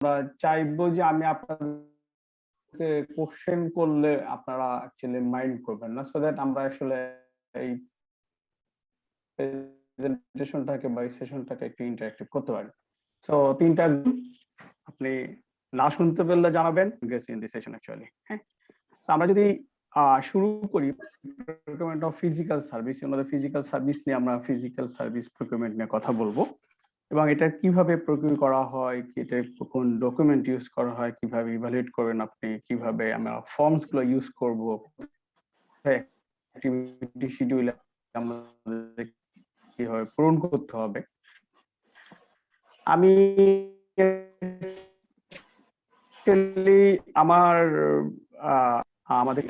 আমরা চাইবো যে আমি আপনাকে কোশ্চেন করলে আপনারা অ্যাকচুয়ালি মাইন্ড করবেন না, সো দ্যাট আমরা আসলে এই প্রেজেন্টেশনটাকে বা এই সেশনটাকে একটু ইন্টারেক্টিভ করতে পারি। সো তিনটা আপনি না শুনতে পেলে জানাবেন, guess in this session actually. হ্যাঁ, সো আমরা যদি শুরু করি প্রকিউরমেন্ট অফ ফিজিক্যাল সার্ভিস, আমাদের ফিজিক্যাল সার্ভিস নিয়ে আমরা ফিজিক্যাল সার্ভিস প্রকিউরমেন্ট নিয়ে কথা বলবো এবং এটা কিভাবে প্রকিউর করা হয়, এটা কোন ডকুমেন্ট ইউজ করা হয়, কিভাবে ইভালুয়েট করবেন আপনি, কিভাবে আমরা ফর্মস গুলো ইউজ করব, অ্যাক্টিভিটি শিডিউল আমাদের কিভাবে পূরণ করতে হবে। আমি আমার আমাদের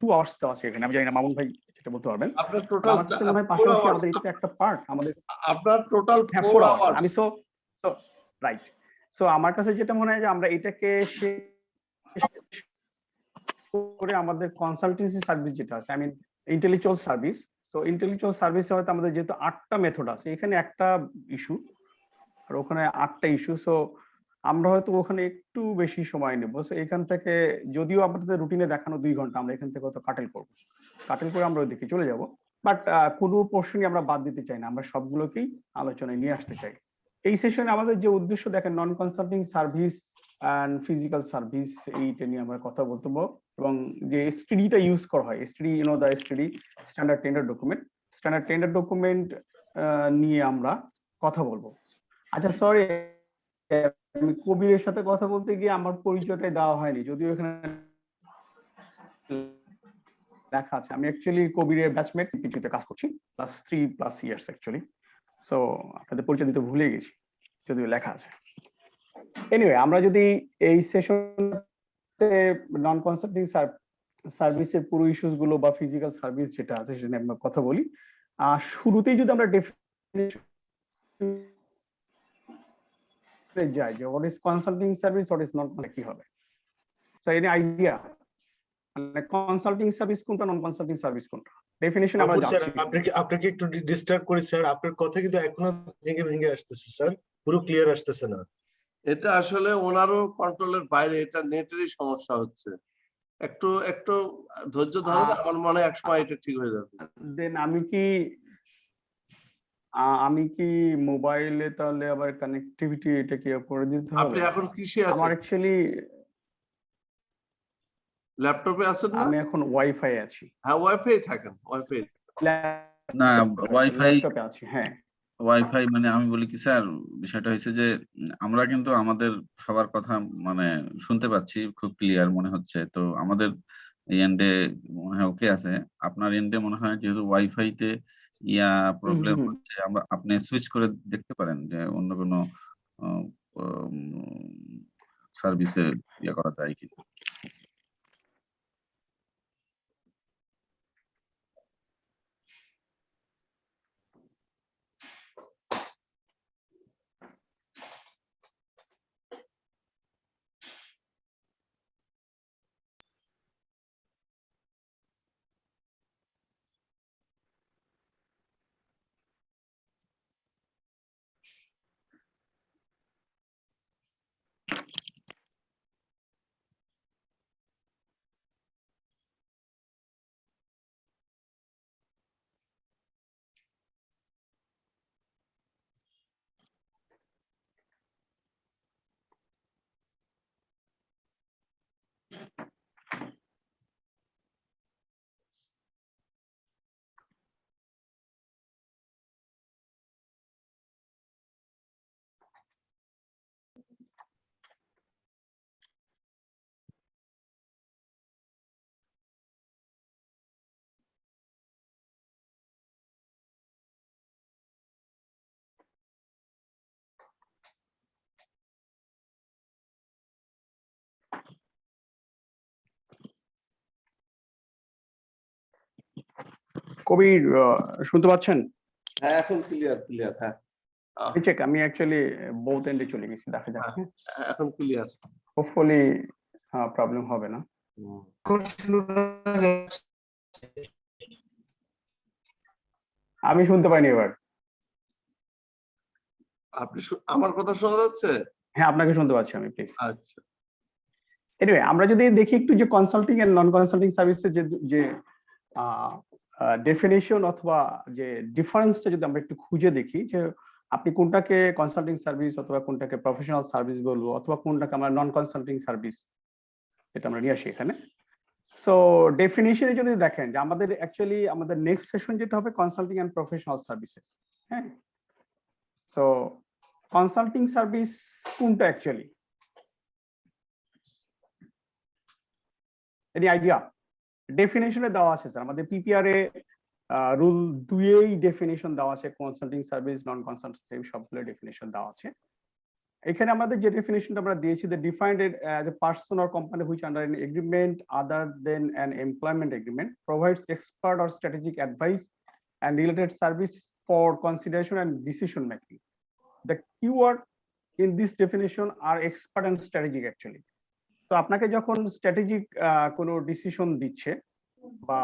2 আওয়ার্স দেওয়া আছে এখানে, আমি জানি না মামুন ভাই যেটা বলতে পারবেন। আপনার টোটাল আমার কাছে মনে হয় পাশাপাশি আমাদের এটা একটা পার্ট, আমাদের আপনার টোটাল 4 আওয়ার্স। আমি সো রাইট, সো আমার কাছে যেটা মনে হয় যে আমরা এটাকে করে আমাদের কনসালটেন্সি সার্ভিস যেটা আছে, I mean intellectual service, so intellectual সার্ভিসে হয়তো আমাদের যেহেতু 8টা মেথড আছে, এখানে একটা ইস্যু আর ওখানে 8টা ইস্যু, সো আমরা হয়তো ওখানে একটু বেশি সময় নেব। সো এখান থেকে যদিও আমাদের রুটিনে দেখানো 2 ঘন্টা, আমরা এখান থেকে হয়তো কাটেল করে আমরা ওইদিকে চলে যাব, বাট কোনো পোর্শনই আমরা বাদ দিতে চাই না, আমরা সবগুলোকেই আলোচনায় নিয়ে আসতে চাই। এই সেশনে আমাদের যে উদ্দেশ্য দেখেন, non consulting service and physical service, এইটা নিয়ে আমরা কথা বলতে এবং যে এসটিডিটা ইউজ করা হয়, এসটিডি দা এসটিডি স্ট্যান্ডার্ড টেন্ডার ডকুমেন্ট নিয়ে আমরা কথা বলবো। আচ্ছা সরি, আমি কবিরের সাথে কথা বলতে গিয়ে আমার পরিচয়টাই দেওয়া হয়নি, যদিও এখানে লেখা আছে। আমি অ্যাকচুয়ালি কবিরের ব্যাচমেট, কিছুতে কাজ করছি +3+ ইয়ার্স অ্যাকচুয়ালি। সো আপনাদের পরিচয় দিতে ভুলে গেছি, যদিও লেখা আছে। এনিওয়ে, আমরা যদি এই সেশনে নন কনসাল্টিং সার্ভিসের পুরো ইস্যুস গুলো বা ফিজিক্যাল সার্ভিস যেটা আছে সেটা নিয়ে আমরা কথা বলি, শুরুতেই যদি আমরা যাই যে what is consulting service, what is not, কি হবে স্যার এনি আইডিয়া, মানে কনসাল্টিং সার্ভিস কোনটা, নন কনসাল্টিং সার্ভিস কোনটা, ডেফিনিশন আমরা স্যার জানছি। আপনাকে একটু ডিস্টার্ব করি স্যার, আপনার কথা কিন্তু এখনো ভেঙে ভেঙে আসতেছে স্যার, পুরো ক্লিয়ার আসতেছে না। এটা আসলে ওনারও কন্ট্রোলের বাইরে, এটা নেটেরই সমস্যা হচ্ছে। একটু একটু ধৈর্য ধরুন, আমার মনে হয় একসময় এটা ঠিক হয়ে যাবে। দেন আমি কি মোবাইলে তাহলে আবার কানেক্টিভিটি এটা কি করে দিতে হবে? আপনি এখন কিসে আছেন? আমার অ্যাকচুয়ালি ল্যাপটপে আছেন না? আমি এখন ওয়াইফাই আছি। হ্যাঁ, ওয়াইফাই থাকেন, ওয়াইফাই। না ওয়াইফাই ল্যাপটপে আছি, হ্যাঁ। ওয়াইফাই মানে আমি বলি কি স্যার, বিষয়টা হয়েছে যে আমরা কিন্তু আমাদের সবার কথা মানে শুনতে পাচ্ছি, খুব ক্লিয়ার মনে হচ্ছে। তো আমাদের এই এন্ডে মনে হয় ওকে আছে, আপনার এন্ডে মনে হয় যেহেতু ওয়াইফাইতে প্রবলেম হচ্ছে, আপনি সুইচ করে দেখতে পারেন যে অন্য কোনো সার্ভিসে করা যায় কি। কবির শুনতে পাচ্ছেন? হ্যাঁ, এখন ক্লিয়ার। হ্যাঁ, চেক, আমি অ্যাকচুয়ালি বোথ এন্ডে চলে গেছি, দেখা যাক। এখন ক্লিয়ার। হোপফুলি প্রবলেম হবে না। আমি শুনতে পাইনি এবার। আপনি আমার কথা শোনা যাচ্ছে? হ্যাঁ, আপনাকে শুনতে পাচ্ছি আমি, প্লিজ। আচ্ছা, এনিওয়ে, আমরা যদি দেখি একটু যে কনসাল্টিং এন্ড নন কনসাল্টিং সার্ভিসের যে ডেফিনেশন অথবা যে ডিফারেন্সটা যদি আমরা একটু খুঁজে দেখি, যে আপনি কোনটাকে কনসাল্টিং সার্ভিস অথবা কোনটাকে প্রফেশনাল সার্ভিস বলবো অথবা কোনটাকে আমরা নন কনসাল্টিং সার্ভিস, এটা আমরা নিয়ে আসি এখানে। সো ডেফিনিশনে যদি দেখেন যে আমাদের অ্যাকচুয়ালি আমাদের নেক্সট সেশন যেটা হবে কনসাল্টিং এন্ড প্রফেশনাল সার্ভিসেস। হ্যাঁ, সো কনসাল্টিং সার্ভিস কোনটা অ্যাকচুয়ালি, এনি আইডিয়া? ডেফিনেশনে দেওয়া আছে স্যার, আমাদের পিপিআর এ রুল 2 ডেফিনেশন দেওয়া আছে, consulting service non consulting service সবগুলো ডেফিনেশন দেওয়া আছে। এখানে আমাদের যে ডেফিনেশনটা আমরা দিয়েছি, the defined as a person or company which under an agreement other than an employment agreement provides expert or strategic advice and related service for consideration and decision making. The keyword in this definition are expert and strategic actually. তো আপনাকে যখন strategic কোনো decision দিচ্ছে বা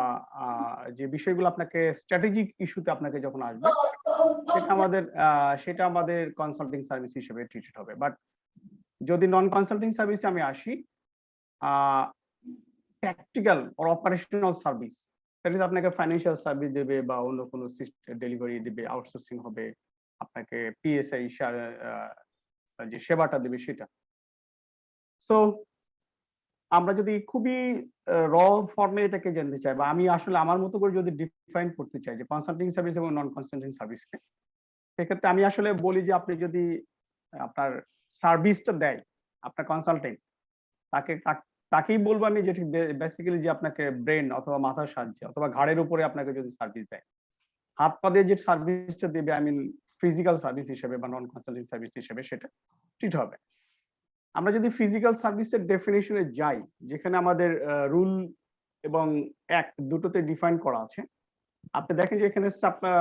যে বিষয়গুলো আপনাকে strategic ইস্যুতে আপনাকে যখন আসবে, সেটা আমাদের কনসাল্টিং সার্ভিস হিসেবে ট্রিটেড হবে। বাট যদি নন কনসাল্টিং সার্ভিসে আমি আসি, tactical or operational service, that is আপনাকে ফাইন্যান্সিয়াল সার্ভিস দেবে বা অন্য কোনো ডেলিভারি দেবে, আউটসোর্সিং হবে, আপনাকে পিএসআই যে সেবাটা দেবে সেটা। সো আমরা যদি খুবই র ফর্মে এটাকে জানতে চাই বা আমি আসলে আমার মতো করে যদি ডিফাইন করতে চাই যে কনসাল্টিং সার্ভিস এবং নন কনসাল্টিং সার্ভিসকে, সেক্ষেত্রে আমি আসলে বলি যে আপনি যদি আপনার সার্ভিসটা দেয় আপনার কনসালটেন্ট, তাকেই বলবো আমি, যেটি বেসিক্যালি যে আপনাকে ব্রেন অথবা মাথার সাহায্যে অথবা ঘাড়ের উপরে আপনাকে যদি সার্ভিস দেয়, হাত পা দিয়ে যে সার্ভিসটা দেবে, আই মিন ফিজিক্যাল সার্ভিস হিসেবে বা নন কনসাল্টিং সার্ভিস হিসেবে সেটা ট্রিট হবে। আমরা যদি ফিজিক্যাল সার্ভিসের ডেফিনেশনে যাই, যেখানে আমাদের রুল এবং অ্যাক্ট দুটোতে ডিফাইন করা আছে, আপনি দেখেন যে এখানে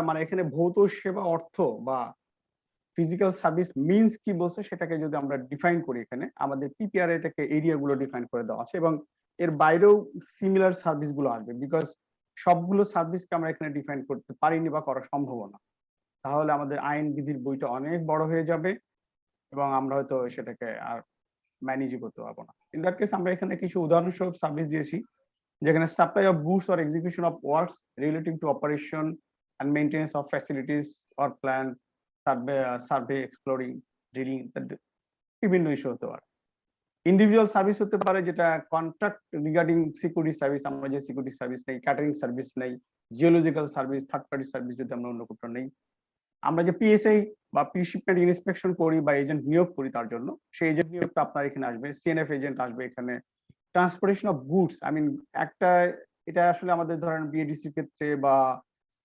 মানে এখানে ভৌত সেবা অর্থ বা ফিজিক্যাল সার্ভিস মিনস কি বলছে সেটাকে যদি আমরা ডিফাইন করি, এখানে আমাদের পিপিআর এটাকে এরিয়াগুলো ডিফাইন করে দেওয়া আছে এবং এর বাইরেও সিমিলার সার্ভিসগুলো আসবে, বিকজ সবগুলো সার্ভিসকে আমরা এখানে ডিফাইন করতে পারিনি বা করা সম্ভব না। তাহলে আমাদের আইন বিধির বইটা অনেক বড় হয়ে যাবে এবং আমরা হয়তো সেটাকে আর ম্যানেজই করতে পারবো না। ইন দ্যাট কেস আমরা এখানে কিছু উদাহরণস্বরূপ সার্ভিস দিয়েছি, যেখানে supply of goods or execution of works relating to operation and maintenance of facilities or plan, survey, exploring, drilling, বিভিন্ন ইস্যু হতে পারে। ইন্ডিভিজুয়াল সার্ভিস হতে পারে, যেটা কন্ট্রাক্ট রিগার্ডিং সিকিউরিটি সার্ভিস, আমরা যে সিকিউরিটি সার্ভিস নেই, ক্যাটারিং সার্ভিস নেই, geological service, third party service যদি আমরা অন্য কোথাও নেই, আমরা যে পিএসআই বা প্রি শিপমেন্ট ইন্সপেকশন করি বা এজেন্ট নিয়োগ করি তার জন্য, সেই এজেন্ট নিয়োগটা আপনার এখানে আসবে, সিএনএফ এজেন্ট আসবে এখানে। Transportation of goods, I mean এটা আসলে আমাদের ধরেন বিএডিসির ক্ষেত্রে বা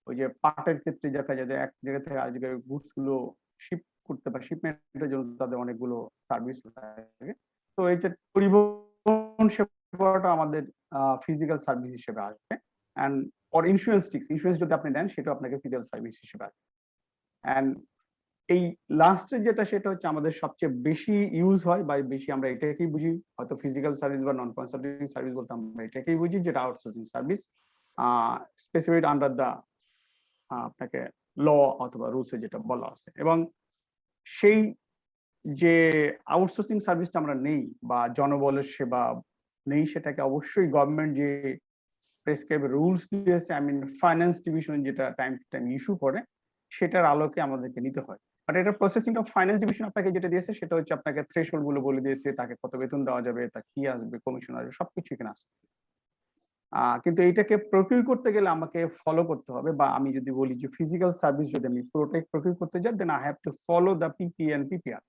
ওই যে পাটের ক্ষেত্রে দেখা যায় যে এক জায়গা থেকে আরেক জায়গায় গুডস গুলো শিপ করতে পারে, শিপমেন্টের জন্য তাদের অনেকগুলো সার্ভিস লাগে। তো এইটা পরিবহন সেবাটা আমাদের ফিজিক্যাল সার্ভিস হিসেবে আসবে। অ্যান্ড অর ইন্স্যুরেন্স যদি আপনি দেন, সেটা আপনাকে ফিজিক্যাল সার্ভিস হিসেবে আসবে। অ্যান্ড এই লাস্টে যেটা, সেটা হচ্ছে আমাদের সবচেয়ে বেশি ইউজ হয় বা বেশি আমরা এটাকেই বুঝি, হয়তো ফিজিক্যাল সার্ভিস বা নন কনসাল্টিং সার্ভিস বলতে আমরা এটাকেই বুঝি, যেটা outsourcing service, specified under the আপনাকে ল অথবা রুলসে যেটা বলা আছে। এবং সেই যে আউটসোর্সিং সার্ভিসটা আমরা নেই বা জনবলের সেবা নেই, সেটাকে অবশ্যই গভর্নমেন্ট যে প্রেসক্রাইব রুলস দিয়েছে, আই মিন ফাইন্যান্স ডিভিশন যেটা টাইম টু টাইম ইস্যু করে, সেটার আলোকে আমাদেরকে নিতে হয়। বাট এটা প্রসেসিং অফ ফাইন্যান্স ডিভিশন আপনাকে যেটা দিয়েছে, সেটা হচ্ছে আপনাকে থ্রেশহোল্ড গুলো বলে দিয়েছে, তাকে কত বেতন দেওয়া যাবে, তা কি আসবে, কমিশন আসবে, সবকিছু এখানে আসবে। কিন্তু এইটাকে প্রকিউর করতে গেলে আমাকে ফলো করতে হবে, বা আমি যদি বলি যে ফিজিক্যাল সার্ভিস যদি আমি পুরোটাই প্রকিউর করতে যাই, then I have to follow the PP and PPR.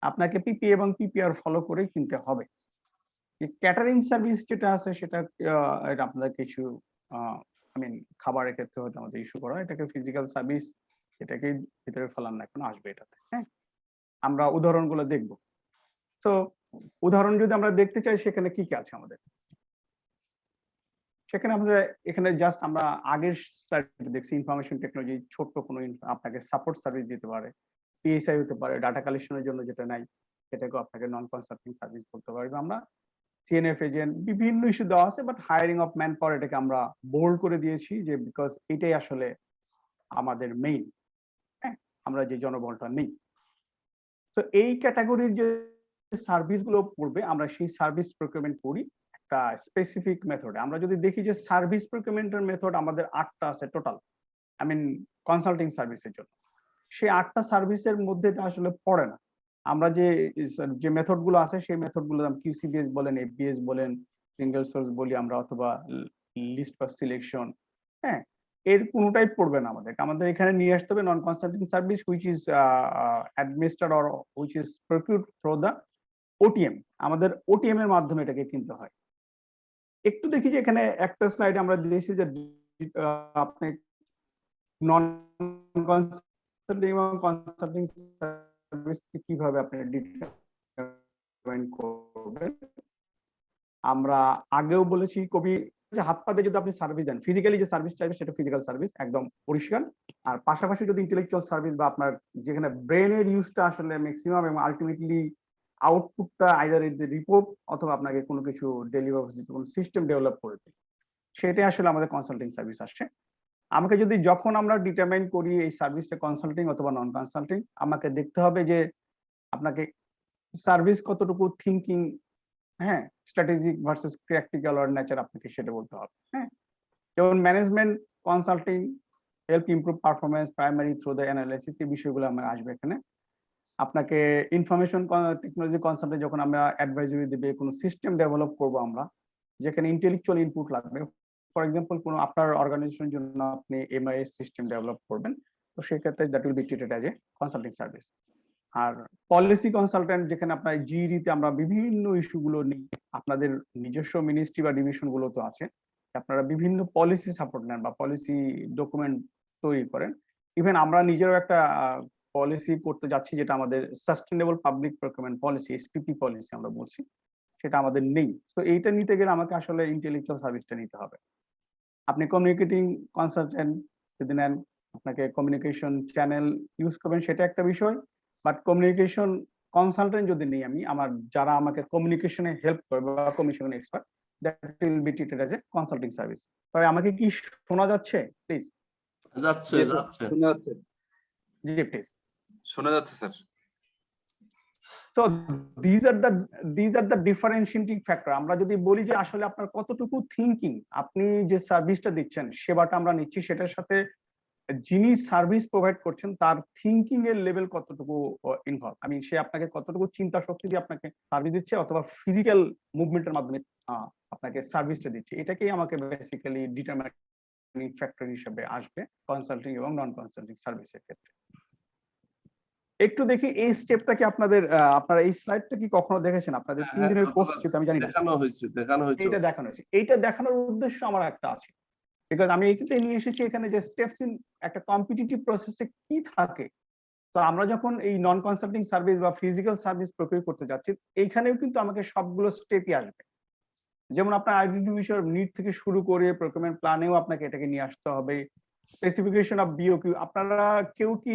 আপনাকে পিপি এবং পিপিআর ফলো করেই কিনতে হবে। ক্যাটারিং সার্ভিস যেটা আছে, সেটা আপনাদের কিছু আই মিন খাবারের ক্ষেত্রে হয়তো আমাদের ইস্যু করা, এটাকে ফিজিক্যাল সার্ভিস, এটাকে ভিতরে ফেলার না, এখন আসবে এটাতে। হ্যাঁ, আমরা উদাহরণগুলো দেখবো। তো উদাহরণ যদি আমরা দেখতে চাই, সেখানে কি কি আছে আমাদের, সেখানে আমাদের এখানে জাস্ট আমরা আগের স্লাইডে দেখছি ইনফরমেশন টেকনোলজি, ছোট্ট কোনো আপনাকে সাপোর্ট সার্ভিস দিতে পারে, পিএসআই হতে পারে, ডাটা কালেকশনের জন্য যেটা নাই সেটাকেও আপনাকে নন কনসাল্টিং সার্ভিস বলতে পারবে আমরা। সিএনএফ এজেন্ট, বিভিন্ন ইস্যু দেওয়া আছে, but hiring of man power এটাকে আমরা বোল্ড করে দিয়েছি, যে বিকজ এটাই আসলে আমাদের মেইন, হ্যাঁ, আমরা যে জনবলটা নেই। তো এই ক্যাটাগরির যে সার্ভিস গুলো পড়বে আমরা সেই সার্ভিস প্রকিউরমেন্ট করি একটা স্পেসিফিক মেথডে। আমরা যদি দেখি যে সার্ভিস প্রকিউরমেন্টের মেথড আমাদের 8টা আছে টোটাল, আই মিন কনসাল্টিং সার্ভিসের জন্য। সেই 8টা সার্ভিসের মধ্যে এটা আসলে পড়ে না। আমরা যে মেথড গুলো আছে সেই মেথড গুলো কিউসিবিএস বলেন, এফবিএস বলেন, সিঙ্গেল সোর্স বলি আমরা, অথবা লিস্ট বা সিলেকশন, হ্যাঁ, এর কোনোটাই পড়বে না আমাদের। আমাদের এখানে নিয়ে আসতে হবে non consulting service which is administered or which is procured through the OTM. আমাদের ওটিএম এর মাধ্যমে এটাকে কিনতে হয়। একটু দেখি যে এখানে একটা স্লাইডে আমরা দিয়েছি যে আপনি নন কনসাল্টিং এবং কনসাল্টিং সার্ভিস কিভাবে আপনি ডিটারমাইন করবেন। আমরা আগেও বলেছি কবি যে হাত পাতে যদি আপনি সার্ভিস দেন, ফিজিক্যালি যে সার্ভিস চাইবে সেটা ফিজিক্যাল সার্ভিস একদম পরিষ্কার। আর পাশাপাশি যদি ইন্টেলেকচুয়াল সার্ভিস বা আপনার যেখানে ব্রেনের ইউজটা আসলে ম্যাক্সিমাম এবং আলটিমেটলি আউটপুটটা আইদার ইন দ্য রিপোর্ট অথবা আপনাকে কোনো কিছু ডেলিভার কোনো সিস্টেম ডেভেলপ করে দিই, সেটাই আসলে আমাদের কনসাল্টিং সার্ভিস আসছে। আমাকে যদি যখন আমরা ডিটারমাইন করি এই সার্ভিসটা কনসাল্টিং অথবা নন কনসাল্টিং, আমাকে দেখতে হবে যে আপনাকে সার্ভিস কতটুকু থিঙ্কিং, হ্যাঁ, strategic versus practical or nature, আপনাকে সেটা বলতে হবে। হ্যাঁ, যেমন management consulting help improve performance primary through the analysis, এই বিষয়গুলো আমার আসবে এখানে। আপনাকে ইনফরমেশন টেকনোলজি কনসাল্টে যখন আমরা অ্যাডভাইজরি দেবে, কোনো সিস্টেম ডেভেলপ করব আমরা, যেখানে ইন্টেলেকচুয়াল ইনপুট লাগবে। ফর এক্সাম্পল কোনো আপনার অর্গানাইজেশনের জন্য আপনি এমআইএস সিস্টেম ডেভেলপ করবেন, তো সেক্ষেত্রে that will be treated as a consulting service. আর পলিসি কনসালটেন্ট, যেখানে আপনার জিইডিতে আমরা বিভিন্ন ইস্যুগুলো নিই, আপনাদের নিজস্ব মিনিস্ট্রি বা ডিভিশন গুলো তো আছে, আপনারা বিভিন্ন পলিসি সাপোর্ট নেন বা পলিসি ডকুমেন্ট তৈরি করেন। ইভেন আমরা নিজেরও একটা পলিসি করতে যাচ্ছি, যেটা আমাদের sustainable public procurement policy, SPP policy আমরা বলছি, সেটা আমাদের নেই। তো এইটা নিতে গেলে আমাকে আসলে ইন্টেলেকচুয়াল সার্ভিসটা নিতে হবে। আপনি কমিউনিকেটিং কনসালটেন্ট যদি নেন, আপনাকে কমিউনিকেশন চ্যানেল ইউজ করবেন, সেটা একটা বিষয়। বাট কমিউনিকেশন কনসালটেন্ট যদি নেই আমি, আমার যারা আমাকে কমিউনিকেশনে হেল্প করবে বা communication expert, that will be treated as a consulting service. তবে আমাকে কি শোনা যাচ্ছে প্লিজ? যাচ্ছে যাচ্ছে শোনা যাচ্ছে, জি প্লিজ। শোনা যাচ্ছে sir. So these are the differentiating factor. আমরা যদি বলি যে আসলে আপনার কতটুকু থিঙ্কিং, আপনি যে সার্ভিসটা দিচ্ছেন, সেবাটা আমরা নিচ্ছি, সেটার সাথে যিনি সার্ভিস প্রোভাইড করছেন তার থিঙ্কিং এর লেভেল কতটুকু ইনভলভ, আমি সে আপনাকে কতটুকু চিন্তা শক্তি দিয়ে আপনাকে সার্ভিস দিচ্ছে অথবা ফিজিক্যাল মুভমেন্টের মাধ্যমে আপনাকে সার্ভিসটা দিচ্ছে, এটাকেই আমাকে বেসিক্যালি ডিটারমাইনিং ফ্যাক্টর হিসেবে আসবে কনসাল্টিং এবং নন কনসাল্টিং সার্ভিসের ক্ষেত্রে। একটু দেখি এই স্টেপটা কি আপনাদের, আপনারা এই স্লাইডটা কি কখনো দেখেছেন? আপনাদের 3 দিনের কোর্স ছিল, আমি জানি না। দেখানো হয়েছে এটা দেখানো হয়েছে। এইটা দেখানোর উদ্দেশ্য আমার একটা আছে, বিকজ আমি এইটাই নিয়ে এসেছি এখানে যে স্টেপস ইন একটা কম্পিটিটিভ প্রসেসে কি থাকে। তো আমরা যখন এই নন কনসাল্টিং সার্ভিস বা ফিজিক্যাল সার্ভিস প্রকিউর করতে যাচ্ছি, এইখানেও কিন্তু আমাকে সবগুলো স্টেপই আসবে। যেমন আপনার আইডেন্টি বিষয়ের নিড থেকে শুরু করে প্রকিউরমেন্ট প্ল্যানেও আপনাকে এটাকে নিয়ে আসতে হবে, স্পেসিফিকেশন অফ বিওকিউ। আপনারা কেউ কি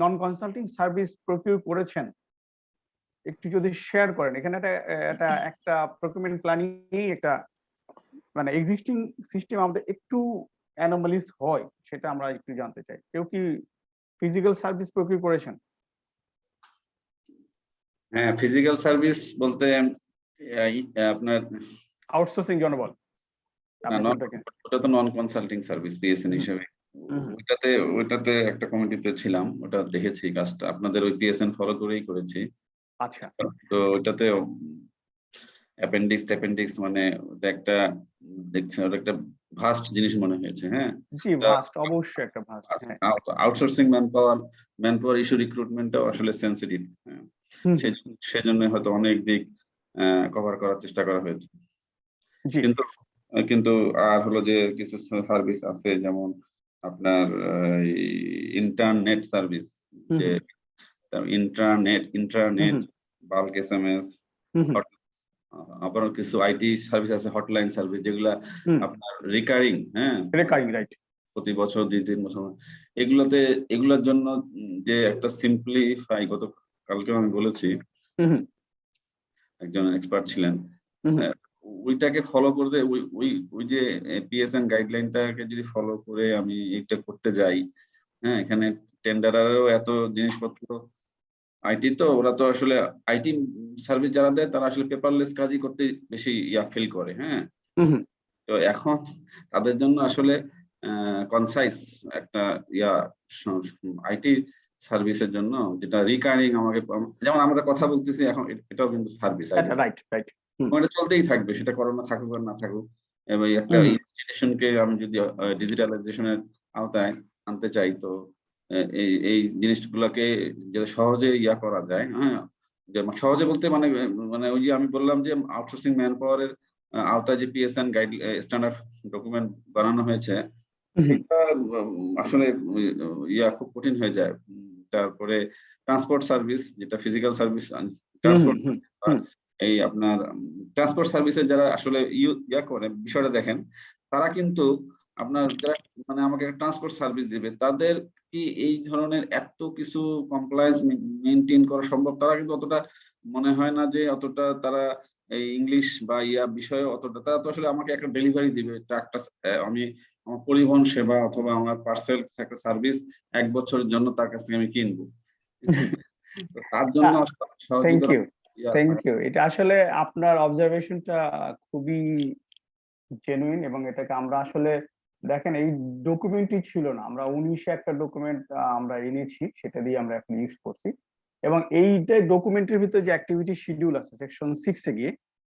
নন কনসাল্টিং সার্ভিস প্রকিউর করেছেন? একটু যদি শেয়ার করেন। এখানে একটা প্রকিউরমেন্ট প্ল্যানিং একটা মানে এক্সিস্টিং সিস্টেম আমাদের একটু অ্যানোমালিস হয়, সেটা আমরা একটু জানতে চাই। কেউ কি ফিজিক্যাল সার্ভিস প্রকিউর করেছেন? হ্যাঁ, ফিজিক্যাল সার্ভিস বলতে আপনার আউটসোর্সিং জনবল, ওটা তো নন কনসাল্টিং সার্ভিস পিএসএন হিসেবে। ওইটাতে একটা কমিটিতে ছিলাম, ওটা দেখেছি কাজটা, আপনাদের ওই পিএসএন ফলো করেই করেছি। আচ্ছা, তো ওইটাতে অ্যাপেন্ডিক্স মানে ওটা একটা দেখছেন, ওটা একটা ভাস্ট জিনিস মনে হয়েছে। হ্যাঁ, জি ভাস্ট, অবশ্যই একটা ভাস্ট। হ্যাঁ, আউটসোর্সিং ম্যানপাওয়ার ইস্যু রিক্রুটমেন্টটাও আসলে সেনসিটিভ। হ্যাঁ, সেজন্য হয়তো অনেক দিক কভার করার চেষ্টা করা হয়েছে। কিন্তু আর হলো যে কিছু সার্ভিস আছে, যেমন আপনার ইন্টারনেট সার্ভিস, যে ইন্ট্রানেট বাল্ক এসএমএস, আবার কিছু আইটি সার্ভিস আছে, হটলাইন সার্ভিস, যেগুলা আপনার রিকারিং। হ্যাঁ, রিকারিং, রাইট, প্রতি বছর 2-3 বছর। এগুলোর জন্য যে একটা সিম্পলিফাই, কালকে আমি বলেছি, একজন এক্সপার্ট ছিলেন, ওইটাকে ফলো করতে, ওই যে পিএসএন গাইডলাইনটাকে যদি ফলো করে আমি এটা করতে যাই, হ্যাঁ, এখানে টেন্ডারেরও এত জিনিসপত্র আইটি তো ওরা তো আসলে আইটি সার্ভিস যারা দেয় তারা আসলে পেপারলেস কাজই করতে বেশি ফিল করে, হ্যাঁ। হুম হুম তো এখন তাদের জন্য আসলে কনসাইজ একটা আইটি সার্ভিসের জন্য যেটা রিকারিং আমাকে যেমন আমরা কথা বলতেছি এখন এটাও কিন্তু সার্ভিস আইটি, রাইট রাইট এটা চলতেই থাকবে, সেটা করোনা থাকুক আর না থাকুক। এবং একটা হুম ইনস্টিটিউশনকে আমি যদি ডিজিটালাইজেশনের আওতায় আনতে চাই, তো এই জিনিসগুলোকে যাতে সহজে করা যায়, হ্যাঁ, যে সহজে বলতে মানে মানে ওই যে আমি বললাম যে আউটসোর্সিং ম্যান পাওয়ারের আওতায় যে পিএসএন গাইড স্ট্যান্ডার্ড ডকুমেন্ট বানানো হয়েছে, সেটা আসলে খুব কঠিন হয়ে যায়। তারপরে ট্রান্সপোর্ট সার্ভিস, যেটা ফিজিক্যাল সার্ভিস, ট্রান্সপোর্ট এই আপনার ট্রান্সপোর্ট সার্ভিসে যারা আসলে করে বিষয়টা দেখেন, তারা কিন্তু আপনার যারা মানে আমাকে ট্রান্সপোর্ট সার্ভিস দিবে, তাদের কি এই ধরনের এত কিছু কমপ্লায়েন্স মেনটেন করা সম্ভব? তারা কিন্তু অতটা মনে হয় না যে অতটা তারা এই ইংলিশ বা বিষয়ে অতটা, তারা তো আসলে আমাকে একটা ডেলিভারি দিবে, একটা আমি আমার পরিবহন সেবা অথবা আমার পার্সেল একটা সার্ভিস 1 বছরের জন্য তার কাছ থেকে আমি কিনবো। তার জন্য থ্যাংক ইউ এটা আসলে আপনার অবজারভেশনটা খুবই জেনুইন, এবং এটাকে আমরা আসলে দেখেন এই ডকুমেন্টই ছিল না, আমরা 19 একটা ডকুমেন্ট আমরা এনেছি, সেটা দিয়ে আমরা এখন ইউজ করছি। এবং এইটাই ডকুমেন্টের ভিতরে যে অ্যাক্টিভিটি শিডিউল আছে সেকশন 6 গিয়ে,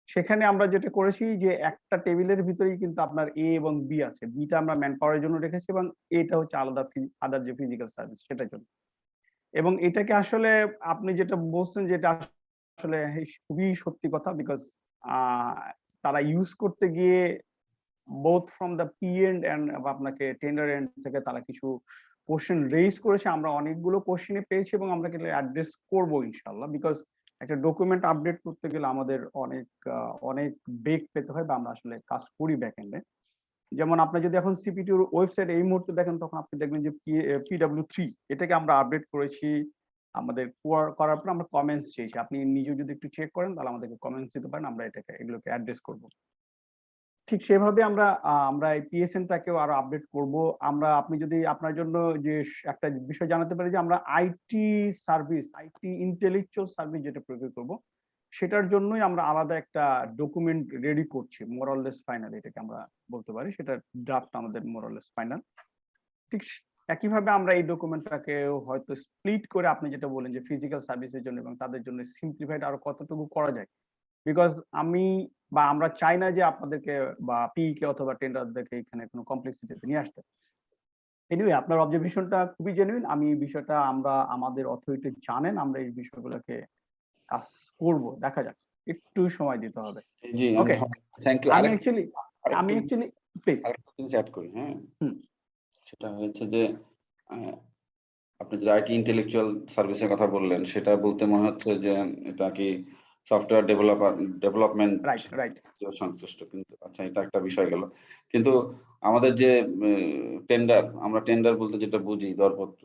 সেখানে আমরা যেটা করেছি যে একটা টেবিলের ভিতরেই কিন্তু আপনার এ এবং বি আছে, বিটা আমরা ম্যান পাওয়ারের জন্য রেখেছি এবং এটা হচ্ছে আলাদা আদার যে ফিজিক্যাল সার্ভিস সেটার জন্য। এবং এটাকে আসলে আপনি যেটা বলছেন যেটা আসলে খুবই সত্যি কথা, বিকজ তারা ইউজ করতে গিয়ে both from the P and আপনাকে টেন্ডার এন্ড থেকে তারা কিছু কোশ্চেন রেইজ করেছে, আমরা অনেকগুলো কোশ্চেনে পেয়েছি এবং আমরা গেলে অ্যাড্রেস করবো ইনশাল্লাহ। বিকজ একটা ডকুমেন্ট আপডেট করতে গেলে আমাদের অনেক বেগ পেতে হয়, বা আমরা আসলে কাজ করি ব্যাক এন্ডে। যেমন আপনি যদি এখন সিপিটির ওয়েবসাইট এই মুহূর্তে দেখেন, তখন আপনি দেখবেন যে PW3 এটাকে আমরা আপডেট করেছি, আমাদের করার পর আমরা কমেন্টস চেয়েছি। আপনি নিজেও যদি একটু চেক করেন তাহলে আমাদেরকে কমেন্টস দিতে পারেন, আমরা এগুলোকে অ্যাড্রেস করব। ঠিক সেভাবে আমরা এই পিএসএনটাকেও আরো আপডেট করব। আপনি যদি আপনার জন্য যে একটা বিষয় জানাতে পারি যে আমরা IT service, IT intellectual service যেটা প্রয়োগ করব, সেটার জন্যই আমরা আলাদা একটা ডকুমেন্ট রেডি করছি, মোরাললেস ফাইনাল এটাকে আমরা বলতে পারি, সেটার ড্রাফট আমাদের মোরাললেস ফাইনাল। ঠিক একইভাবে আমরা এই ডকুমেন্টটাকে হয়তো স্প্লিট করে আপনি যেটা বলেন যে ফিজিক্যাল সার্ভিসের জন্য এবং তাদের জন্য সিম্পলিফাইড আরো কতটুকু করা যায়, বিকজ আমরা চাই না যে আপনাদেরকে বা পিকে অথবা টেন্ডারদেরকে এখানে কোনো কমপ্লেক্সিটিতে নিয়ে আসতে। এনিওয়ে, আপনার অবজারভেশনটা খুবই জেনুইন। আমি এই বিষয়টা আমাদের অথরিটি জানেন, আমরা এই বিষয়গুলোকে কাজ করব, দেখা যাক, একটু সময় দিতে হবে। জি, ওকে, থ্যাংক ইউ। আমি অ্যাকচুয়ালি প্লিজ আরেকটা জিনিস অ্যাড করি, হ্যাঁ। হুম। সেটা হচ্ছে যে আপনি যে আইটি ইন্টেলেকচুয়াল সার্ভিসের কথা বললেন, সেটা বলতে মনে হচ্ছে যে এটা কি সফটওয়্যার ডেভেলপমেন্ট রাইট সংশ্লিষ্ট, কিন্তু আচ্ছা এটা একটা বিষয় গেল। কিন্তু আমাদের যে আমরা টেন্ডার বলতে যেটা বুঝি দরপত্র,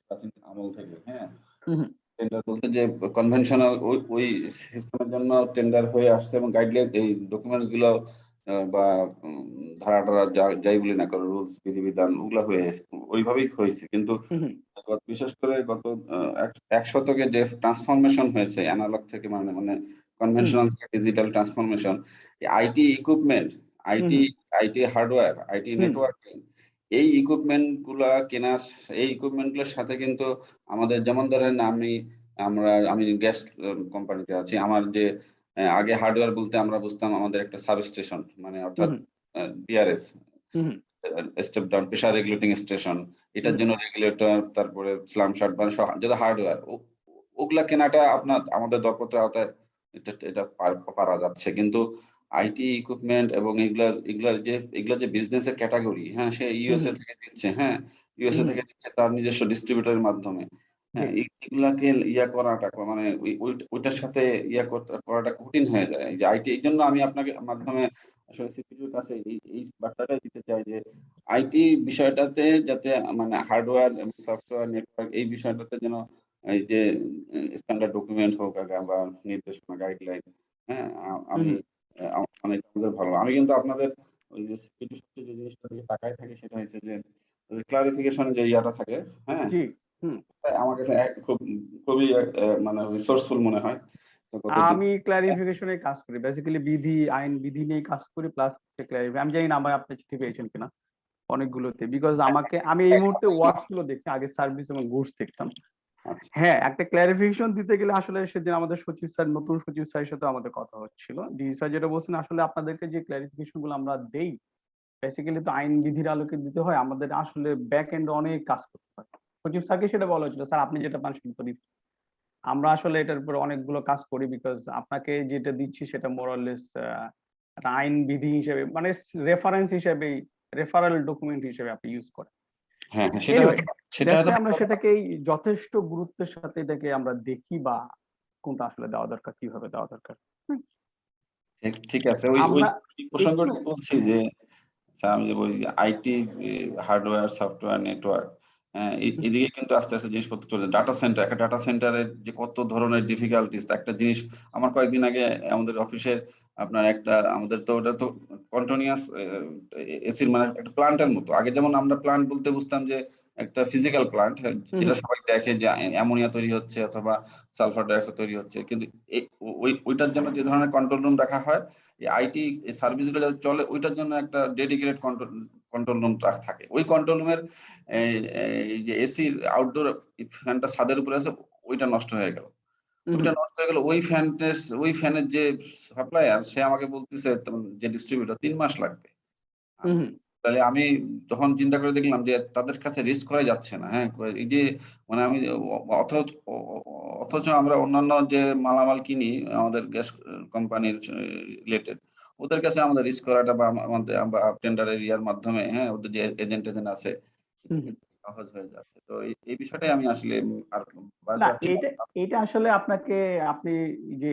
প্রাচীন আমল থেকে, হ্যাঁ, টেন্ডার বলতে যে কনভেনশনাল ওই সিস্টেমের জন্য টেন্ডার হয়ে আসছে, এবং গাইডলাইন এই ডকুমেন্টস গুলো বা ধারা যাই বলি না কারো রুলস বিধিবিধান ওগুলা ওইভাবেই হয়েছে। কিন্তু বিশেষ করে গত 1 শতকে যে ট্রান্সফরমেশন হয়েছে অ্যানালগ থেকে মানে কনভেনশনাল থেকে digital transformation, IT equipment, IT hardware, IT networking, এই ইকুইপমেন্ট গুলোর সাথে কিন্তু আমাদের, যেমন ধরেন আমি গ্যাস কোম্পানিতে আছি, আমার যে আগে হার্ডওয়্যার বলতে আমরা বুঝতাম আমাদের একটা সাবস্টেশন, মানে অর্থাৎ DRS, step down pressure regulating station, এটার জন্য রেগুলেটর, তারপরে স্লাম শার্ট বা যেটা হার্ডওয়্যার, ওগুলা কেনাটা আমাদের দরপত্রের আওতায় এটা পারা যাচ্ছে। কিন্তু আইটি ইকুইপমেন্ট এবং এগুলা যে বিজনেসের ক্যাটাগরি, হ্যাঁ, সে ইউএসএ থেকে দিচ্ছে, হ্যাঁ, ইউএসএ থেকে দিচ্ছে তার নিজস্ব ডিস্ট্রিবিউটরের মাধ্যমে, হ্যাঁ, এগুলাকে করাটা মানে ওইটার সাথে করাটা কঠিন হয়ে যায়। যে আইটি, এই জন্য আমি আপনাকে মাধ্যমে আসলে সিপিটির কাছে এই বার্তাটাই দিতে চাই যে আইটি বিষয়টাতে যাতে মানে হার্ডওয়্যার এবং সফটওয়্যার নেটওয়ার্ক এই বিষয়টাতে যেন এই যে স্ট্যান্ডার্ড ডকুমেন্ট হোক বা নির্দেশনা গাইডলাইন, হ্যাঁ, অনেক আমাদের ভালো। আমি কিন্তু আপনাদের ওই যে সিপিটির সাথে যে জিনিসটা দিকে তাকায় থাকি, সেটা হচ্ছে যে ক্লারিফিকেশন যে ইয়াটা থাকে, হ্যাঁ, আমার কাছে খুবই মানে রিসোর্সফুল মনে হয়। তো কতদিন আমি ক্লারিফিকেশনে কাজ করি, বেসিক্যালি আইন বিধি নিয়ে কাজ করি, প্লাস ক্লারিফাই। আমি জানি না আমার আপনি চিঠি পেয়েছেন কিনা অনেকগুলোতে, বিকজ আমি এই মুহূর্তে ওয়ার্ডস গুলো দেখছি, আগে সার্ভিস এবং গুডস দেখতাম। আচ্ছা। হ্যাঁ, একটা ক্লারিফিকেশন দিতে গেলে আসলে সেদিন আমাদের সচিব স্যার, নতুন সচিব স্যারের সাথে আমাদের কথা হচ্ছিল, ডিজি স্যার যেটা বলছেন, আসলে আপনাদেরকে যে ক্লারিফিকেশন গুলো আমরা দেই বেসিক্যালি তো আইন বিধির আলোকে দিতে হয়, আমাদের আসলে ব্যাক এন্ড অনেক কাজ করতে হয়। সচিব স্যারকে সেটা বলা হয়েছিল, স্যার আপনি যেটা পান সেটা তো দিন। আমরা আসলে এটার উপর অনেকগুলো কাজ করি, বিকজ আপনাকে যেটা দিচ্ছি সেটা মোরাললেস আইন বিধি হিসেবে, মানে রেফারেন্স হিসেবে, রেফারেল ডকুমেন্ট হিসেবে আপনি ইউজ করেন। হ্যাঁ, সেটা Anyway, সেটা that's why আমরা সেটাকেই যথেষ্ট গুরুত্বের সাথে এটাকে আমরা দেখি, বা কোনটা আসলে দেওয়া দরকার, কিভাবে দেওয়া দরকার। ঠিক আছে। ওই আমরা প্রসঙ্গটা একটু বলছি যে স্যার, আমি যে বলি যে আইটি, হার্ডওয়্যার, সফটওয়্যার, নেটওয়ার্ক, এদিকে কিন্তু আস্তে আস্তে জিনিসপত্র চলে। ডাটা সেন্টার, একটা ডাটা সেন্টারের যে কত ধরনের ডিফিকাল্টিস, একটা জিনিস আমার কয়েকদিন আগে আমাদের অফিসের আপনার আমাদের তো ওটা তো কন্টিনিউয়াস এসির মানে একটা প্ল্যান্টের মতো। আগে যেমন আমরা প্ল্যান্ট বলতে বুঝতাম যে একটা ফিজিক্যাল প্ল্যান্ট, যেটা সবাই দেখে যে অ্যামোনিয়া তৈরি হচ্ছে অথবা সালফার ডাইঅক্সাইড তৈরি হচ্ছে, কিন্তু ওইটার জন্য যে ধরনের কন্ট্রোল রুম রাখা হয়, এই আইটি সার্ভিসগুলো যাতে চলে ওইটার জন্য একটা ডেডিকেটেড কন্ট্রোল রুম থাকে। ওই কন্ট্রোল রুমের এই যে এসির আউটডোর ফ্যানটা ছাদের উপরে আছে, ওইটা নষ্ট হয়ে গেল। ওই ফ্যানের যে সাপ্লায়ার, সে আমাকে বলতেছে যে ডিস্ট্রিবিউটর 3 মাস লাগবে। তাহলে আমি তখন চিন্তা করে দেখলাম যে তাদের কাছে রিস্ক করা যাচ্ছে না। হ্যাঁ, এই যে মানে আমি অথচ আমরা অন্যান্য যে মালামাল কিনি আমাদের গ্যাস কোম্পানির রিলেটেড, ওদের কাছে আমাদের রিস্ক করাটা বা আমাদের টেন্ডারের ইয়ার মাধ্যমে, হ্যাঁ, ওদের যে এজেন্ট আছে সহজ হয়ে যাচ্ছে। তো এই বিষয়টাই আমি আসলে আর না, এটা আসলে আপনি যে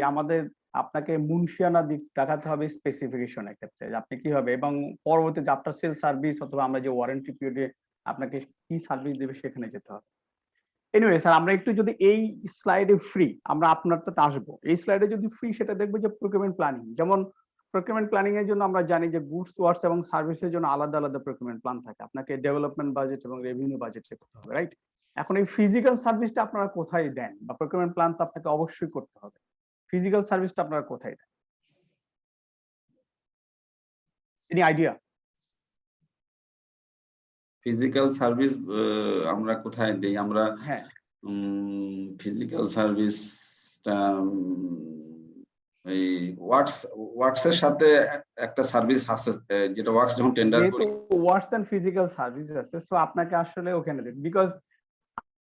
আপনাকে মুনশিয়ানা দিক দেখাতে হবে স্পেসিফিকেশনের ক্ষেত্রে, যে আপনি কিভাবে, এবং পরবর্তীতে আফটার সেল সার্ভিস অথবা আমরা যে ওয়ারেন্টি পিরিয়ডে আপনাকে কি সার্ভিস দেবে সেখানে যেতে হবে। এনিওয়ে স্যার, আমরা একটু যদি এই স্লাইডে আমরা আপনারটাতে আসবো, এই স্লাইডে যদি ফ্রি সেটা দেখবো যে প্রকিউরমেন্ট প্ল্যানিং। যেমন প্রকিউরমেন্ট প্ল্যানিং এর জন্য আমরা জানি যে গুডস, ওয়ার্কস এবং সার্ভিসের জন্য আলাদা আলাদা প্রকিউরমেন্ট প্ল্যান থাকে। আপনাকে ডেভেলপমেন্ট বাজেট এবং রেভিনিউ বাজেট করতে হবে, রাইট? এখন এই ফিজিক্যাল সার্ভিসটা আপনারা কোথায় দেন, বা প্রকিউরমেন্ট প্ল্যান তো আপনাকে অবশ্যই করতে হবে, ফিজিক্যাল সার্ভিসটা আপনারা কোথায় দেন? Any idea? ফিজিক্যাল সার্ভিস আমরা কোথায় দেই? আমরা হ্যাঁ, ফিজিক্যাল সার্ভিসটা এই ওয়ার্কস এর সাথে একটা সার্ভিস আছে, যেটা ওয়ার্কস যখন টেন্ডার যেহেতু করি। ওয়ার্কস এন্ড ফিজিক্যাল সার্ভিস আছে, সো আপনাকে আসলে ওখানে দেন, বিকজ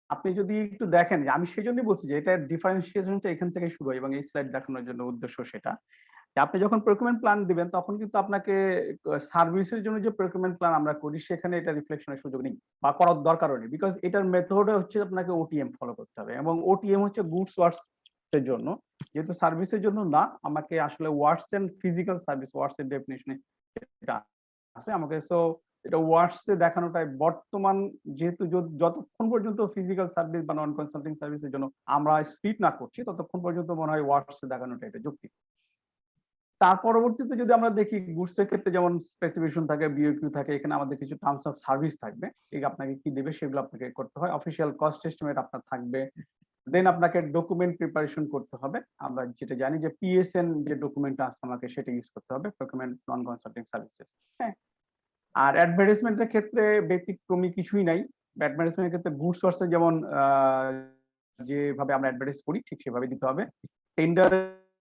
আপনি যদি একটু দেখেন, আমি সেই জন্যই বলছি যে এটা ডিফারেন্সিয়েশনটা এখান থেকে শুরু হয়, এবং এই স্লাইড দেখানোর জন্য উদ্দেশ্য সেটা যে আপনি যখন প্রকিউরমেন্ট প্ল্যান দিবেন তখন কিন্তু আপনাকে সার্ভিসের জন্য যে প্রকিউরমেন্ট প্ল্যান আমরা করি সেখানে এটা রিফ্লেকশনের সুযোগ নেই, বা করার দরকারও নেই, বিকজ এটার মেথড হচ্ছে আপনাকে ওটিএম ফলো করতে হবে, এবং ওটিএম হচ্ছে গুডস ওয়ার্কস এর জন্য, যেহেতু সার্ভিসের জন্য না। আমাকে আসলে works and physical service, works এর ডেফিনিশনে এটা আছে আমাকে, সো এটা ওয়ার্কস এ দেখানোটাই বর্তমান, যেহেতু যতক্ষণ পর্যন্ত ফিজিক্যাল সার্ভিস বা নন কনসাল্টিং সার্ভিসের জন্য আমরা স্প্লিট না করছি, ততক্ষণ পর্যন্ত মনে হয় ওয়ার্কস এ দেখানোটা এটা যৌক্তিক। তার পরবর্তীতে যদি আমরা দেখি গুডস এর ক্ষেত্রে যেমন স্পেসিফিকেশন থাকে, বিওকিউ থাকে, এখানে আমাদের কিছু টার্মস অফ সার্ভিস থাকবে, এই আপনাকে কি দেবে সেগুলো আপনাকে করতে হয়। অফিসিয়াল কস্ট এস্টিমেট আপনার থাকবে, দেন আপনাকে ডকুমেন্ট প্রিপারেশন করতে হবে। আমরা যেটা জানি যে পিএসএন যে ডকুমেন্টটা আছে আমাকে সেটা ইউজ করতে হবে, প্রকিউরমেন্ট নন কনসাল্টিং সার্ভিসেস। হ্যাঁ, আর অ্যাডভার্টাইজমেন্টের ক্ষেত্রে ব্যতিক্রমী কিছুই নাই। অ্যাডভার্টাইজমেন্টের ক্ষেত্রে গুডস ওয়ার্কস যেমন যেভাবে আমরা অ্যাডভার্টাইজ করি ঠিক সেভাবে দিতে হবে। টেন্ডার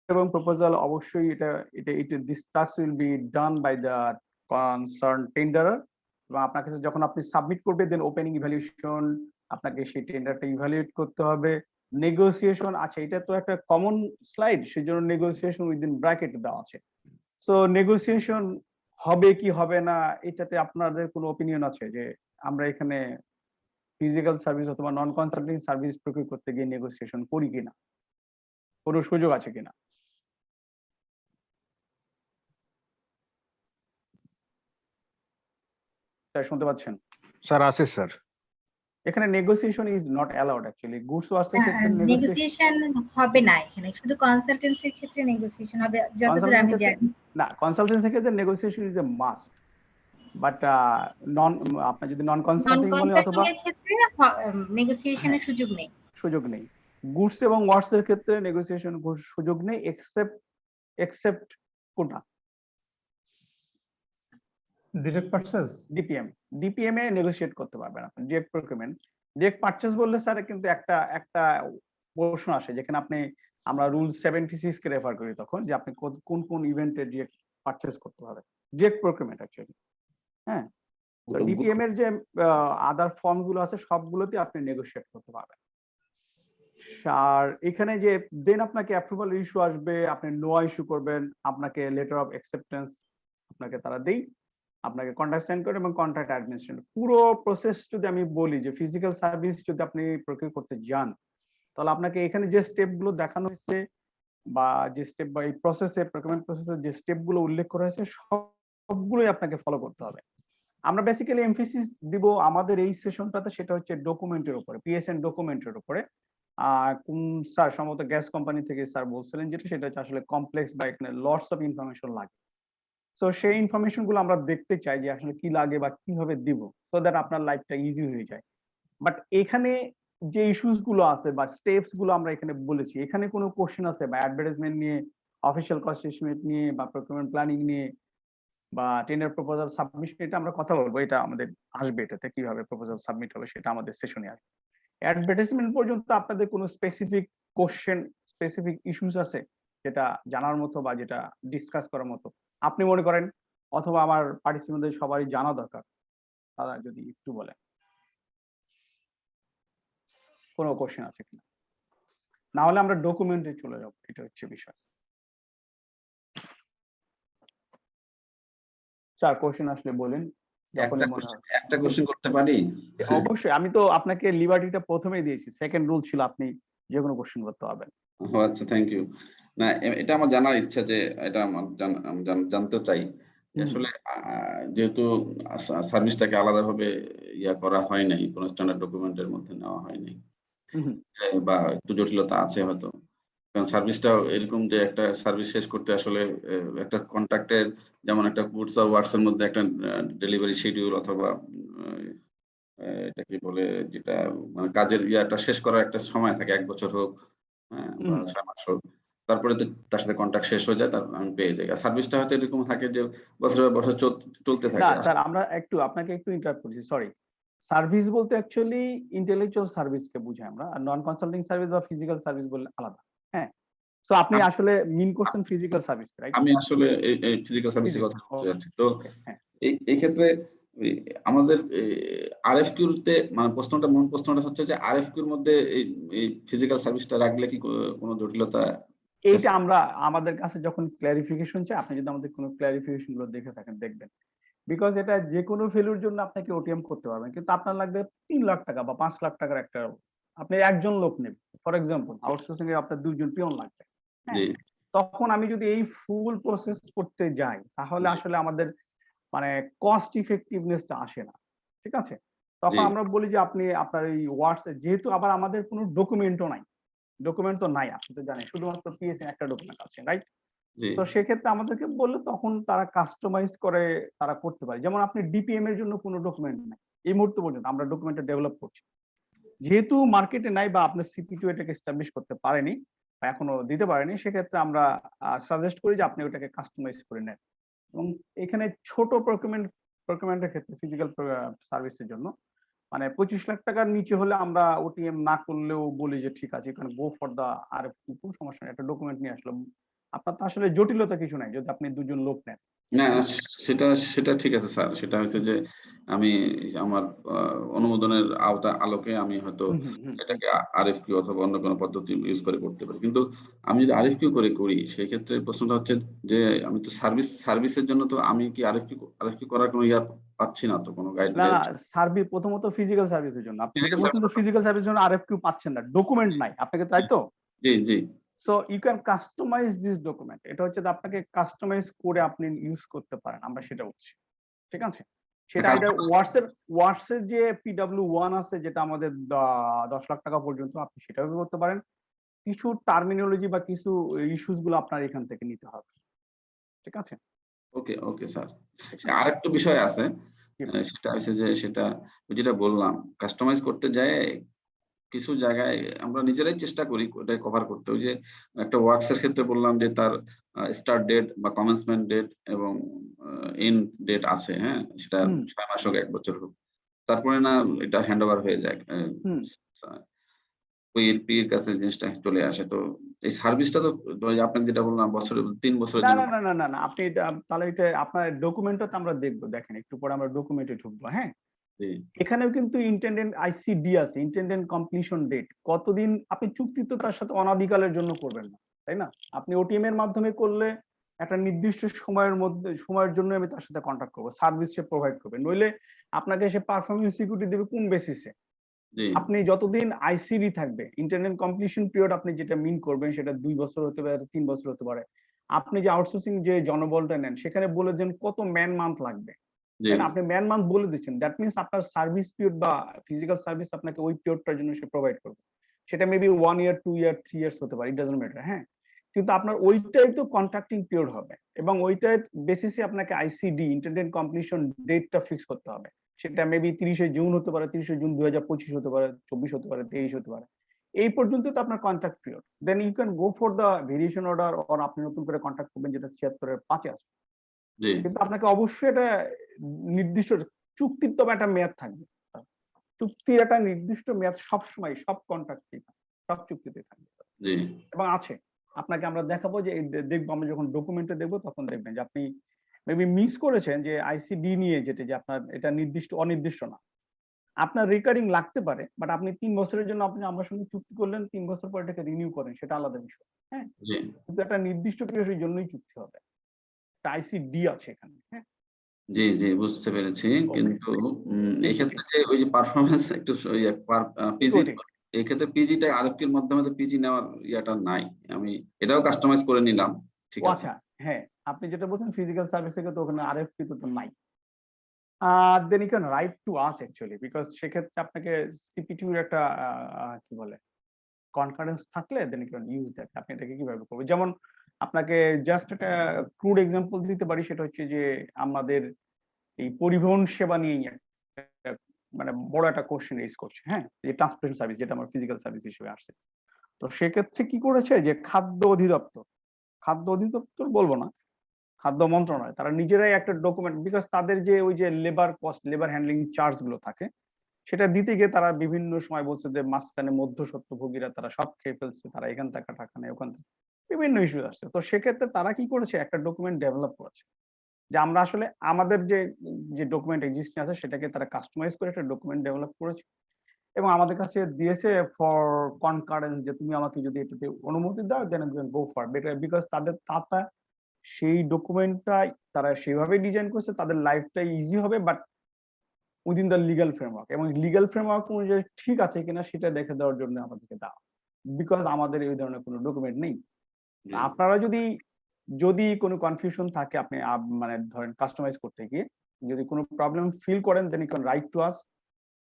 এবং প্রপোজাল অবশ্যই this task will be done by the concern tenderer, এবং আপনার কাছে যখন আপনি সাবমিট করবে দেন ওপেনিং ইভ্যালুয়েশন, আপনাকে সেই টেন্ডারটা ইভ্যালুয়েট করতে হবে। নেগোসিয়েশন, আচ্ছা এটা তো একটা কমন স্লাইড, সেজন্য নেগোসিয়েশন উইদিন ব্র্যাকেট দেওয়া আছে। সো নেগোসিয়েশন হবে কি হবে না এটাতে আপনাদের কোনো অপিনিয়ন আছে, যে আমরা এখানে ফিজিক্যাল সার্ভিস অথবা নন কনসাল্টিং সার্ভিস প্রকিউর করতে গিয়ে নেগোসিয়েশন করি কিনা, কোনো সুযোগ আছে কিনা? স্যার শুনতে পাচ্ছেন? স্যার আছে স্যার। এখানে negotiation is not allowed actually. Goods works এর ক্ষেত্রে নেগোসিয়েশন হবে না এখানে, শুধু কনসালটেন্সির ক্ষেত্রে নেগোসিয়েশন হবে যতদূর আমি জানি। না, কনসালটেন্সির ক্ষেত্রে negotiation is a must, but non আপনার যদি নন নন কনসাল্টিং বলে কনসাল্টিং অথবা এর ক্ষেত্রে নেগোসিয়েশনের সুযোগ নেই। সুযোগ নেই। গুডস এবং ওয়ার্ডস এর ক্ষেত্রে নেগোসিয়েশন সুযোগ নেই এক্সেপ্ট কোটা ডিরেক্ট পারচেজ। ডিপিএম এ নেগোশিয়েট করতে পারবেন আপনি। ডিরেক্ট প্রকিউরমেন্ট, ডিরেক্ট পারচেজ বললে স্যার কিন্তু একটা প্রশ্ন আসে যেখানে আপনি আমরা রুল 76 কে রেফার করি তখন যে আপনি কোন কোন ইভেন্টে ডিরেক্ট পারচেজ করতে হবে। ডিরেক্ট প্রকিউরমেন্ট অ্যাকচুয়ালি, হ্যাঁ। তো ডিপিএম এর যে আদার ফর্ম গুলো আছে সবগুলোতে আপনি নেগোশিয়েট করতে পারবেন। আর এখানে যে দেন আপনাকে অ্যাপ্রুভাল ইস্যু আসবে, আপনি নো ইস্যু করবেন, আপনাকে লেটার অফ অ্যাকসেপ্টেন্স আপনাকে তারা দেই, আপনাকে কন্ট্রাক্ট সাইন করে এবং কন্ট্রাক্ট অ্যাডমিনিস্ট্রেশন পুরো প্রসেস যদি আমি বলি যে ফিজিক্যাল সার্ভিস যদি আপনি প্রকিউর করতে যান তাহলে আপনাকে এখানে যে স্টেপ গুলো দেখানো হয়েছে বা যে স্টেপ বা এই প্রসেসে প্রকিউরমেন্ট প্রসেসে যে স্টেপ গুলো উল্লেখ করা হয়েছে সবগুলোই আপনাকে ফলো করতে হবে। আমরা বেসিক্যালি এমফেসিস দিব আমাদের এই সেশনটাতে, সেটা হচ্ছে ডকুমেন্টের উপরে, পিএসএন ডকুমেন্টের উপরে। কোন স্যার সম্ভবত গ্যাস কোম্পানি থেকে স্যার বলছিলেন যেটা, সেটা হচ্ছে আসলে কমপ্লেক্স বা এখানে লটস অফ ইনফরমেশন লাগে। সো সেই ইনফরমেশন গুলো আমরা দেখতে চাই যে আসলে কি লাগে বা কিভাবে দিব, সো দ্যাট আপনার লাইফটা ইজি হয়ে যায়। বাট এখানে যে ইস্যুস গুলো আছে বা স্টেপস গুলো আমরা এখানে বলেছি, এখানে কোনো কোশ্চেন আছে বা অ্যাডভার্টাইজমেন্ট নিয়ে, অফিসিয়াল কস্ট এস্টিমেট নিয়ে বা প্রকিউরমেন্ট প্ল্যানিং নিয়ে বা টেন্ডার প্রপোজাল সাবমিশন, এটা আমরা কথা বলবো, এটা আমাদের আসবে, এটাতে কিভাবে প্রপোজাল সাবমিট হবে সেটা আমাদের সেশনে আসবে। অ্যাডভার্টাইজমেন্ট পর্যন্ত আপনাদের কোনো স্পেসিফিক কোশ্চেন, স্পেসিফিক ইস্যুস আছে যেটা জানার মতো বা যেটা ডিসকাস করার মতো আপনি মনে করেন, অথবা আমার পার্টিসিপেন্টদের সবারই জানা দরকার, তারা যদি একটু বলেন কোনো কোশ্চেন আছে কিনা, না হলে আমরা ডকুমেন্টে চলে যাব, এটা হচ্ছে বিষয়। স্যার কোশ্চেন আসলে বলেন যখনই মনে হয়। একটা কোশ্চেন করতে পারি? অবশ্যই, আমি তো আপনাকে লিবার্টিটা প্রথমেই দিয়েছি, সেকেন্ড রুল ছিল আপনি যে কোনো কোশ্চেন করতে পারবেন। ও আচ্ছা, থ্যাংক ইউ। না, এটা আমার জানার ইচ্ছা যে এটা আমার জানতে চাই আসলে যেহেতু সার্ভিসটাকে আলাদাভাবে ইয়া করা হয় নাই, কোনো স্ট্যান্ডার্ড ডকুমেন্টের মধ্যে নেওয়া হয় নাই, বা একটু জটিলতা আছে হয়তো, কারণ সার্ভিসটা এরকম যে একটা সার্ভিস শেষ করতে আসলে একটা কন্ট্রাক্টের যেমন একটা গুডস আর ওয়ার্কস এর মধ্যে একটা ডেলিভারি শিডিউল অথবা এটা কি বলে যেটা মানে কাজের ইয়াটা শেষ করার একটা সময় থাকে, 1 বছর হোক বা 6 মাস হোক, তারপরে তো তার সাথে কন্ট্রাক্ট শেষ হয়ে যায়, তারপর আমি পেয়ে যাই। আর সার্ভিসটা হয়তো এরকম থাকে যে বছরের বছর চলতে না থাকে। স্যার, আমরা আপনাকে একটু ইন্টারাপ্ট করছি, সরি। সার্ভিস বলতে অ্যাকচুয়ালি ইন্টেলেকচুয়াল সার্ভিসকে বুঝাই আমরা, আর নন কনসাল্টিং সার্ভিস বা ফিজিক্যাল সার্ভিস বললে আলাদা। হ্যাঁ, সো আপনি আসলে মিন করছেন ফিজিক্যাল সার্ভিস, রাইট? আমি আসলে এই ফিজিক্যাল সার্ভিসের কথা বলতে যাচ্ছি। তো হ্যাঁ, এই ক্ষেত্রে আমাদের আরএফকিউ তে মানে মূল প্রশ্নটা হচ্ছে যে আরএফকিউর মধ্যে এই ফিজিক্যাল সার্ভিসটা রাখলে কি কোনো জটিলতা? এইটা আমরা আমাদের কাছে যখন ক্লারিফিকেশন চাই, আপনি যদি আমাদের কোনো ক্লারিফিকেশন গুলো দেখে থাকেন দেখবেন, বিকজ এটা যে কোনো ফেলুর জন্য আপনাকে ওটিএম করতে পারবেন, কিন্তু আপনার লাগবে 3 লাখ টাকা বা 5 লাখ টাকার একটা, আপনি একজন লোক নেবেন, ফর এক্সাম্পল আউটসোর্সিং এ আপনার 2 জন পিয়ন লাগবে। জি। তখন আমি যদি এই ফুল প্রসেস করতে যাই তাহলে আসলে আমাদের মানে কস্ট ইফেক্টিভনেসটা আসে না, ঠিক আছে? তখন আমরা বলি যে আপনি আপনার এই ওয়ার্ডস, যেহেতু আবার আমাদের কোনো ডকুমেন্টও নাই, ডকুমেন্ট তো নাই, আপনি তো জানেন শুধুমাত্র পিএসএন একটা ডকুমেন্ট আছে, রাইট? তো সেক্ষেত্রে আমাদেরকে বললে তখন তারা কাস্টমাইজ করে তারা করতে পারে। যেমন আপনি ডিপিএম এর জন্য কোনো ডকুমেন্ট নাই এই মুহূর্ত পর্যন্ত, আমরা ডকুমেন্টটা ডেভেলপ করছি, যেহেতু মার্কেটে নাই বা আপনার সিপি2 এটাকে এস্টাবলিশ করতে পারেনি বা এখনো দিতে পারেনি, সেক্ষেত্রে আমরা সাজেস্ট করি যে আপনি ওটাকে কাস্টমাইজ করে নেন। এবং এখানে ছোট প্রকিউরমেন্টের ক্ষেত্রে ফিজিক্যাল সার্ভিসের জন্য মানে 25 লাখ টাকার নিচে হলে আমরা ওটিএম না করলেও বলি যে ঠিক আছে, এখানে গো ফর দা আরএফকিউ, কোনো সমস্যা নেই, একটা ডকুমেন্ট নিয়ে আসলাম, আপনার তো আসলে জটিলতা কিছু নাই যদি আপনি 2 জন লোক নেন। না, সেটা ঠিক আছে স্যার। সেটা হচ্ছে যে আমি আমার অনুমোদনের আলোকে আমি হয়তো এটাকে আরএফকিউ অথবা অন্য কোনো পদ্ধতি ইউজ করে করতে পারি। কিন্তু আমি যদি আরএফকিউ করি সেই ক্ষেত্রে প্রশ্নটা হচ্ছে যে আমি তো সার্ভিসের জন্য তো আমি কি আরএফকিউ করার কোনো ইয়া পাচ্ছি না, তো কোনো না গাইডলাইন? না, সার্ভিস প্রথমত ফিজিক্যাল সার্ভিসের জন্য আপনি যেটা বলছেন, তো ফিজিক্যাল সার্ভিসের জন্য আরএফকিউ পাচ্ছেন না, ডকুমেন্ট নাই আপনাকে, তাই তো? জি, জি। So you can customise this document, এটা হচ্ছে যে আপনাকে কাস্টমাইজ করে আপনি ইউজ করতে পারেন, আমরা সেটা বলছি, ঠিক আছে? সেটা এটা ওয়ার্ডসের যে PW1 আছে যেটা আমাদের 10 লাখ টাকা পর্যন্ত, আপনি সেটাও করতে পারেন। কিছু টার্মিনোলজি বা কিছু ইস্যুস গুলো আপনার এখান থেকে নিতে হবে, ঠিক আছে? ওকে, ওকে স্যার। আরেকটা বিষয় আছে। জি। সেটা হচ্ছে যে সেটা ওই যেটা বললাম কাস্টমাইজ করতে যেয়ে কিছু জায়গায় আমরা নিজেরাই চেষ্টা করি ওটা কভার করতে। ওই যে একটা ওয়ার্কস এর ক্ষেত্রে বললাম যে তার স্টার্ট ডেট বা কমেন্সমেন্ট ডেট এবং এন্ড ডেট আছে, হ্যাঁ? সেটা হুম ৬ মাস হোক ১ বছর হোক। তারপরে না এটা হ্যান্ড ওভার হয়ে যায়। হুম ওই এলপি এর কাছে জিনিসটা চলে আসে। তো এই সার্ভিসটা তো ওই যে আপনাকে যেটা বললাম বছরে ৩ বছরের না জন্য। না না না না না আপনি এটা তাহলে এটা আপনার ডকুমেন্টটা তো আমরা দেখবো, দেখেন একটু পরে আমরা ডকুমেন্টে ঢুকবো, হ্যাঁ? জি, এখানেও কিন্তু ইন্টেন্ডেন্ট আইসিডি আছে, ইন্টেন্ডেন্ট কমপ্লিশন ডেট। কতদিন আপনি চুক্তি তো তার সাথে অনাদিকালের জন্য করবেন না, তাই না? আপনি ওটিএম এর মাধ্যমে করলে একটা নির্দিষ্ট সময়ের জন্য আমি তার সাথে কন্ট্যাক্ট করবো, সার্ভিস সে প্রোভাইড করবে। নইলে আপনাকে সে পারফরমেন্স সিকিউরিটি দেবে কোন বেসিসে? জি, আপনি যতদিন আইসিডি থাকবে, ইন্টারনেট কমপ্লিশন পিরিয়ড, আপনি যেটা মিন করবেন সেটা ২ বছর হতে পারে, ৩ বছর হতে পারে। আপনি যে আউটসোর্সিং যে জনবলটা নেন সেখানে বলে দেন কত ম্যান মান্থ লাগবে, জি, তাই না? আপনি ম্যান মান্থ বলে দিচ্ছেন, দ্যাট মিনস আপনার সার্ভিস পিরিয়ড বা ফিজিক্যাল সার্ভিস আপনাকে ওই পিরিয়ডটার জন্য সে প্রোভাইড করবে। সেটা মেবি 1 ইয়ার, 2 ইয়ার, 3 ইয়ার্স হতে পারে, ইট ডাজন্ট ম্যাটার, হ্যাঁ? কিন্তু আপনার ওইটাই তো কন্ট্রাক্টিং পিরিয়ড হবে এবং ওইটার বেসিসে আপনাকে আইসিডি, ইন্টারনেট কমপ্লিশন ডেটটা ফিক্স করতে হবে। সেটা মেবি 30শে জুন হতে পারে, 30শে জুন 2025 হতে পারে, 24 হতে পারে, 23 হতে পারে। এই পর্যন্ত তো আপনার contract period. Then you can go for the variation order, or আপনি নতুন করে কন্ট্রাক্ট করবেন, যেটা ৭৬ এর ৫ এ আছে। জি, কিন্তু আপনাকে অবশ্যই এটা নির্দিষ্ট চুক্তির তবে একটা মেয়াদ থাকবে। চুক্তির একটা নির্দিষ্ট মেয়াদ সবসময় সব কন্ট্রাক্টেই থাকে, সব চুক্তিতে থাকবে জি, এবং আছে। আপনাকে আমরা দেখাবো যে এই দেখবো, আমরা যখন ডকুমেন্টে দেখবো তখন দেখবেন যে আপনি মেবি মিস করেছেন যে আইসিডি নিয়ে, যেটা যে আপনার এটা নির্দিষ্ট অনির্দিষ্ট না। আপনার রিকারিং লাগতে পারে, বাট আপনি ৩ বছরের জন্য আপনি আমার সঙ্গে চুক্তি করলেন, ৩ বছর পর এটাকে রিনিউ করেন, সেটা আলাদা বিষয়, হ্যাঁ? জি, কিন্তু একটা নির্দিষ্ট পিরিয়ডের জন্যই চুক্তি হবে। একটা আইসিডি আছে এখানে, হ্যাঁ? জি, জি, বুঝতে পেরেছি। ওকে, কিন্তু এক্ষেত্রে যে ওই যে পারফরম্যান্স একটু ইয়ে পিজি সিকিউরিটি। এক্ষেত্রে পিজিটা আরএফকির মাধ্যমে তো পিজি নেওয়ার ইয়াটা নাই। আমি এটাও কাস্টমাইজ করে নিলাম। ঠিক ও আছে। আচ্ছা, হ্যাঁ, আপনি যেটা বলছেন ফিজিক্যাল সার্ভিস থেকে তো ওখানে আরএফপি তো নাই। Then you can write to us actually, because সেক্ষেত্রে আপনাকে সিপিটিউ এর একটা কি বলে কনকারেন্স থাকলে then you can use that. আপনি এটাকে কিভাবে করবেন? যেমন আপনাকে জাস্ট একটা ক্রুড এক্সাম্পল দিতে পারি, সেটা হচ্ছে যে আমাদের এই পরিবহন সেবা নিয়েই একটা মানে বড় একটা কোশ্চেন রেজ করছে, হ্যাঁ? যে ট্রান্সপোর্টেশন সার্ভিস, যেটা আমার ফিজিক্যাল সার্ভিস হিসেবে আসছে। তো সেক্ষেত্রে কি করেছে যে খাদ্য অধিদপ্তর বলবো না, খাদ্য মন্ত্রণালয়, তারা নিজেরাই একটা ডকুমেন্ট, বিকজ তাদের যে ওই যে labour cost, labour handling charge গুলো থাকে, সেটা দিতে গিয়ে তারা বিভিন্ন সময় বলছে যে মাঝখানে মধ্যস্বত্বভোগীরা তারা সব খেয়ে ফেলছে, তারা এখান থেকে টাকা নেয়, ওখান থেকে বিভিন্ন ইস্যু আসছে। তো সেক্ষেত্রে তারা কি করেছে, একটা ডকুমেন্ট ডেভেলপ করেছে যে আমরা আসলে আমাদের যে যে ডকুমেন্ট এক্সিস্টিং আছে সেটাকে তারা কাস্টমাইজ করে একটা ডকুমেন্ট ডেভেলপ করেছে এবং আমাদের কাছে দিয়েছে ফর কনকারেন্স, যে তুমি আমাকে যদি এটাতে অনুমতি দাও দেন গো ফর বেটার, বিকজ তাদের তাতা সেই ডকুমেন্টটা তারা সেভাবে ডিজাইন করছে, তাদের লাইফটা ইজি হবে, but within the legal framework, এবং লিগ্যাল ফ্রেমওয়ার্ক অনুযায়ী ঠিক আছে কিনা সেটা দেখে দেওয়ার জন্য আমাদেরকে দেওয়া, বিকজ আমাদের এই ধরনের কোনো ডকুমেন্ট নেই। জি, আপনারা যদি যদি কোনো কনফিউশন থাকে, আপনি মানে ধরেন কাস্টমাইজ করতে গিয়ে যদি কোনো প্রবলেম ফিল করেন, then you can write to us,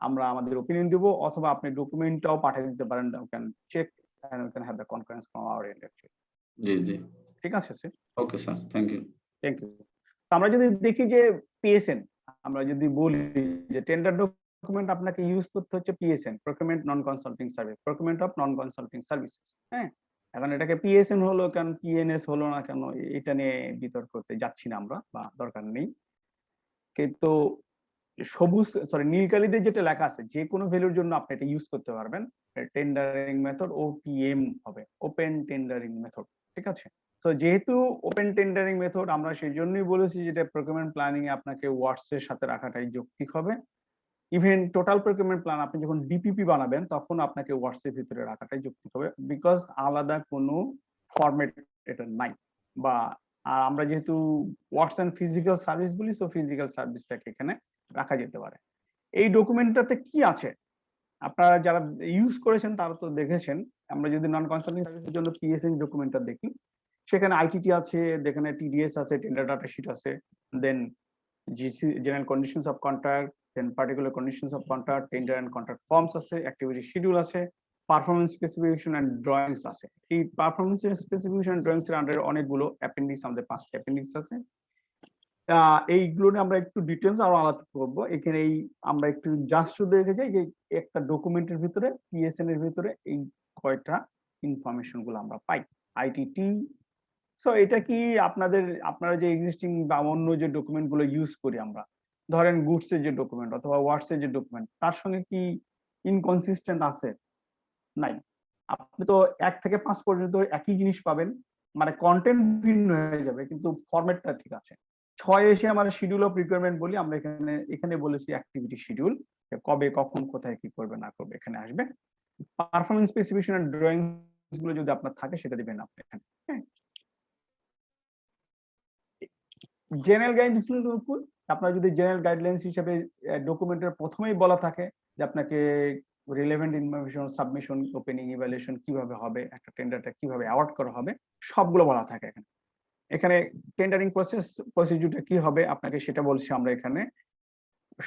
আমরা আমাদের ওপিনিয়ন দিব, অথবা আপনি ডকুমেন্টটাও পাঠিয়ে দিতে পারেন, you can check and you can have the conference from our end actually. জি, জি। ঠিক আছে sir, okay sir. Thank you. Thank you. আমরা যদি দেখি যে পিএসএন, আমরা যদি বলি যে টেন্ডার ডকুমেন্ট আপনাকে ইউজ করতে হচ্ছে PSN, procurement non consulting service, procurement of non consulting services, হ্যাঁ? এখন এটাকে পিএসএন হলো কেন, পিএনএস হলো না কেন, এটা নিয়ে বিতর্ক করতে যাচ্ছি না আমরা, বা দরকার নেই। কিন্তু সবুজ সরি নীল কালিতে যেটা লেখা আছে, যে কোনো ভ্যালুর জন্য আপনি এটা ইউজ করতে পারবেন। টেন্ডারিং মেথড ওটিএম হবে, ওপেন টেন্ডারিং মেথড, ঠিক আছে? তো যেহেতু ওপেন টেন্ডারিং মেথড, আমরা সেই জন্যই বলেছি যেটা প্রকিউরমেন্ট প্ল্যানিং এ আপনাকে ওয়ার্ডস এর সাথে রাখাটাই যৌক্তিক হবে। ইভেন টোটাল প্রকিউরমেন্ট প্ল্যান আপনি যখন ডিপিপি বানাবেন তখন আপনাকে ওয়ার্ডস এর ভিতরে রাখাটাই যৌক্তিক হবে, বিকজ আলাদা কোনো ফরম্যাট এটা নাই। বা আর আমরা যেহেতু ওয়ার্ডস এন্ড ফিজিক্যাল সার্ভিস বলি, সো ফিজিক্যাল সার্ভিসটাকে এখানে রাখা যেতে পারে। এই ডকুমেন্টটাতে কি আছে আপনারা যারা ইউজ করেছেন তারা তো দেখেছেন। আমরা যদি নন কনসাল্টিং সার্ভিসের জন্য পিএসএন ডকুমেন্টটা দেখি, সেখানে আইটিটি আছে, যেখানে টিডিএস আছে, টেন্ডার ডাটা শিট আছে, then GC general conditions of contract, then particular conditions of contract, tender and contract forms আছে, অ্যাক্টিভিটি শিডিউল আছে, পারফরম্যান্স স্পেসিফিকেশন এন্ড ড্রয়িংস আছে। এই পারফরম্যান্স স্পেসিফিকেশন ড্রয়িংস এর আন্ডারে অনেকগুলো অ্যাপেন্ডিক্স, আমাদের 5টা অ্যাপেন্ডিক্স আছে। এইগুলো নিয়ে আমরা একটু ডিটেলস আরো আলাদা করবো। এখানে আমরা একটু জাস্ট শুধু রেখে যাই যে একটা ডকুমেন্টের ভিতরে পিএসএন এর ভিতরে এই কয়টা ইনফরমেশন গুলো আমরা পাই। আইটিটি, সো এটা কি আপনারা যে এক্সিস্টিং বা অন্য যে ডকুমেন্ট গুলো ইউজ করি আমরা, ধরেন গুডস এর যে ডকুমেন্ট অথবা ওয়ার্ডস এর যে ডকুমেন্ট, তার সঙ্গে কি ইনকনসিস্টেন্ট আছে? নাই। আপনি তো 1 থেকে 5 পর্যন্ত একই জিনিস পাবেন, মানে কন্টেন্ট ভিন্ন হয়ে যাবে কিন্তু ফরম্যাটটা ঠিক আছে। 6 এসে আমরা শিডিউল অফ রিকোয়ারমেন্ট বলি, আমরা এখানে বলেছি অ্যাক্টিভিটি শিডিউল, কবে কখন কোথায় কি করবে না করবে এখানে আসবে। পারফরম্যান্স স্পেসিফিকেশন এন্ড ড্রয়িংস গুলো যদি আপনার থাকে সেটা দিবেন আপনি এখানে। হ্যাঁ, জেনারেল গাইডলাইন্স আপনার যদি জেনারেল গাইডলাইন্স হিসেবে ডকুমেন্টের প্রথমেই বলা থাকে যে আপনাকে relevant information submission opening evaluation কিভাবে হবে, একটা টেন্ডারটা কিভাবে অ্যাওয়ার্ড করা হবে, সবগুলো বলা থাকে এখানে। এখানে টেন্ডারিং প্রসিডিউরটা কি হবে আপনাকে সেটা বলছি আমরা এখানে।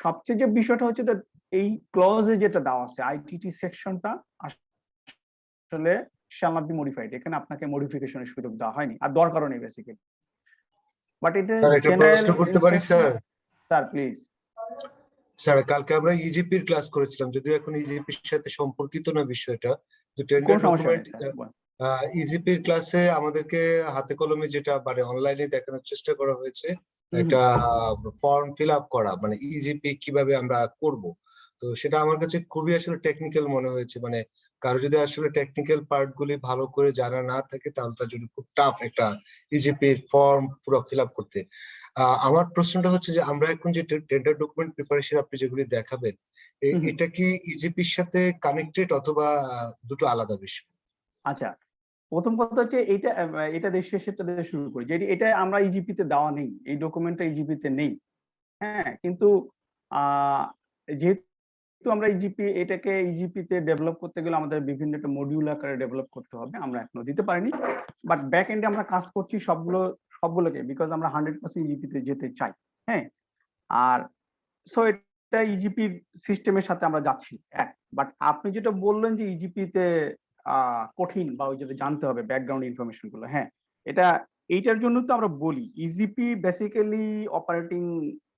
সবচেয়ে যে বিষয়টা হচ্ছে যে এই ক্লজে যেটা দেওয়া আছে আইটিটি সেকশনটা আসলে shall not be modified, এখানে আপনাকে মডিফিকেশনের সুযোগ দেওয়া হয়নি আর দরকারও নেই বেসিক্যালি। বাট এটা স্যার একটা প্রশ্ন করতে পারি স্যার? Sir please. স্যার কালকে আমরা ইজিপির ক্লাস করেছিলাম, যদিও এখন ইজিপির সাথে সম্পর্কিত না বিষয়টা, তো কোন টেন্ডার সমস্যা নেই ডকুমেন্ট স্যার। ইজিপির ক্লাসে আমাদেরকে হাতে কলমে যেটা মানে অনলাইনে দেখানোর চেষ্টা করা হয়েছে, একটা ফর্ম ফিল আপ করা, মানে ইজিপি কিভাবে আমরা করব। তো সেটা আমার কাছে খুবই আসলে টেকনিক্যাল মনে হয়েছে, মানে কারো যদি আসলে টেকনিক্যাল পার্ট গুলি ভালো করে জানা না থাকে তাহলে তার জন্য খুব টাফ একটা ইজিপি ফর্ম পুরো ফিল আপ করতে। আমার প্রশ্নটা হচ্ছে যে আমরা এখন যে টেন্ডার ডকুমেন্ট প্রিপারেশন আপনি যেগুলি দেখাবেন, এটা কি ইজিপির সাথে কানেক্টেড অথবা দুটো আলাদা বিষয়? আচ্ছা, প্রথম কথা হচ্ছে এটা দেশের সেটা দিয়ে শুরু করি যে এটা আমরা ইজিপিতে দেওয়া নেই, এই ডকুমেন্টটা ইজিপিতে নেই। হ্যাঁ, কিন্তু যেহেতু আমরা এটাকে ইজিপিতে ডেভেলপ করতে গেলে আমাদের বিভিন্ন একটা মডিউল আকারে ডেভেলপ করতে হবে, আমরা এখনো দিতে পারিনি। বাট ব্যাক এন্ডে আমরা কাজ করছি সবগুলোকে, বিকজ আমরা 100% ইজিপিতে যেতে চাই। হ্যাঁ, আর সো এটা ইজিপির সিস্টেমের সাথে আমরা যাচ্ছি এক। বাট আপনি যেটা বললেন যে ইজিপিতে কঠিন বা ওই যেটা জানতে হবে ব্যাকগ্রাউন্ড ইনফরমেশন গুলো, হ্যাঁ, এইটার জন্য তো আমরা বলি e-GP basically operating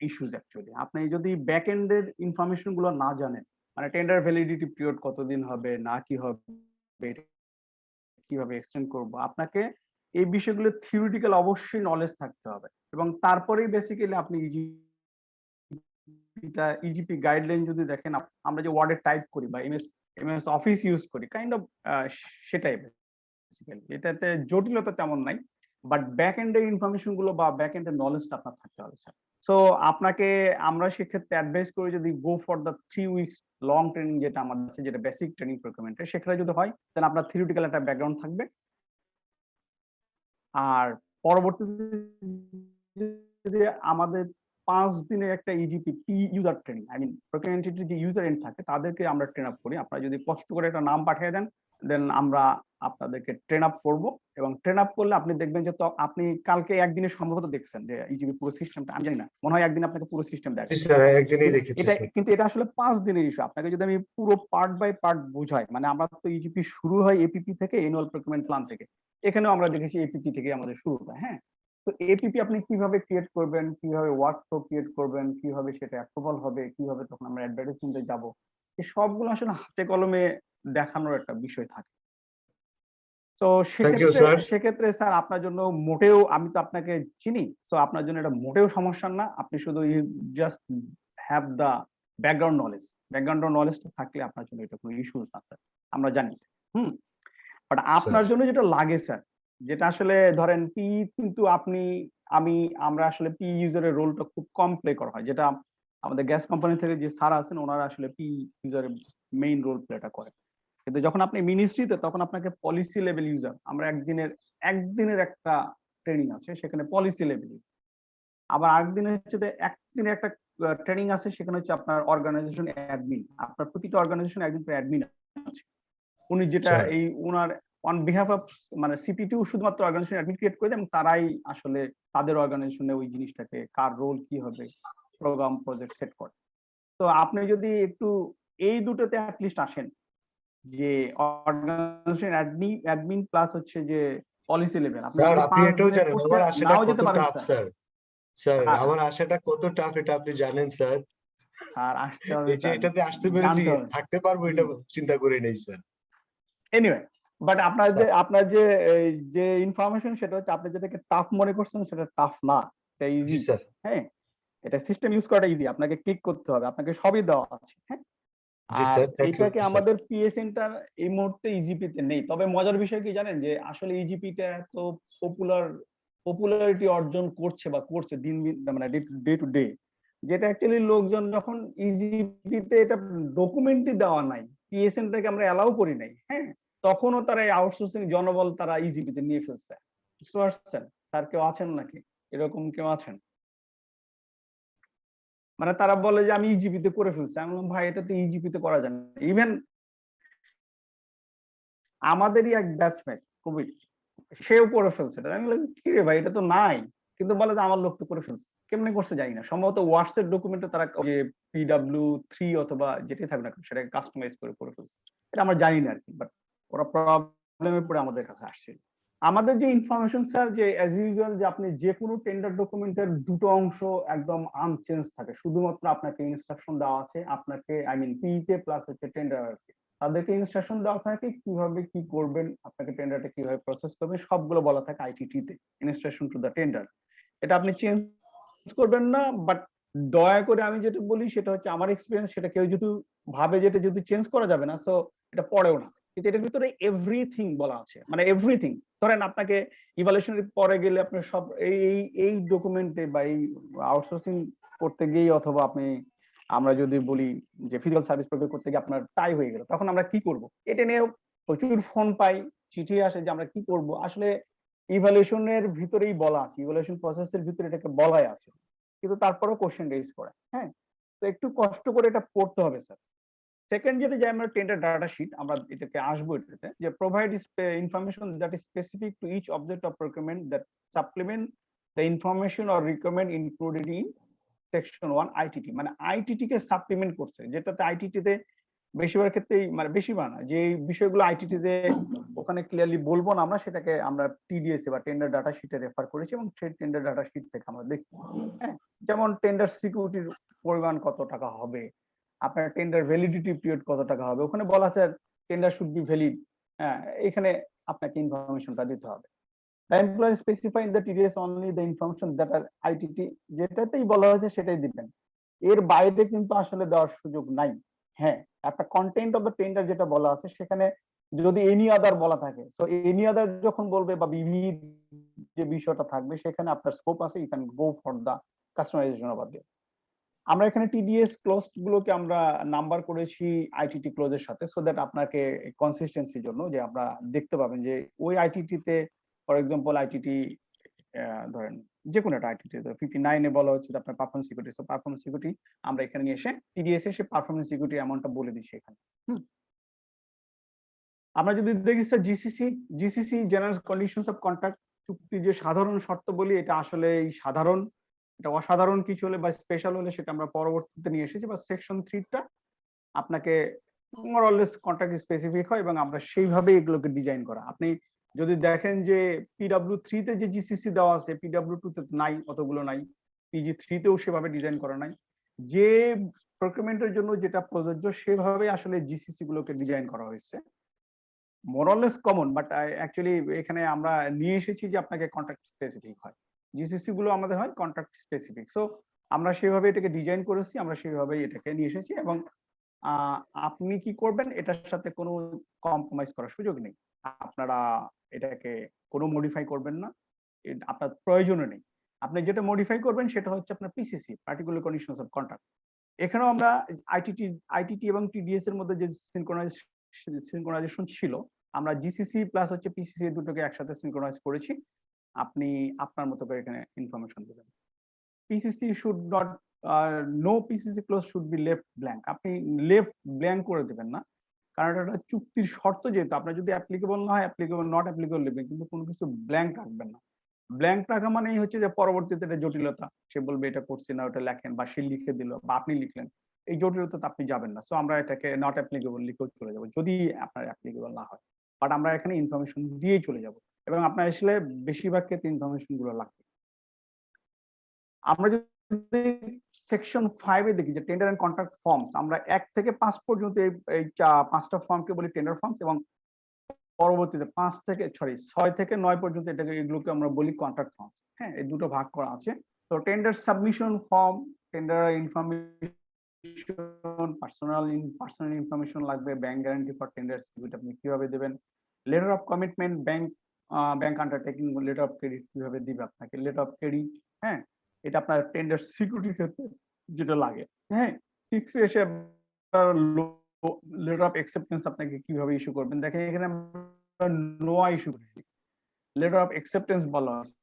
issues actually. আপনি যদি ব্যাক এন্ডের ইনফরমেশন গুলো না জানেন, মানে টেন্ডার ভ্যালিডিটি পিরিয়ড কতদিন হবে না কি হবে, কিভাবে এক্সটেন্ড করব, আপনাকে এই বিষয়গুলো থিওরিটিক্যাল অবশ্যই নলেজ থাকতে হবে এবং তারপরেই বেসিক্যালি আপনি ইজিপি গাইডলাইন যদি দেখেন, আমরা যে ওয়ার্ডে টাইপ করি বা এমএস অফিস ইউজ করি কাইন্ড অফ সেটাই বেসিক্যালি। এটাতে জটিলতা তেমন নাই, বাট ব্যাক এন্ডের ইনফরমেশন গুলো বা ব্যাক এন্ডের নলেজটা আপনার থাকতে হবে স্যার। সো আমরা সেক্ষেত্রে অ্যাডভাইস করি যদি গো for the 3 weeks long training, যেটা আমাদের আছে, যেটা বেসিক ট্রেনিং প্রকিউরমেন্টের, সেখানে যদি হয় তাহলে আপনার থিওরিটিক্যাল একটা ব্যাকগ্রাউন্ড থাকবে। আর পরবর্তীতে যদি আমাদের 5 দিনের একটা EGP user training, I mean প্রকিউরমেন্টের যে ইউজার এন্ড থাকে তাদেরকে আমরা ট্রেন আপ করি। আপনারা যদি কষ্ট করে একটা নাম পাঠিয়ে দেন দেন আমরা আপনাদেরকে ট্রেন আপ করব এবং ট্রেন আপ করলে আপনি দেখবেন যে আপনি কালকে একদিনে সম্ভবত দেখছেন যে ইজিপি পুরো সিস্টেমটা, আমি জানি না, মনে হয় একদিন আপনাকে পুরো সিস্টেম দেখাবে। স্যার একদিনই দেখেছি স্যার। কিন্তু এটা আসলে 5 দিনের ইস্যু। আপনাকে যদি আমি পুরো পার্ট বাই পার্ট বোঝাই, মানে আমরা তো ইজিপি শুরু হয় এপিপি থেকে, অ্যানুয়াল প্রকিউরমেন্ট প্ল্যান থেকে, এখানেও আমরা দেখেছি এপিপি থেকে আমাদের শুরুটা। হ্যাঁ, তো এপিপি আপনি কিভাবে ক্রিয়েট করবেন, কিভাবে ওয়ার্কফ্লো ক্রিয়েট করবেন, কিভাবে সেটা অ্যাপ্রুভাল হবে, কিভাবে তখন আমরা অ্যাডভার্টাইজমেন্টে যাব, এই সবগুলো আসলে হাতে কলমে দেখানোর একটা বিষয় থাকে। তো সেক্ষেত্রে স্যার আপনার জন্য মোটেও, আমি তো আপনাকে চিনি, তো আপনার জন্য এটা মোটেও সমস্যা না। আপনি শুধু জাস্ট হ্যাভ দ্য ব্যাকগ্রাউন্ড নলেজটা থাকলে আপনার জন্য এটা কোনো ইস্যু না স্যার, আমরা জানি। বাট আপনার জন্য যেটা লাগে স্যার, যেটা আসলে ধরেন পি, কিন্তু আমরা আসলে পি ইউজারের রোলটা খুব কম প্লে করা হয়, যেটা আমাদের গ্যাস কোম্পানি থেকে যে স্যার আছেন ওনারা আসলে পি ইউজারের মেইন রোল প্লেটা করে। কিন্তু যখন আপনি মিনিস্ট্রিতে, তখন আপনাকে পলিসি লেভেল ইউজার, আমরা একদিনের একটা ট্রেনিং আছে সেখানে পলিসি লেভেল, আবার আরেকদিনের হচ্ছে একদিনের একটা ট্রেনিং আছে সেখানে হচ্ছে আপনার অর্গানাইজেশন অ্যাডমিন। আপনার প্রতিটা অর্গানাইজেশন একজন করে অ্যাডমিন আছে, উনি যেটা ওনার অন বিহাফ অফ মানে সিপি2 শুধুমাত্র অর্গানাইজেশন অ্যাডমিন ক্রিয়েট করে দেন, তারাই আসলে তাদের অর্গানাইজেশনে ওই জিনিসটাকে কার রোল কি হবে, প্রোগ্রাম প্রজেক্ট সেট করে। তো আপনি যদি একটু এই দুটোতে অ্যাটলিস্ট আসেন, যে অর্গানাইজেশন অ্যাডমিন প্লাস হচ্ছে যে পলিসি লেভেল, স্যার আপনি এটাও জানেন আমার আশাটা কত টাফ স্যার। স্যার আর আমার আশাটা কত টাফ এটা আপনি জানেন স্যার। আর আসতে হবে এই যে স্যার, এটাতে আসতে পেরেছি, জানতে হবে। থাকতে পারবো এটা চিন্তা করে নেই স্যার। এনিওয়ে, বাট আপনার যে স্যার যে ইনফরমেশন সেটা হচ্ছে আপনি যেটাকে টাফ মনে করছেন সেটা টাফ না, এটা জি ইজি। স্যার। হ্যাঁ, এটা সিস্টেম ইউজ করাটা ইজি, আপনাকে ক্লিক করতে হবে, আপনাকে সবই দেওয়া আছে। হ্যাঁ, জি আর স্যার, থ্যাংক ইউ এটাকে স্যার। আমাদের পিএ সেন্টার এই মুহূর্তে ইজিপিতে নেই। তবে মজার বিষয় কি জানেন, যে আসলে ইজিপিটা এত পপুলারিটি অর্জন করছে বা করছে দিন দিন, মানে ডে টু ডে, যেটা অ্যাকচুয়ালি লোকজন যখন ইজিপিতে এটা ডকুমেন্টই দেওয়া নাই, পিএ সেন্টারকে আমরা অ্যালাউ করি নাই, হ্যাঁ, তখনও তারা এই আউটসোর্সিং জনবল তারা ইজিপিতে নিয়ে ফেলছে। বুঝতে পারছেন স্যার? কেউ আছেন নাকি এরকম কেউ আছেন? মানে তারা বলে যে আমি ইজিপিতে করে ফেলছি। আমি বললাম ভাই এটা তো ইজিপিতে করা যায় না। ইভেন আমাদেরই এক ব্যাচমেট কবির, সেও করে ফেলছে এটা। আমি বললাম কি রে ভাই, এটা তো নাই, কিন্তু বলে যে আমার লোক তো করে ফেলছে। কেমনে করছে জানি না, সম্ভবত হোয়াটসঅ্যাপ ডকুমেন্টে তারা যে PW3 অথবা যেটাই থাকুক না কেন সেটাকে কাস্টমাইজ করে ফেলছে। এটা আমরা জানি না আর কি, বাট ওরা প্রবলেমে পড়ে আমাদের কাছে আসছিল। আমাদের যে ইনফরমেশন স্যার, যে অ্যাজ ইউজুয়াল, যে আপনি যে কোনো টেন্ডার ডকুমেন্টের দুটো অংশ একদম আনচেঞ্জ থাকে, শুধুমাত্র আপনাকে ইনস্ট্রাকশন দেওয়া আছে, আপনাকে পিকে প্লাস হচ্ছে টেন্ডার, তাদেরকে ইনস্ট্রাকশন দেওয়া থাকে কিভাবে কি করবেন, আপনাকে টেন্ডারটা কিভাবে প্রসেস করবেন, সবগুলো বলা থাকে আইটিটি তে, ইনস্ট্রাকশন টু দ্য টেন্ডার। এটা আপনি চেঞ্জ করবেন না, বাট দয়া করে আমি যেটা বলি সেটা হচ্ছে আমার এক্সপিরিয়েন্স, সেটা কেউ যদি ভাবে যেটা যদি চেঞ্জ করা যাবে না, সো এটা পড়েও না। কিন্তু এটার ভিতরে এভরিথিং বলা আছে, মানে এভরিথিং। ধরেন আপনাকে ইভালুয়েশনের পরে গেলে আপনি সব এই ডকুমেন্টে বা এই আউটসোর্সিং করতে গিয়ে, অথবা আপনি, আমরা যদি বলি যে ফিজিক্যাল সার্ভিস প্রোভাইড করতে গিয়ে আপনার টাই হয়ে গেল, তখন আমরা কি করব? এটা নিয়ে প্রচুর ফোন পাই, চিঠি আসে যে আমরা কি করব। আসলে ইভালুয়েশনের ভিতরেই বলা আছে, ইভালুয়েশন প্রসেসের ভিতরে এটাকে বলাই আছে, কিন্তু তারপরেও কোশ্চেন রেজ করে। হ্যাঁ, তো একটু কষ্ট করে এটা পড়তে হবে স্যার। সেকেন্ড যেটা, যে আমরা টেন্ডার ডাটা শিট, আমরা এটাকে আসবো, এটাতে যে provide information that is specific to each object of procurement that supplement the information or recommend included in section 1 ITT. মানে আইটিটি কে সাপ্লিমেন্ট করছে, যেটাতে আইটিটি তে বেশিরভাগ ক্ষেত্রেই, মানে বেশিরভাগ না, যে বিষয়গুলো আইটিটি তে ওখানে ক্লিয়ারলি বলবো না আমরা, সেটাকে আমরা টিডিএস বা টেন্ডার ডাটা শিটে রেফার করেছি, এবং সেই টেন্ডার ডাটা শিট থেকে আমরা দেখি। হ্যাঁ, যেমন টেন্ডার সিকিউরিটির পরিমাণ কত টাকা হবে, আপনার টেন্ডার ভ্যালিডিটি পিরিয়ড কত টাকা হবে, ওখানে বলা আছে টেন্ডার শুড বি ভ্যালিড। হ্যাঁ, এখানে আপনাকে ইনফরমেশনটা দিতে হবে। The employer specify in the TDS only the information that are ITT, যেটাতেই বলা হয়েছে সেটাই দিবেন, এর বাইরে কিন্তু আসলে দেওয়ার সুযোগ নাই। হ্যাঁ, একটা কন্টেন্ট অফ দ্য টেন্ডার যেটা বলা আছে, সেখানে যদি এনি আদার বলা থাকে, সো এনি আদার যখন বলবে বা বিবিধ যে বিষয়টা থাকবে, সেখানে আপনার স্কোপ আছে, you can go for the customisation of the. আমরা এখানে টিডিএস ক্লোজ গুলোকে আমরা নাম্বার করেছি আইটিটি ক্লোজের সাথে, সো দ্যাট আপনাকে কনসিস্টেন্সির জন্য, যে আমরা দেখতে পাবেন যে ওই আইটিটি তে, ফর এক্সাম্পল আইটিটি ধরেন যে কোনো একটা আইটিটি 59 এ বলা হচ্ছে আপনার performance security, so performance security আমরা এখানে নিয়ে এসে টিডিএস এ সে পারফরম্যান্স সিকিউরিটি অ্যামাউন্টটা বলে দিচ্ছি এখানে। আমরা যদি দেখি sir GCC general conditions of contract, চুক্তি যে সাধারণ শর্ত বলি, এটা আসলে এই সাধারণ, এটা অসাধারণ কিছু হলে বা স্পেশাল হলে সেটা আমরা পরবর্তীতে নিয়ে এসেছি, বা সেকশন 3টা আপনাকে more or less contract specific হয়, এবং আমরা সেইভাবে এগুলোকে ডিজাইন করা। আপনি যদি দেখেন যে PW3 তে যে জিসিসি দেওয়া আছে, PW2 তে নাই, অতগুলো নাই, PG3 তেও সেভাবে ডিজাইন করা নাই। যে প্রকিউরমেন্টের জন্য যেটা প্রযোজ্য, সেভাবে আসলে জিসিসি গুলোকে ডিজাইন করা হয়েছে, more or less common, but actually এখানে আমরা নিয়ে এসেছি যে আপনাকে কন্ট্রাক্ট স্পেসিফিক হয়, জিসিসি গুলো আমাদের হয় কন্ট্রাক্ট স্পেসিফিক। সো আমরা সেভাবে এটাকে ডিজাইন করেছি, আমরা সেভাবেই এটাকে নিয়ে এসেছি, এবং আপনি কি করবেন, এটার সাথে কোনো কম্প্রোমাইজ করার সুযোগ নেই। আপনারা এটাকে কোনো মডিফাই করবেন না, আপনার প্রয়োজনও নেই। আপনি যেটা মডিফাই করবেন সেটা হচ্ছে আপনার PCC, particular conditions of contract. এখানেও আমরা আইটিটি এবং টিডিএস এর মধ্যে যে সিনক্রোনাইজেশন ছিল, আমরা জিসিসি প্লাস হচ্ছে পিসিসি দুটোকে একসাথে সিনক্রোনাইজ করেছি। আপনি আপনার মতো করে এখানে ইনফরমেশন দেবেন। PCC should not, no PCC clause should be left blank. আপনি লেফট ব্ল্যাঙ্ক করে দেবেন না, কারণ এটা চুক্তির শর্ত, যেহেতু আপনার যদি অ্যাপ্লিকেবল না হয়, অ্যাপ্লিকেবল নট অ্যাপ্লিকেবল লিখবেন, কিন্তু কোনো কিছু ব্ল্যাঙ্ক রাখবেন না। ব্ল্যাঙ্ক রাখা মানেই হচ্ছে যে পরবর্তীতে এটা জটিলতা, সে বলবে এটা করছি না, ওটা লেখেন, বা সে লিখে দিল বা আপনি লিখলেন, এই জটিলতাতে আপনি যাবেন না। সো আমরা এটাকে নট অ্যাপ্লিকেবল লিখেও চলে যাবো যদি আপনার অ্যাপ্লিকেবল না হয়, বাট আমরা এখানে ইনফরমেশন দিয়েই চলে যাব, এবং আপনার আসলে বেশিরভাগ ক্ষেত্রে ইনফরমেশন গুলো লাগবে। আমরা যদি সেকশন 5 এ দেখি যে টেন্ডার এন্ড কন্ট্রাক্ট ফর্মস, আমরা 1 থেকে 5 পর্যন্ত এই 5টা ফর্মকে বলি টেন্ডার ফর্মস, এবং পরবর্তীতে 6 থেকে 9 পর্যন্ত এগুলোকে আমরা বলি কন্ট্রাক্ট ফর্মস। হ্যাঁ, এই দুটো ভাগ করা আছে। তো tender submission form, tender information, personal information লাগবে, bank guarantee for tender security আপনি কিভাবে দেবেন, letter of commitment, bank undertaking, letter of credit কিভাবে দিবে আপনাকে, লেটার অফ ক্রেডিট, হ্যাঁ এটা আপনার টেন্ডার সিকিউরিটির ক্ষেত্রে যেটা লাগে। হ্যাঁ, ফিক্স এসে লেটার অফ অ্যাকসেপ্টেন্স আপনাকে কিভাবে ইস্যু করবেন, দেখেন এখানে আমরা নোয়া ইস্যু করেছি, লেটার অফ অ্যাকসেপ্টেন্স বলা আছে,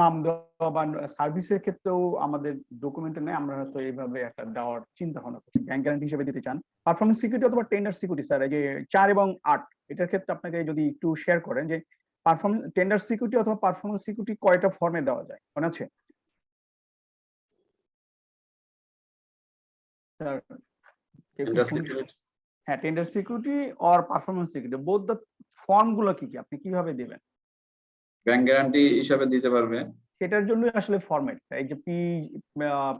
নাম দেওয়া বা সার্ভিসের ক্ষেত্রেও আমাদের ডকুমেন্টে নেই, আমরা হয়তো এইভাবে একটা দেওয়ার চিন্তা ভাবনা করছি, ব্যাংক গ্যারান্টি হিসেবে দিতে চান। পারফরমেন্স সিকিউরিটি অথবা টেন্ডার সিকিউরিটি, স্যার এই যে 4 এবং 8 এটার ক্ষেত্রে আপনাকে যদি একটু শেয়ার করেন যে টেন্ডার সিকিউরিটি অথবা পারফরমেন্স সিকিউরিটি কয়টা ফর্মে দেওয়া যায়, মনে আছে স্যার? হ্যাঁ, tender security or performance security, both the form গুলো কি কি আপনি কিভাবে দেবেন? ব্যাংক গ্যারান্টি হিসাবে দিতে পারবে, সেটার জন্যই আসলে ফরম্যাট, এই যে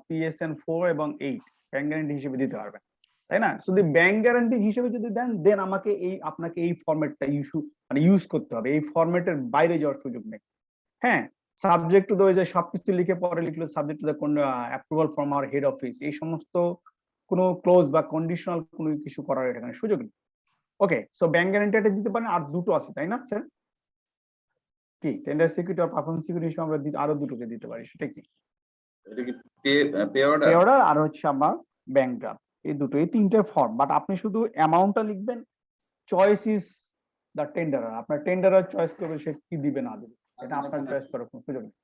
PSN 4 এবং 8 ব্যাংক গ্যারান্টি হিসেবে দিতে পারবেন, তাই না? শুধু ব্যাংক গ্যারান্টি হিসেবে যদি দেন, দেন আপনাকে এই ফরম্যাটটা ইউজ করতে হবে, এই ফরম্যাটের বাইরে যাওয়ার সুযোগ নেই। হ্যাঁ, সাবজেক্ট টু যে সবকিছু লিখে পরে লিখলে সাবজেক্ট টু কোন approval from our head office, এই সমস্ত কোনো ক্লোজ বা কন্ডিশনাল কোনো কিছু করার এখানে সুযোগ নেই। ওকে, সো ব্যাংক গ্যারান্টিটা দিতে পারেন, আর দুটো আছে তাই না স্যার? কি টেন্ডার সিকিউরিটি আর পারফরম্যান্স সিকিউরিটি হিসেবে আমরা আরো দুটোকে দিতে পারি, সেটা কি? এটা কি পে অর্ডার? পে অর্ডার আর হচ্ছে আমার ব্যাংক ড্রাফট, এই দুটো, এই তিনটে ফর্ম। বাট আপনি শুধু অ্যামাউন্টটা লিখবেন, চয়েস ইজ দ্য টেন্ডারার, আপনার টেন্ডারার চয়েস করবে সে কি দিবে না দিবে, এটা আপনার চয়েস করার কোনো সুযোগ নেই।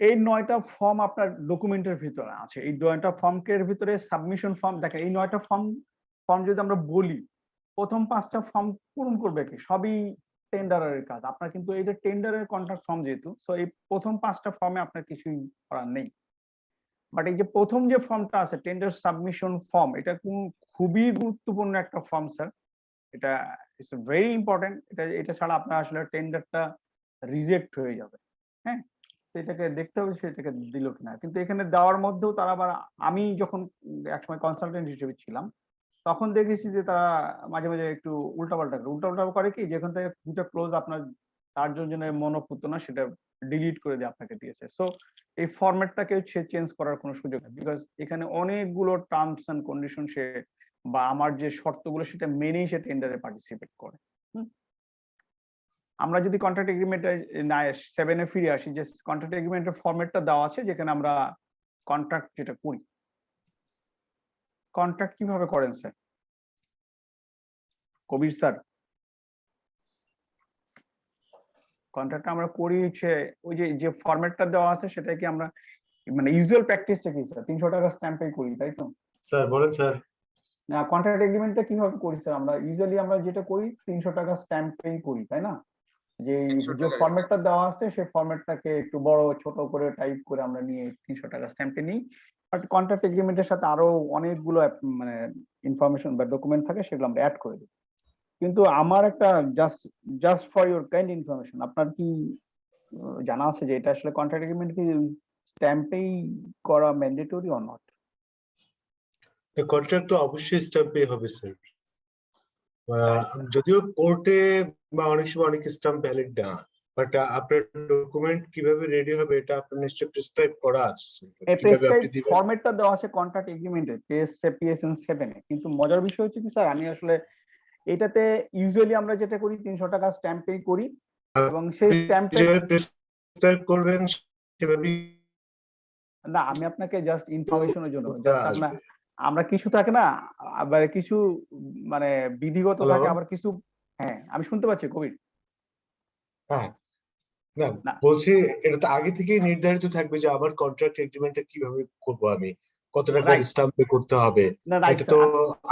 এই 9টা ফর্ম আপনার ডকুমেন্টের ভিতরে আছে, এই 9টা ফর্মের ভিতরে সাবমিশন ফর্ম, দেখেন এই 9টা ফর্ম যদি আমরা বলি, প্রথম 5টা ফর্ম পূরণ করবে কি, সবই টেন্ডারের কাজ আপনার, কিন্তু এটা টেন্ডারের কন্ট্রাক্ট ফর্ম যেহেতু, সো এই প্রথম 5টা ফর্মে আপনার কিছুই করার নেই। বাট এই যে প্রথম যে ফর্মটা আছে টেন্ডার সাবমিশন ফর্ম, এটা খুবই গুরুত্বপূর্ণ একটা ফর্ম স্যার, এটা ইটস ভেরি ইম্পর্টেন্ট। এটা ছাড়া আপনার আসলে টেন্ডারটা রিজেক্ট হয়ে যাবে। হ্যাঁ, এটাকে দেখতে হবে সেটাকে দিল কিনা, কিন্তু এখানে দেওয়ার মধ্যেও তারা আবার, আমি যখন একসময় কনসালটেন্ট হিসেবে ছিলাম তখন দেখেছি যে তারা মাঝে মাঝে একটু উল্টাপাল্টা করে কি, যেখান থেকে দুটো ক্লোজ আপনার তার জন্য মনে করতো না, সেটা ডিলিট করে দিয়ে আপনাকে দিয়েছে। সো এই ফরম্যাটটাকে সে চেঞ্জ করার কোনো সুযোগ নেই, বিকজ এখানে অনেকগুলো টার্মস এন্ড কন্ডিশন সে বা আমার যে শর্তগুলো সেটা মেনেই সে টেন্ডারে পার্টিসিপেট করে। আমরা যদি কন্ট্রাক্ট এগ্রিমেন্টে 7 এ ফিরে আসি, যে কন্ট্রাক্ট এগ্রিমেন্টের ফরম্যাটটা দেওয়া আছে, যেখানে আমরা কন্ট্রাক্ট যেটা করি, কন্ট্রাক্ট কিভাবে করেন স্যার কবির স্যার? কন্ট্রাক্ট আমরা করি হচ্ছে ওই যে ফরম্যাটটা দেওয়া আছে, সেটা কি আমরা মানে ইউজুয়াল প্র্যাকটিসটা কি স্যার? 300 টাকা স্ট্যাম্পে করি, তাই তো? স্যার বলেন স্যার। না, কন্ট্রাক্ট এগ্রিমেন্টটা কিভাবে করি স্যার? আমরা ইউজুয়ালি আমরা যেটা করি 300 টাকা স্ট্যাম্পেই করি, তাই না? যে ফরম্যাটটা দেওয়া আছে সেই ফরম্যাটটাকে একটু বড় ছোট করে টাইপ করে আমরা নিয়ে 300 টাকা স্ট্যাম্পে নিই। বাট কন্ট্রাক্ট এগ্রিমেন্টের সাথে আরো অনেকগুলো মানে ইনফরমেশন বা ডকুমেন্ট থাকে, সেগুলো আমরা অ্যাড করে দিই। কিন্তু আমার একটা just for your kind information, আপনার কি জানা আছে যে এটা আসলে কন্ট্রাক্ট এগ্রিমেন্ট কি স্ট্যাম্পেই করা ম্যান্ডেটরি অর নট? কন্ট্রাক্ট তো অবশ্যই স্ট্যাম্পে হবে স্যার, যদিও কোর্টে বা অনেক সময় অনেক স্ট্যাম্প ভ্যালিড না, বাট আপনার ডকুমেন্ট কিভাবে রেডি হবে এটা আপনার নিশ্চয়ই প্রেসক্রাইব করা আছে। কিভাবে আপনি দিবেন ফরম্যাটটা দেওয়া আছে কন্ট্রাক্ট এগ্রিমেন্টে PSN 7 এ। কিন্তু মজার বিষয় হচ্ছে কি স্যার, আমি আসলে এটাতে ইউজুয়ালি আমরা যেটা করি 300 টাকা স্ট্যাম্পেই করি, এবং সেই স্ট্যাম্পে প্রেসক্রাইব করবেন সেভাবে না, আমি আপনাকে জাস্ট ইনফরমেশনের জন্য, জাস্ট আপনার আমরা কিছু থাকে না, আবার কিছু মানে বিধিগত থাকে, আবার কিছু। হ্যাঁ, আমি শুনতে পাচ্ছি কবির। হ্যাঁ, না বলছি এটা তো আগে থেকেই নির্ধারিত থাকবে যে আমার কন্ট্রাক্ট এগ্রিমেন্টটা কিভাবে করব, আমি কত টাকার স্ট্যাম্পে করতে হবে, এটা তো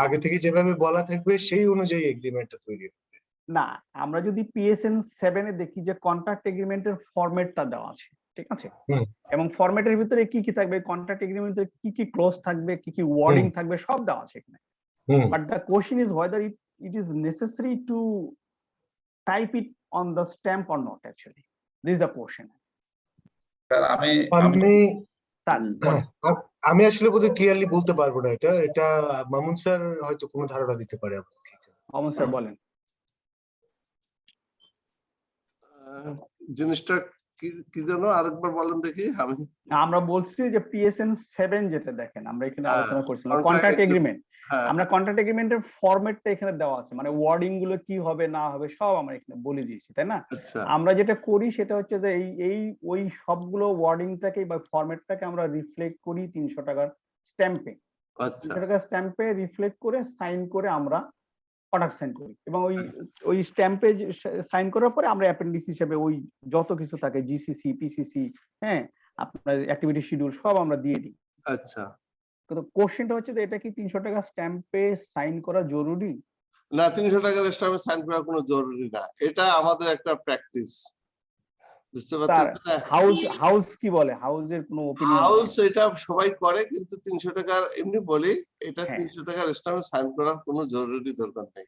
আগে থেকে যেভাবে বলা থাকবে সেই অনুযায়ী এগ্রিমেন্টটা তৈরি হবে। না, আমরা যদি PSN 7 এ দেখি যে কন্ট্রাক্ট এগ্রিমেন্টের ফরম্যাটটা দেওয়া আছে, ঠিক আছে, এবং ফরম্যাটের ভিতরে কি কি থাকবে, কন্ট্রাক্ট এগ্রিমেন্টের কি কি ক্লোজ থাকবে, কি কি ওয়ার্ডিং থাকবে, সব দেওয়া আছে এখানে। But the question is whether it is necessary to type it on the stamp or not actually? This is the question. Sir আমি আমি Sir, হ্যাঁ, আমি আসলে বোধহয় ক্লিয়ারলি বলতে পারবো না এটা মামুন স্যার হয়তো কোনো ধারণা দিতে পারে আপনাকে। Mohammed sir বলেন। জিনিসটা কি কি যেন আরেকবার বলেন দেখি আমি। আমরা বলছি যে PSN 7 যেটা দেখেন আমরা এখানে হ্যাঁ, আলোচনা করছিলাম contract কন্ট্রাক্ট agreement। এগ্রিমেন্ট, হ্যাঁ, আমরা কন্ট্রাক্ট এগ্রিমেন্টের ফরম্যাটটা এখানে দেওয়া আছে, মানে ওয়ার্ডিং গুলো কি হবে না হবে সব আমরা এখানে বলে দিয়েছি, তাই না? আচ্ছা আমরা যেটা করি সেটা হচ্ছে যে ওই সবগুলো ওয়ার্ডিংটাকে বা ফরম্যাটটাকে আমরা রিফ্লেক্ট করি 300 টাকার স্ট্যাম্পে, আচ্ছা 300 টাকার স্ট্যাম্পে রিফ্লেক্ট করে সাইন করে আমরা প্রোডাক্ট সাইন করি এবং ওই স্ট্যাম্পে সাইন করার পরে আমরা অ্যাপেন্ডিক্স হিসেবে ওই যত কিছু থাকে জিসিসি পিসিসি, হ্যাঁ আপনার অ্যাক্টিভিটি শিডিউল সব আমরা দিয়ে দিই। আচ্ছা। কিন্তু কোশ্চেনটা হচ্ছে যে এটা কি 300 টাকা স্ট্যাম্পে সাইন করা জরুরি? না, 300 টাকার স্ট্যাম্পে সাইন করা কোনো জরুরি না, এটা আমাদের একটা প্র্যাকটিস, বুঝতে স্যার পারছেন? হাউস কি বলে, হাউসের কোনো ওপিনিয়ন? হাউস এটা সবাই করে, কিন্তু 300 টাকার এমনি বলি এটা হ্যাঁ। 300 টাকার স্ট্যাম্পে সাইন করার কোনো জরুরি দরকার নেই,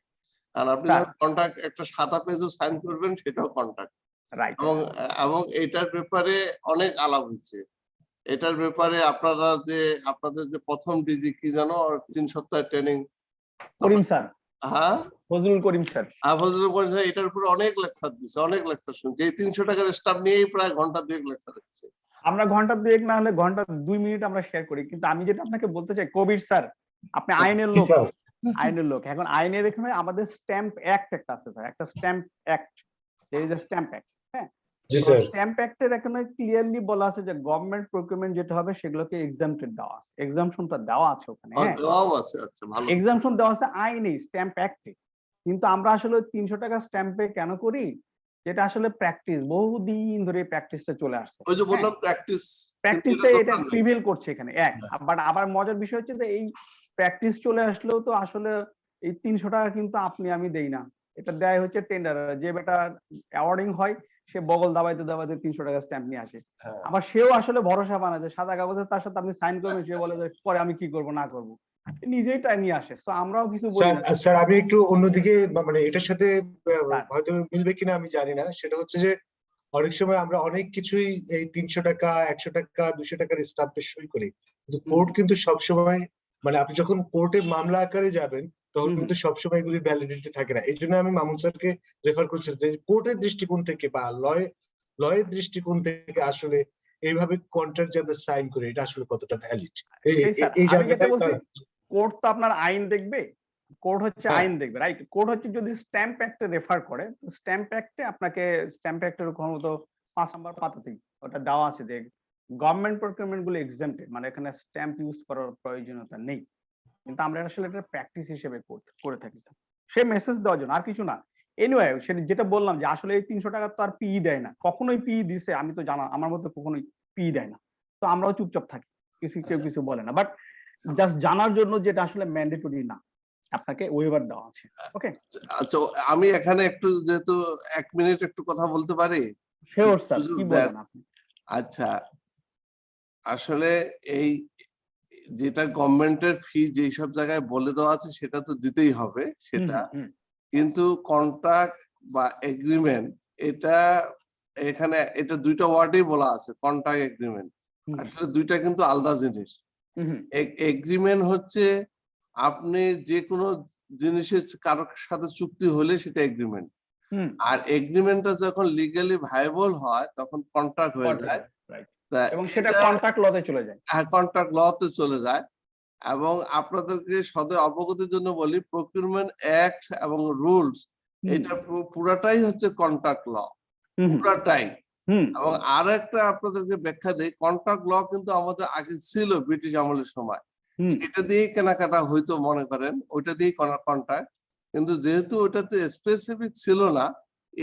কারণ আপনি স্যার। যখন কন্ট্রাক্ট একটা সাদা পেজও সাইন করবেন সেটাও কন্ট্রাক্ট। রাইট। এবং এটার ব্যাপারে অনেক আলাপ হয়েছে, এটার ব্যাপারে আপনাদের যে প্রথম ডিজি কি জানো 3 সপ্তাহ ট্রেনিং, করিম স্যার, হ্যাঁ ফজলুল করিম স্যার, ফজলুল করিম স্যার এটার উপরে অনেক লেকচার দিচ্ছে, অনেক লেকচার শুনছি, এই 300 টাকার স্টাফ নিয়েই প্রায় ঘন্টা 2 লেকচার দিচ্ছে। আমরা ঘন্টা 2 না হলে ঘন্টা 2 মিনিট আমরা শেয়ার করি, কিন্তু আমি যেটা আপনাকে বলতে চাই কবির স্যার আপনি আইনের লোক, আইনের লোক, এখন আইনের এখানে আমাদের স্ট্যাম্প অ্যাক্ট একটা আছে স্যার, একটা stamp act, there is a stamp act, হ্যাঁ জি স্যার। স্ট্যাম্প অ্যাক্টের এখানে ক্লিয়ারলি বলা আছে যে গভর্নমেন্ট প্রকিউরমেন্ট যেটা হবে সেগুলোকে এক্সাম্পটেড দেওয়া আছে, এক্সাম্পশনটা দেওয়া আছে ওখানে, হ্যাঁ দেওয়াও আছে, আচ্ছা ভালো। এক্সাম্পশন দেওয়া আছে আইনে স্ট্যাম্প অ্যাক্টে, কিন্তু আমরা আসলে 300 টাকা স্ট্যাম্পে কেন করি, যেটা আসলে প্র্যাকটিস, বহুদিন ধরে প্র্যাকটিসটা চলে আসছে, ওই যে বললাম প্র্যাকটিস, প্র্যাকটিসটা এটা প্রিভেল করছে এখানে এক, বাট আবার মজার বিষয় হচ্ছে যে এই প্র্যাকটিস চলে আসলেও তো আসলে এই 300 টাকা কিন্তু আপনি আমি দেই না, এটা দেয় হচ্ছে টেন্ডার, যে বেটা অ্যাওয়ার্ডিং হয় সে বগল দাবাইতে দাবাইতে 300 টাকা স্ট্যাম্প নিয়ে আসে, হ্যাঁ। আবার সেও আসলে ভরসা বানায় যে সাদা কাগজে তার সাথে আপনি সাইন করবেন, সে বলে যে পরে আমি কি করব না করব, নিজেই টাই নিয়ে আসে, সো আমরাও কিছু বলি না। স্যার আমি একটু অন্যদিকে মানে এটার সাথে স্যার। হয়তো মিলবে কিনা আমি জানি না, সেটা হচ্ছে যে অনেক সময় আমরা অনেক কিছুই এই 300 টাকা 100 টাকা 200 টাকার স্টাম্পে সই করি, কিন্তু কোর্ট কিন্তু সবসময় মানে আপনি যখন কোর্টে মামলা আকারে যাবেন তখন কিন্তু সবসময় এগুলি ভ্যালিডিটি থাকে না। এই জন্য আমি মামুন স্যারকে রেফার করছি যে কোর্টের দৃষ্টিকোণ থেকে বা লয়ের দৃষ্টিকোণ থেকে আসলে এইভাবে কন্ট্রাক্ট যে আমরা সাইন করি এটা আসলে কতটা ভ্যালিড এই জায়গাটাই। কোর্ট তো আপনার আইন দেখবে, কোর্ট হচ্ছে হ্যাঁ। আইন দেখবে, রাইট? কোর্ট হচ্ছে যদি স্ট্যাম্প অ্যাক্টে রেফার করে, স্ট্যাম্প অ্যাক্টে আপনাকে স্ট্যাম্প অ্যাক্টের মতো 5 নম্বর পাতাতেই ওটা দেওয়া আছে যে গভর্নমেন্ট প্রকিউরমেন্ট গুলো এক্সাম্পটেড, মানে এখানে স্ট্যাম্প ইউজ করার প্রয়োজনীয়তা নেই, কিন্তু আমরা আসলে এটা প্র্যাকটিস হিসেবে করে থাকি সে মেসেজ দেওয়ার জন্য, আর কিছু না। এনিওয়ে সেটা যেটা বললাম যে আসলে এই 300 টাকা তো আর পিই দেয় না, কখনোই পিই দিছে আমি তো জানা আমার মধ্যে কখনোই পিই দেয় না, তো আমরাও চুপচাপ থাকি, কেউ কিছু বলে না, বাট জাস্ট জানার জন্য যেটা আসলে ম্যান্ডেটরি না, আপনাকে ওয়েভার দেওয়া আছে। ওকে, আচ্ছা আমি এখানে একটু যেহেতু 1 মিনিট একটু কথা বলতে পারি? শিওর স্যার, কি বলেন আপনি? আচ্ছা আসলে এই যেটা গভর্নমেন্টের ফি যেই সব জায়গায় বলে দেওয়া আছে সেটা তো দিতেই হবে সেটা, কিন্তু কন্ট্রাক্ট বা এগ্রিমেন্ট এটা এখানে এটা 2টা ওয়ার্ডেই বলা আছে, কন্ট্রাক্ট এগ্রিমেন্ট, আসলে 2টা কিন্তু আলাদা জিনিস। এগ্রিমেন্ট হচ্ছে আপনি যে কোনো জিনিসের কারোর সাথে চুক্তি হলে সেটা এগ্রিমেন্ট, আর এগ্রিমেন্টটা যখন লিগ্যালি ভায়াবল হয় তখন কন্ট্রাক্ট হয়ে যায়, এবং সেটা কন্ট্রাক্ট লতে চলে যায়। হ্যাঁ, কন্ট্রাক্ট লতে চলে যায়। এবং আপনাদেরকে সদয় অবগতির জন্য বলি প্রকিউরমেন্ট অ্যাক্ট এবং রুলস এটা পুরাটাই হচ্ছে কন্ট্রাক্ট ল, পুরাটাই। এবং আর একটা আপনাদেরকে ব্যাখ্যা দেই, কন্ট্রাক্ট ল কিন্তু আমাদের আগে ছিল ব্রিটিশ আমলের সময়, এটা দিয়েই কেনাকাটা হয়তো মনে করেন ওইটা দিয়েই কন্ট্রাক্ট, কিন্তু যেহেতু ওইটাতে স্পেসিফিক ছিল না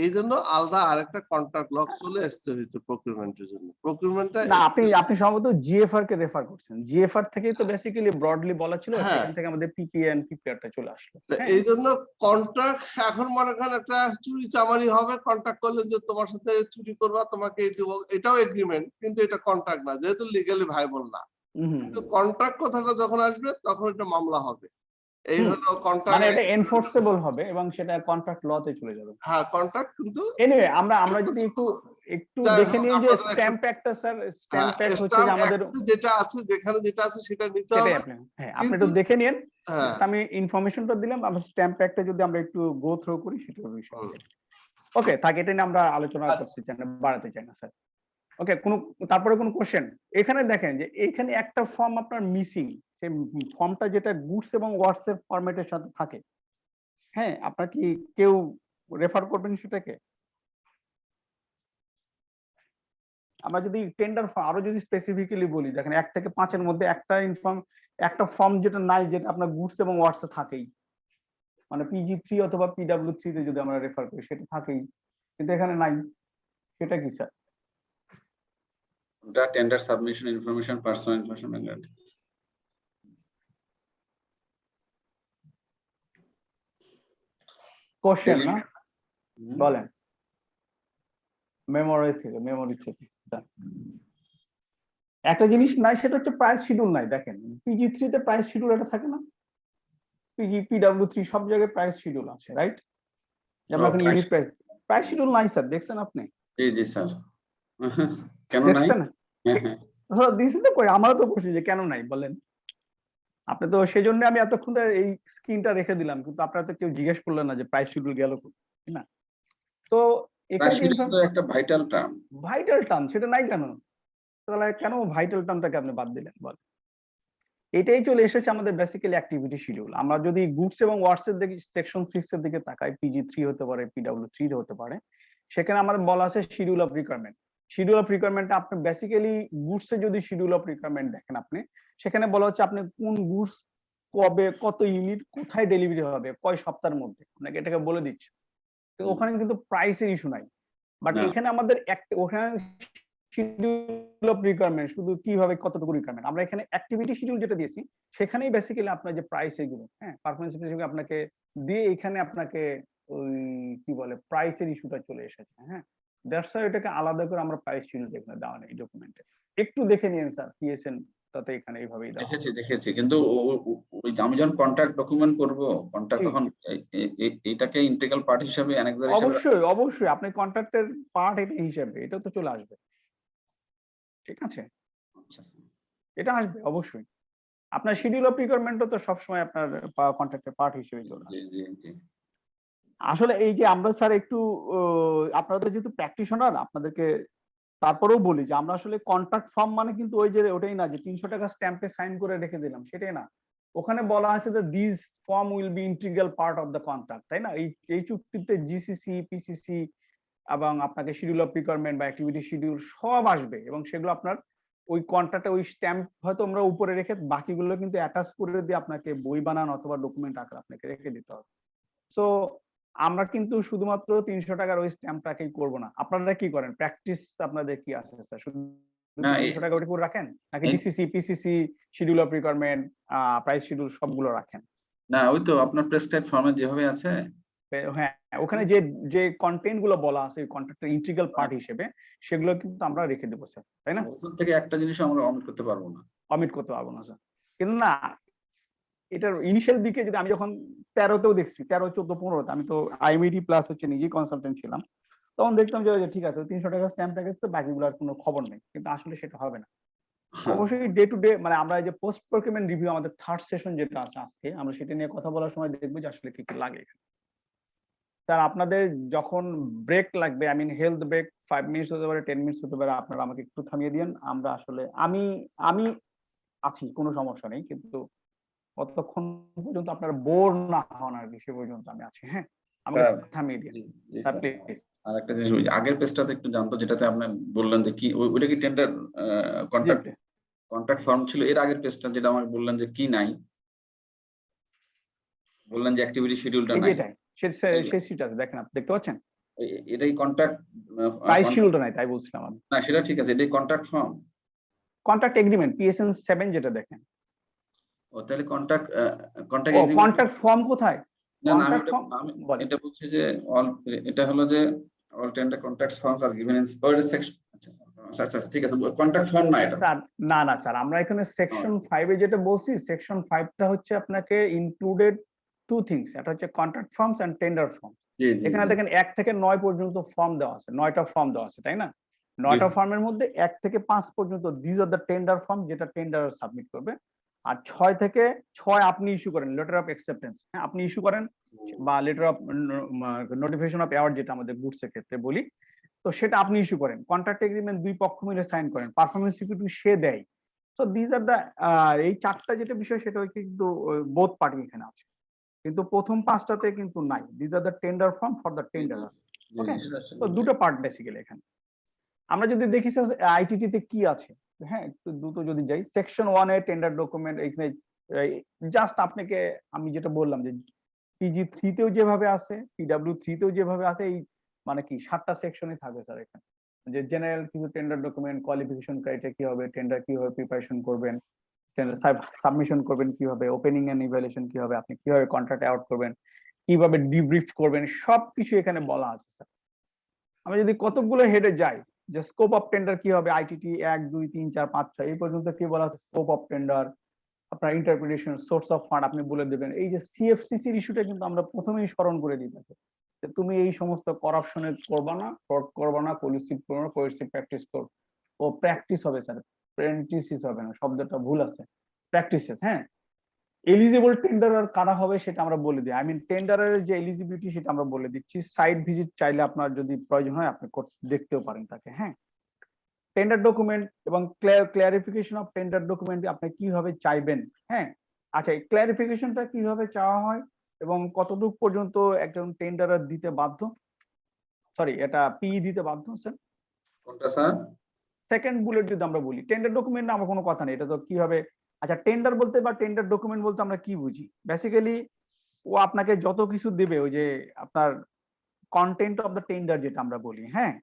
এই জন্য আলাদা আরেকটা কন্ট্রাক্ট ল চলে আসছে হচ্ছে প্রকিউরমেন্টের জন্য। প্রকিউরমেন্টটা না আপনি সম্ভবত জিএফআর কে রেফার করছেন, জিএফআর থেকেই তো বেসিক্যালি ব্রডলি বলা ছিল, সেখান থেকে আমাদের পিপিএ এন্ড পিপিআরটা চলে আসলো। এই জন্য কন্ট্রাক্ট এখন মনে করেন একটা চুরি চামারি হবে, কন্ট্রাক্ট করলে যে তোমার সাথে চুরি করবা তোমাকে এই দেব, এটাও এগ্রিমেন্ট, কিন্তু এটা কন্ট্রাক্ট না যেহেতু লিগ্যালি ভায়াবল না। কিন্তু কন্ট্রাক্ট কথাটা যখন আসবে তখন এটা মামলা হবে, এই হুম। হলো মানে কন্ট্রাক্ট। এটা এনফোর্সেবল হবে এবং সেটা কন্ট্রাক্ট লতে চলে যাবে। হ্যাঁ, কন্ট্রাক্ট কিন্তু এনিওয়ে আমরা যদি একটু যাই দেখে হোক, নিই যে আপনাদের একটা- স্ট্যাম্প অ্যাক্টটা স্যার, স্ট্যাম্প হ্যাঁ, অ্যাক্ট হচ্ছে স্ট্যাম্প যে আমাদের অ্যাক্টে যেটা আছে, যেখানে যেটা আছে সেটা নিতে সেটাই হবে। অ্যাপ্লাই। হ্যাঁ, আপনি কিন্তু একটু দেখে নিন। হ্যাঁ, Just আমি ইনফরমেশনটা দিলাম, আমরা স্ট্যাম্প অ্যাক্টে যদি আমরা একটু গো থ্রু করি সেটার বিষয়। হুম। ওকে, তাকে এটা নিয়ে আমরা আলোচনা আচ্ছা। করতে চাই না, বাড়াতে চাই না স্যার। ওকে, তারপরে কোনো কোশ্চেন? এখানে দেখেন যে এখানে একটা ফর্ম আপনার মিসিং, সেই ফর্মটা যেটা গুডস এবং ওয়ার্ডস এর ফরম্যাটের সাথে থাকে। হ্যাঁ, আপনার কি কেউ রেফার করবেন সেটাকে? আমরা যদি টেন্ডার আরো যদি স্পেসিফিক্যালি বলি, দেখেন 1 থেকে 5 এর মধ্যে একটা ফর্ম যেটা নাই, যেটা আপনার গুডস এবং ওয়ার্ডস এ থাকেই, মানে PG3 অথবা PW3 তে যদি আমরা রেফার করি সেটা থাকেই, কিন্তু এখানে নাই, সেটা কি স্যার? ওটা tender submission information, personal information. Question না, বলেন। মেমোরি থেকে স্যার। একটা জিনিস নাই, সেটা হচ্ছে প্রাইস শিডিউল নাই। দেখেন PG3 তে প্রাইস শিডিউল এটা থাকে না, PW3 সব জায়গায় প্রাইস শিডিউল আছে, রাইট? যেমন এখন ইউনিট প্রাইস শিডিউল নাই স্যার, দেখছেন আপনি? জি জি স্যার। কেন নাই? দেখছেন? হ্যাঁ হ্যাঁ। দিস ইজ দ্য কই, আমারও তো বলছি যে কেন নাই বলেন। আপনি তো সেজন্য আমি এতক্ষণ ধরে এই স্ক্রিনটা রেখে দিলাম, কিন্তু আপনারা তো কেউ জিজ্ঞেস করলেন না যে প্রাইস শিডিউল গেল না। তো এখানে তো একটা ভাইটাল টার্ম। ভাইটাল টার্ম সেটা নাই কেন? তাহলে কেন ভাইটাল টার্মটাকে আপনি বাদ দিলেন বল? এটাই চলে এসেছে আমাদের বেসিক্যালি অ্যাক্টিভিটি শিডিউল। আমরা যদি গুডস এবং ওয়ার্ডস এর দিকে, সেকশন 6 এর দিকে তাকাই, PG3 হতে পারে, PW3 হতে পারে, সেখানে আমার বলা আছে schedule of requirement. Schedule of রিকোয়ারমেন্টটা আপনি বেসিক্যালি গুডস এ যদি শিডিউল অফ রিকোয়ারমেন্ট দেখেন, আপনি সেখানে বলা হচ্ছে আপনি কোন গুডস কবে, কত ইউনিট, কোথায় ডেলিভারি হবে, কয় সপ্তাহের মধ্যে, আপনাকে এটাকে বলে দিচ্ছে। তো ওখানে কিন্তু প্রাইসের ইস্যু নাই। বাট না। এখানে আমাদের ওখানে শিডিউল অফ রিকোয়ারমেন্ট শুধু কিভাবে, কতটুকু রিকোয়ারমেন্ট, আমরা এখানে অ্যাক্টিভিটি শিডিউল যেটা দিয়েছি সেখানেই বেসিক্যালি আপনার যে প্রাইস এগুলো, হ্যাঁ, পারফরমেন্স হিসেবে আপনাকে দিয়ে এখানে আপনাকে ওই কি বলে প্রাইসের ইস্যুটা চলে এসেছে। হ্যাঁ, দ্যাটস ওয়াই এটাকে আলাদা করে আমরা প্রাইস শিডিউল এখানে দেওয়া নেই ডকুমেন্টে। একটু দেখে নিন স্যার, PSN তাতে এখানে এইভাবেই দেওয়া। দেখেছি কিন্তু ওই আমি যখন কন্ট্রাক্ট ডকুমেন্ট করব, কন্ট্রাক্ট তখন এইটাকে ইন্টিগ্রাল পার্ট হিসেবে অ্যানেক্সার হিসেবে। অবশ্যই আপনি কন্ট্রাক্টের পার্ট এটা হিসেবে এটা তো চলে আসবে, ঠিক আছে? আচ্ছা এটা আসবে অবশ্যই। আপনার শিডিউল অফ রিকোয়ারমেন্টও তো সবসময় আপনার কন্ট্রাক্টের পার্ট হিসেবে চলে আসবে। জি জি জি। আসলে এই যে আমরা স্যার একটু আপনারা তো যেহেতু প্র্যাকটিশনার, আপনাদেরকে তারপরেও বলি যে আমরা আসলে কন্ট্রাক্ট ফর্ম মানে কিন্তু ওই যে ওটাই না যে 300 টাকা স্ট্যাম্পে সাইন করে রেখে দিলাম, সেটাই না। ওখানে বলা আছে যে this form will be integral part of the contract, তাই না? এই চুক্তিতে GCC, PCC এবং আপনাকে শিডিউল অফ রিকোয়ারমেন্ট বা অ্যাক্টিভিটি শিডিউল সব আসবে, এবং সেগুলো আপনার ওই কন্ট্রাক্টে ওই স্ট্যাম্প হয়তো আমরা উপরে রেখে বাকিগুলো কিন্তু অ্যাটাচ করে দিয়ে আপনাকে বই বানান অথবা ডকুমেন্ট আকারে আপনাকে রেখে দিতে হবে। সো আমরা কিন্তু শুধুমাত্র 300 টাকার ওই স্ট্যাম্পটাকেই করব না। আপনারা কি করেন? প্র্যাকটিস আপনাদের কি আছে স্যার? শুধু 300 টাকা ওটা করে রাখেন নাকি GCC, PCC, schedule of requirement, price schedule সবগুলো রাখেন? না, ওই তো আপনার প্রেসক্রাইব ফর্মে যেভাবে আছে। হ্যাঁ, ওখানে যে কন্টেন্ট গুলো বলা আছে কন্ট্রাক্টের ইন্টিগ্রাল পার্ট হিসেবে, সেগুলো কিন্তু আমরা রেখে দেবো স্যার, তাই না? ওখান থেকে একটা জিনিস আমরা অমিট করতে পারবো না। অমিট করতে পারবো না স্যার। কিন্তু না, এটার ইনিশিয়াল দিকে যদি আমি যখন 13তেও দেখছি, 13, 14, 15তে আমি তো IMED প্লাস হচ্ছে নিজেই কনসালটেন্ট ছিলাম, তখন দেখতাম যে ঠিক আছে 300 টাকা স্ট্যাম্প রেখেছে, বাকিগুলোর কোনো খবর নেই, কিন্তু আসলে সেটা হবে না। অবশ্যই ডে টু ডে, মানে আমরা যে পোস্ট প্রকিউরমেন্ট রিভিউ আমাদের 3rd সেশন যেটা আছে আজকে, আমরা সেটা নিয়ে কথা বলার সময় দেখবো যে আসলে কি কি লাগে। স্যার আপনাদের যখন ব্রেক লাগবে, I mean health break 5 minutes হতে পারে, 10 মিনিটস হতে পারে, আপনারা আমাকে একটু থামিয়ে দিন। আমরা আসলে আমি আছি, কোনো সমস্যা নেই, কিন্তু কতক্ষণ পর্যন্ত আপনারা বোর না হন আর কি, সে পর্যন্ত আমি আছি। হ্যাঁ, আমাকে থামিয়ে দিন স্যার প্লিজ। আর একটা জিনিস, ওই আগের পেজটাতে একটু জানতো, যেটাতে আপনি বললেন যে কি ওইটা কি টেন্ডার কন্ট্রাক্ট ফর্ম ছিল, এর আগের পেজটা যেটা আমাকে বললেন যে কি নাই, বললেন যে অ্যাক্টিভিটি শিডিউলটা নাই। এটাই সেই সিট আছে, দেখেন আপনি দেখতে পাচ্ছেন, এটাই কন্ট্রাক্ট প্রাইস শিডিউলটা নাই, তাই বলছিলাম আমি। না, সেটা ঠিক আছে, এটাই contract form, contract agreement PSN 7 যেটা দেখেন। ও তাহলে কন্ট্রাক্ট কন্ট্রাক্ট ফর্ম কোথায়? না না, আমি এটা বলছি যে অল, এটা হলো যে all tender contracts forms are given in section. আচ্ছা, আচ্ছা আচ্ছা ঠিক আছে, কন্ট্যাক্ট ফর্ম না এটা। স্যার না না স্যার, আমরা এখানে সেকশন 5 এ যেটা বলছি, সেকশন 5টা হচ্ছে আপনাকে ইনক্লুডেড টু থিংস, এটা হচ্ছে contract forms and tender forms. জি জি এখানে দেখেন 1 থেকে 9 পর্যন্ত ফর্ম দেওয়া আছে, 9টা ফর্ম দেওয়া আছে, তাই না? 9টা ফর্মের মধ্যে 1 থেকে 5 পর্যন্ত this are the tender form, যেটা টেন্ডার সাবমিট করবে। আর 6 থেকে 6 আপনি ইস্যু করেন লেটার অফ অ্যাকসেপ্টেন্স, হ্যাঁ আপনি ইস্যু করেন, বা letter of notification off award যেটা আমাদের গুডসের ক্ষেত্রে বলি, তো সেটা আপনি ইস্যু করেন। কন্ট্রাক্ট এগ্রিমেন্ট 2 পক্ষ মিলে সাইন করেন, পারফরম্যান্স সিকিউরিটি সে দেয়। সো দিস আর দ্য এই 4টা যেটা বিষয়, সেটা কিন্তু বোথ পার্টি এখানে আছে, কিন্তু প্রথম 5টাতে কিন্তু নাই। This are the tender form for the tender. Okay, তো দুটো পার্ট বেসিক্যালি এখানে। আমরা যদি দেখি আইটিটি তে কি আছে, হ্যাঁ একটু দ্রুত যদি যাই, সেকশন 1 এ টেন্ডার ডকুমেন্ট, এখানে জাস্ট আপনাকে আমি যেটা বললাম যে পিজি 3 তেও যেভাবে আছে, পিডব্লিউ 3 তেও যেভাবে আছে, এই মানে কি 7টা সেকশনই থাকবে স্যার এখানে। যে জেনারেল কিছু টেন্ডার ডকুমেন্ট, কোয়ালিফিকেশন ক্রাইটেরিয়া কি হবে, টেন্ডার কিভাবে প্রিপারেশন করবেন, টেন্ডার সাবমিশন করবেন কিভাবে, ওপেনিং এন্ড ইভ্যালুয়েশন কি হবে, আপনি কিভাবে কন্ট্রাক্ট অ্যাওয়ার্ড করবেন, কিভাবে ডিব্রিফ করবেন, সবকিছু এখানে বলা আছে স্যার। আমরা যদি কতগুলো হেডে যাই, যে স্কোপ অফ টেন্ডার কি হবে, আইটিটি 1 2 3 4 5 6 এই পর্যন্ত কি বলা আছে, স্কোপ অফ টেন্ডার, আপনার ইন্টারপ্রিটেশন, সোর্স অফ ফান্ড আপনি বলে দেবেন। এই যে সিএফসিসির ইস্যুটা কিন্তু আমরা প্রথমেই স্মরণ করে দিই তাকে, যে তুমি এই সমস্ত করাপশনে করবা না, ফ্রড করবা না, পলিসি করবা না, পলিসি প্র্যাকটিস করো। ও প্র্যাকটিস হবে স্যার, প্রেন্টিসিস হবে না, শব্দটা ভুল আছে, প্র্যাকটিসেস। হ্যাঁ, এলিজিবল টেন্ডারার কারা হবে সেটা আমরা বলে দিই, আই মিন টেন্ডারের যে এলিজিবিলিটি সেটা আমরা বলে দিচ্ছি। সাইট ভিজিট চাইলে আপনার যদি প্রয়োজন হয় আপনি দেখতেও পারেন তাকে। হ্যাঁ, টেন্ডার ডকুমেন্ট এবং ক্লারিফিকেশন অফ টেন্ডার ডকুমেন্ট আপনি কিভাবে চাইবেন। হ্যাঁ, আচ্ছা এই ক্লারিফিকেশনটা কিভাবে চাওয়া হয় এবং কতটুকু পর্যন্ত একজন টেন্ডারার দিতে বাধ্য, সরি এটা পিই দিতে বাধ্য স্যার। কোনটা স্যার? সেকেন্ড বুলেট যদি আমরা বলি, টেন্ডার ডকুমেন্ট আমার কোনো কথা নেই, এটা তো কিভাবে, আচ্ছা টেন্ডার বলতে বা টেন্ডার ডকুমেন্ট বলতে আমরা কি বুঝি, বেসিক্যালি ও আপনাকে যত কিছু দেবে, ওই যে আপনার কন্টেন্ট অফ দ্য টেন্ডার যেটা আমরা বলি, হ্যাঁ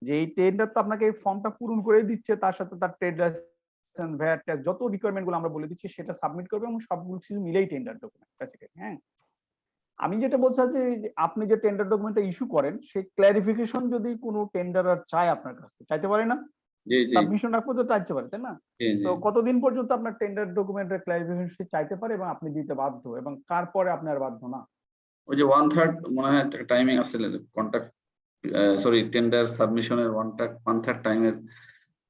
যে এই টেন্ডার তো আপনাকে এই ফর্মটা পূরণ করে দিচ্ছে, তার সাথে তার ট্রেড লাইসেন্স, ভ্যাট ট্যাক্স, যত রিকোয়ারমেন্ট গুলো আমরা বলে দিচ্ছি সেটা সাবমিট করবে, এবং সবগুলো কিছু মিলেই টেন্ডার ডকুমেন্ট বেসিক্যালি। হ্যাঁ, আমি যেটা বলছি যে আপনি যে টেন্ডার ডকুমেন্টটা ইস্যু করেন, সেই ক্লারিফিকেশন যদি কোনো টেন্ডারার চায় আপনার কাছে, চাইতে পারে না, জি জি সাবমিশন রাখবো তো চাইতে পারে, তাই না? জি জি। তো কতদিন পর্যন্ত আপনার টেন্ডার ডকুমেন্টের ক্লারিফিকেশন চাইতে পারে এবং আপনি দিতে বাধ্য, এবং কার পরে আপনি আর বাধ্য না? ওই যে 1/3 মনে হয় টাইমিং আছে কন্ট্রাক্ট, সরি টেন্ডার সাবমিশনের 1/3 টাইমের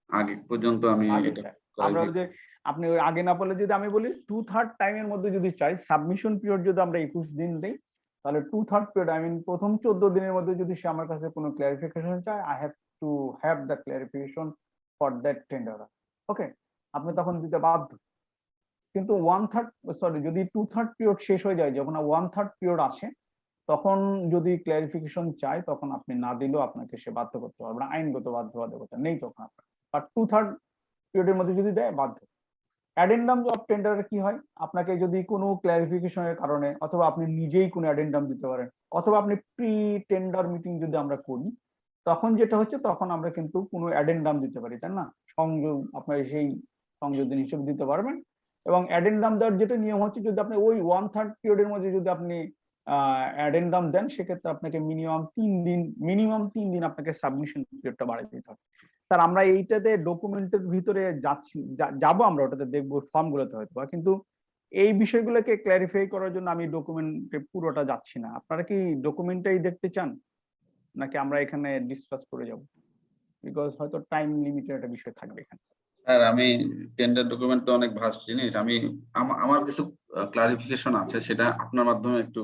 আগে পর্যন্ত আমি আগে এটা স্যার, আমরা যে আপনি ওই আগে না বলে যদি আমি বলি 2/3 টাইমের মধ্যে যদি চাই, সাবমিশন পিরিয়ড যদি আমরা 21 দিন দেই, তাহলে 2/3 পিরিয়ড, আই মিন প্রথম 14 দিনের মধ্যে যদি সে আমার কাছে কোনো ক্লারিফিকেশন চায়, I have to have the clarification for that tender. Okay, আপনি তখন দিতে বাধ্য। কিন্তু 1/3, সরি যদি 2/3 পিরিয়ড শেষ হয়ে যায়, যখন 1/3 পিরিয়ড আসে, তখন যদি ক্লারিফিকেশন চায়, তখন আপনি না দিলেও আপনাকে সে বাধ্য করতে পারবে না, আইনগত বাধ্যবাধকতা নেই তখন আপনার। বাট 2/3 পিরিয়ডের মধ্যে যদি দেয়, বাধ্য। অ্যাডেন্ডাম অফ টেন্ডারে কি হয়, আপনাকে যদি কোনো ক্লারিফিকেশনের কারণে, অথবা আপনি নিজেই কোনো অ্যাডেন্ডাম দিতে পারেন, অথবা আপনি প্রি টেন্ডার মিটিং যদি আমরা করি, তখন যেটা হচ্ছে, তখন আমরা কিন্তু কোনো অ্যাডেন্ডাম দিতে পারি, তাই না? সংযোগ, আপনার সেই সংযোজন হিসেবে দিতে পারবেন। এবং অ্যাডেন্ডাম দেওয়ার যেটা নিয়ম হচ্ছে, যদি আপনি ওই 1/3 পিরিয়ডের মধ্যে যদি আপনি অ্যাডেন্ডাম দেন, সেক্ষেত্রে আপনাকে মিনিমাম 3 দিন আপনাকে সাবমিশন পিরিয়ডটা বাড়িয়ে দিতে হবে। স্যার আমরা এইটাতে ডকুমেন্টের ভিতরে যাচ্ছি, যাবো আমরা ওটাতে দেখবো ফর্মগুলোতে হয়তো, কিন্তু এই বিষয়গুলোকে ক্ল্যারিফাই করার জন্য আমি ডকুমেন্টে পুরোটা যাচ্ছি না। আপনারা কি ডকুমেন্টটাই দেখতে চান, নাকি আমরা এখানে ডিসকাস করে যাব? বিকজ হয়তো টাইম লিমিটের একটা বিষয় থাকবে এখানে। স্যার আমি টেন্ডার ডকুমেন্ট তো অনেক ভাস্ট জিনিস, আমি আমার কিছু ক্লারিফিকেশন আছে, সেটা আপনার মাধ্যমে একটু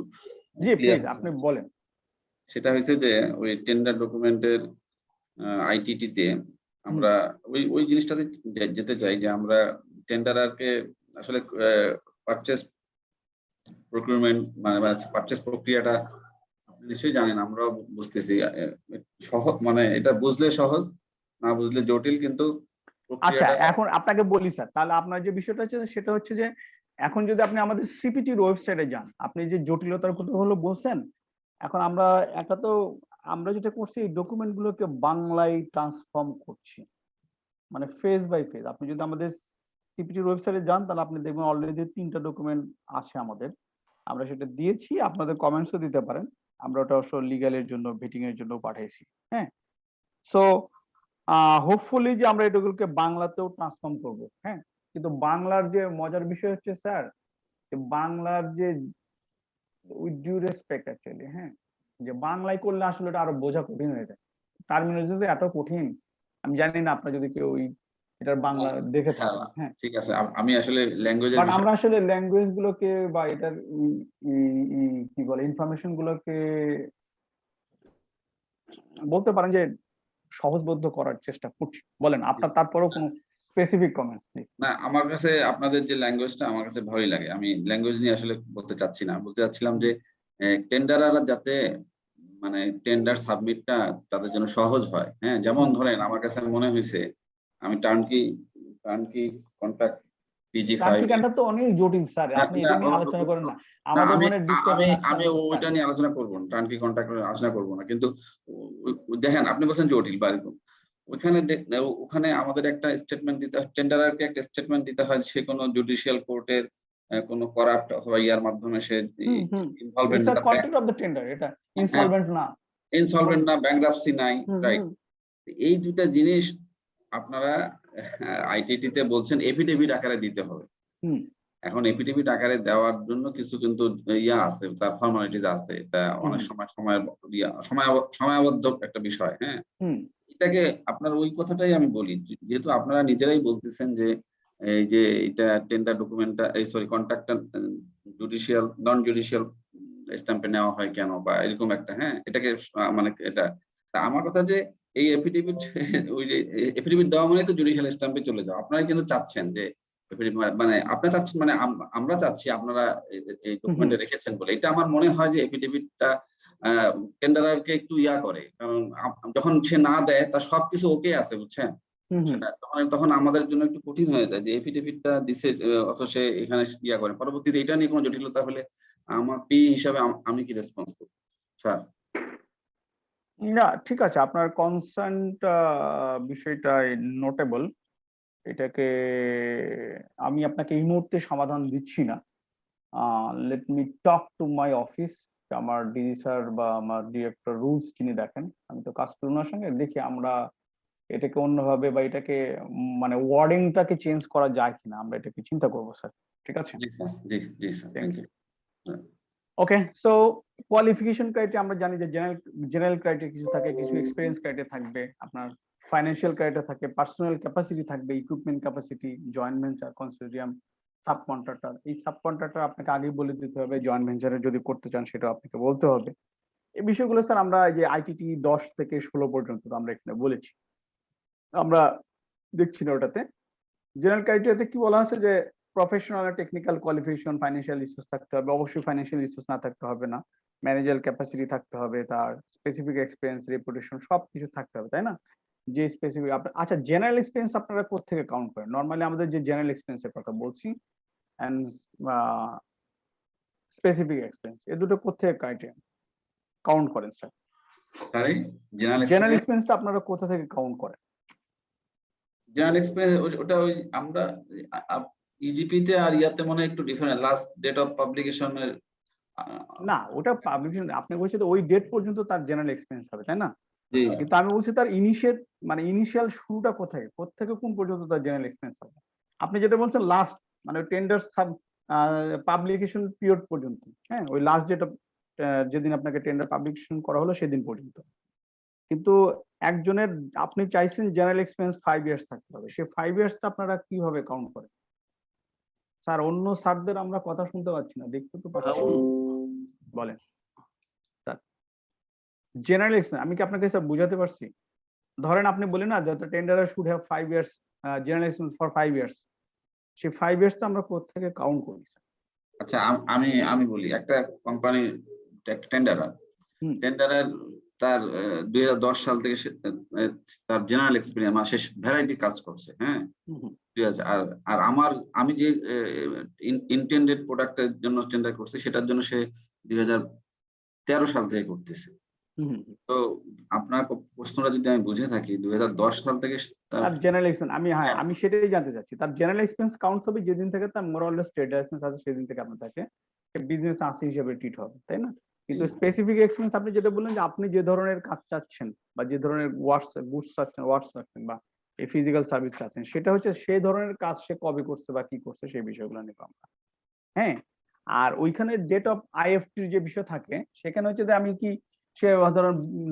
জি প্লিজ আপনি বলেন। সেটা হয়েছে যে ওই টেন্ডার ডকুমেন্টের আইটিটি তে আমরা ওই জিনিসটাতে যেতে চাই, যে আমরা টেন্ডারকে আসলে পারচেজ প্রকিউরমেন্ট মানে পারচেজ প্রক্রিয়াটা আপনি নিশ্চয়ই জানেন, আমরাও বুঝতেছি, সহজ মানে এটা বুঝলে সহজ, না বুঝলে জটিল, কিন্তু আচ্ছা এখন আপনাকে বলি স্যার, তাহলে আপনার যে বিষয়টা হচ্ছে সেটা হচ্ছে যে, এখন যদি আপনি আমাদের সিপিটির ওয়েবসাইটে যান, আপনি যে জটিলতার কথা হলো বলছেন, এখন আমরা একটা তো আমরা যেটা করছি, এই ডকুমেন্ট গুলোকে বাংলায় ট্রান্সফর্ম করছি, মানে ফেজ বাই ফেজ। আপনি যদি আমাদের সিপিটির ওয়েবসাইটে যান, তাহলে আপনি দেখবেন অলরেডি 3টা ডকুমেন্ট আছে আমাদের, আমরা সেটা দিয়েছি, আপনাদের কমেন্টসও দিতে পারেন, আমরা ওটা অবশ্য লিগ্যালের জন্য, ভেটিং এর জন্য পাঠাইছি। হ্যাঁ, সো হোপফুলি যে আমরা এটাগুলোকে বাংলাতেও ট্রান্সফর্ম করব, হ্যাঁ। কিন্তু বাংলার যে মজার বিষয় হচ্ছে স্যার, যে বাংলার যে উইথ ডিউ রেসপেক্ট অ্যাকচুয়ালি, হ্যাঁ, যে বাংলায় করলে আসলে এটা আরো বোঝা কঠিন হয়ে যায়। টার্মিনোলজি এত কঠিন, আমি জানি না আপনার যদি কেউ এটার বাংলা দেখে থাকেন, হ্যাঁ। ঠিক আছে, আমি আসলে ল্যাঙ্গুয়েজের বাট আমরা আসলে ল্যাঙ্গুয়েজ গুলোকে বা এটার কি বলে ইনফরমেশন গুলোকে বলতে পারেন যে সহজবোধ্য করার চেষ্টা করছি। বলেন আপনার তারপরেও কোনো স্পেসিফিক কমেন্টস নেই? না, আমার কাছে আপনাদের যে ল্যাঙ্গুয়েজটা আমার কাছে ভালোই লাগে। আমি ল্যাঙ্গুয়েজ নিয়ে আসলে বলতে চাচ্ছি না, বলতে চাচ্ছিলাম যে টেন্ডাররা যাতে মানে টেন্ডার সাবমিটটা তাদের জন্য সহজ হয়। হ্যাঁ, যেমন ধরেন আমার কাছে মনে হয়েছে আমি টার্নকি কন্ট্রাক্ট PG5 ট্রান্সফিকারটা তো অনেক জটিল স্যার, আপনি এটা নিয়ে আলোচনা করেন না। আমাদের মনে ডিসকাশন আমি ওইটা নিয়ে আলোচনা করব না, টার্নকি কন্ট্রাক্ট আলোচনা করব না। কিন্তু দেখেন আপনি বলছেন জটিল বা এরকম, ওখানে আমাদের একটা স্টেটমেন্ট দিতে হয়, টেন্ডারকে একটা স্টেটমেন্ট দিতে হয় সে কোনো জুডিশিয়াল কোর্টের কোনো করাপ্ট অথবা ইয়ার মাধ্যমে সে involvement it's a content of the tender, এটা ইনসলভেন্ট না, না, ব্যাংকরাপসি নাই, রাইট। এই দুটা জিনিস আপনারা আইটিটি তে বলছেন এফিডেভিট আকারে দিতে হবে। এখন এফিডেভিট আকারে দেওয়ার জন্য কিছু কিন্তু ইয়া আছে, তার ফর্মালিটিস আছে, এটা অনেক সময়াবদ্ধ একটা বিষয়, হ্যাঁ। এটাকে আপনার ওই কথাটাই আমি বলি, যেহেতু আপনারা নিজেরাই বলতেছেন যে এই যে এটা টেন্ডার ডকুমেন্টটা সরি কন্ট্রাক্টটা জুডিশিয়াল নন জুডিশিয়াল স্ট্যাম্পে নেওয়া হয় কেন বা এরকম একটা, হ্যাঁ, এটাকে মানে এটা আমার কথা যে এই এফিডেভিট ওই যে এফিডেভিট দেওয়া মানে তো জুডিশিয়াল স্ট্যাম্পে চলে যাও। আপনারা কিন্তু চাচ্ছেন যে মানে আপনারা চাচ্ছেন মানে আমরা চাচ্ছি আপনারা এই ডকুমেন্টে রেখেছেন বলে। এটা আমার মনে হয় যে এফিডেভিটটা টেন্ডারকে একটু ইয়া করে, কারণ যখন সে না দেয় তার সবকিছু ওকে আছে, বুঝছেন, সেটা তখন আমাদের জন্য একটু কঠিন হয়ে যায় যে এফিডেভিটটা দিছে অথচ সে এখানে ইয়া করে, পরবর্তীতে এটা নিয়ে কোনো জটিলতা হলে আমার পি হিসাবে আমি কি রেসপন্স করব স্যার? না ঠিক আছে, আপনার কনসার্নটা বিষয়টা নোটেবল, এটাকে আমি আপনাকে এই মুহূর্তে সমাধান দিচ্ছি না। Let me talk to my office, আমার ডিজি স্যার বা আমার ডিরেক্টর রুলস যিনি দেখেন, আমি তো কাজ করি ওনার সঙ্গে, দেখি আমরা এটাকে অন্যভাবে বা এটাকে মানে ওয়ার্ডিংটাকে চেঞ্জ করা যায় কিনা, আমরা এটাকে চিন্তা করবো স্যার। ঠিক আছে, জি স্যার, জি sir, thank you. Okay, so qualification criteria আমরা জানি যে জেনারেল ক্রাইটেরিয়া কিছু থাকে, কিছু এক্সপেরিয়েন্স ক্রাইটেরিয়া থাকবে, আপনার ফাইন্যান্সিয়াল ক্রাইটেরিয়া থাকে, পার্সোনাল ক্যাপাসিটি থাকবে, equipment capacity, joint venture, consortium, sub contractor. এই সাব কন্ট্রাক্টর আপনাকে আগেই বলে দিতে হবে, জয়েন্ট ভেঞ্চারে যদি করতে চান সেটা আপনাকে বলতে হবে। এই বিষয়গুলো স্যার আমরা যে আইটিটি 10 থেকে 16 পর্যন্ত আমরা এখানে বলেছি, আমরা দেখছি না ওটাতে। জেনারেল ক্রাইটেরিয়াতে কি বলা আছে যে professional technical qualification, financial resource থাকতে হবে, অবশ্যই ফাইন্যান্সিয়াল রিসোর্স না থাকতে হবে না, ম্যানেজারাল ক্যাপাসিটি থাকতে হবে, তার স্পেসিফিক এক্সপেরিয়েন্স, রেপুটেশন সবকিছু থাকতে হবে, তাই না? যে স্পেসিফিক আচ্ছা জেনারেল এক্সপেরিয়েন্স আপনারা কোথা থেকে কাউন্ট করেন? নরমালি আমাদের যে জেনারেল এক্সপেরিয়েন্সের কথা বলছি এন্ড স্পেসিফিক এক্সপেরিয়েন্স, এই দুটো কোথা থেকে ক্রাইটেরিয়া কাউন্ট করেন স্যার? সরি, জেনারেল এক্সপেরিয়েন্সটা আপনারা কোথা থেকে কাউন্ট করেন? জেনারেল এক্সপেরিয়েন্স ওটা ওই আমরা ইজিপি তে আর ইয়াতে মনে হয় একটু ডিফারেন্ট, লাস্ট ডেট অফ পাবলিকেশনের। না ওটা পাবলিকেশন আপনি বলছেন ওই ডেট পর্যন্ত তার জেনারেল এক্সপেরিয়েন্স হবে, তাই না? জি, কিন্তু আমি বলছি তার ইনিশিয়াল শুরুটা কোথায়, কোত্থেকে কোন পর্যন্ত তার জেনারেল এক্সপেরিয়েন্স হবে? আপনি যেটা বলছেন লাস্ট মানে টেন্ডার পাবলিকেশন পিরিয়ড পর্যন্ত, হ্যাঁ, ওই লাস্ট ডেট যেদিন আপনাকে টেন্ডার পাবলিকেশন করা হলো সেদিন পর্যন্ত। কিন্তু একজনের আপনি চাইছেন জেনারেল এক্সপেরিয়েন্স 5 ইয়ার্স থাকতে হবে, সে 5 ইয়ার্সটা আপনারা কিভাবে কাউন্ট করেন? স্যার অন্য স্যারদের আমরা কথা শুনতে পাচ্ছি না, দেখতে তো পাচ্ছি, বলেন স্যার। জেনারেল এক্সপেরিয়েন্স আমি কি আপনাকে স্যার বুঝাতে পারছি? ধরেন আপনি বলেন না the টেন্ডারার should have 5 years general experience for 5 years, সেই 5 ইয়ার্সটা আমরা কোথা থেকে কাউন্ট করি স্যার? আচ্ছা আমি বলি, একটা কোম্পানি টেন্ডারার তার 2010 সাল থেকে তার জেনারেল এক্সপেরিয়েন্স মানে শেষ ভ্যারাইটি কাজ করছে, হ্যাঁ, আর আমি যে ইন্টেন্ডেড প্রোডাক্টের জন্য টেন্ডার করছি সেটার জন্য সে 2013 সাল থেকে করতেছে। তো আপনার প্রশ্নটা যদি আমি বুঝে থাকি 2010 সাল থেকে তার জেনারেল এক্সপেরিয়েন্স আমি সেটাই জানতে চাচ্ছি, তার জেনারেল এক্সপেরিয়েন্স কাউন্ট হবে যেদিন থেকে তার মোরাল ট্রেড লাইসেন্স আছে সেদিন থেকে আপনার তাকে বিজনেস আসে হিসেবে ট্রিট হবে, তাই না? কিন্তু স্পেসিফিক এক্সপেরিয়েন্স আপনি যেটা বললেন যে আপনি যে ধরনের কাজ চাচ্ছেন বা যে ধরনের গুডস চাচ্ছেন বা এই ফিজিক্যাল সার্ভিস চাচ্ছেন, সেটা হচ্ছে সেই ধরনের কাজ সে কবে করছে বা কি করছে সেই বিষয়গুলো নিয়ে আমরা। হ্যাঁ, আর ওইখানে ডেট অফ আইএফটির যে বিষয় থাকে সেখানে হচ্ছে যে আমি কি সে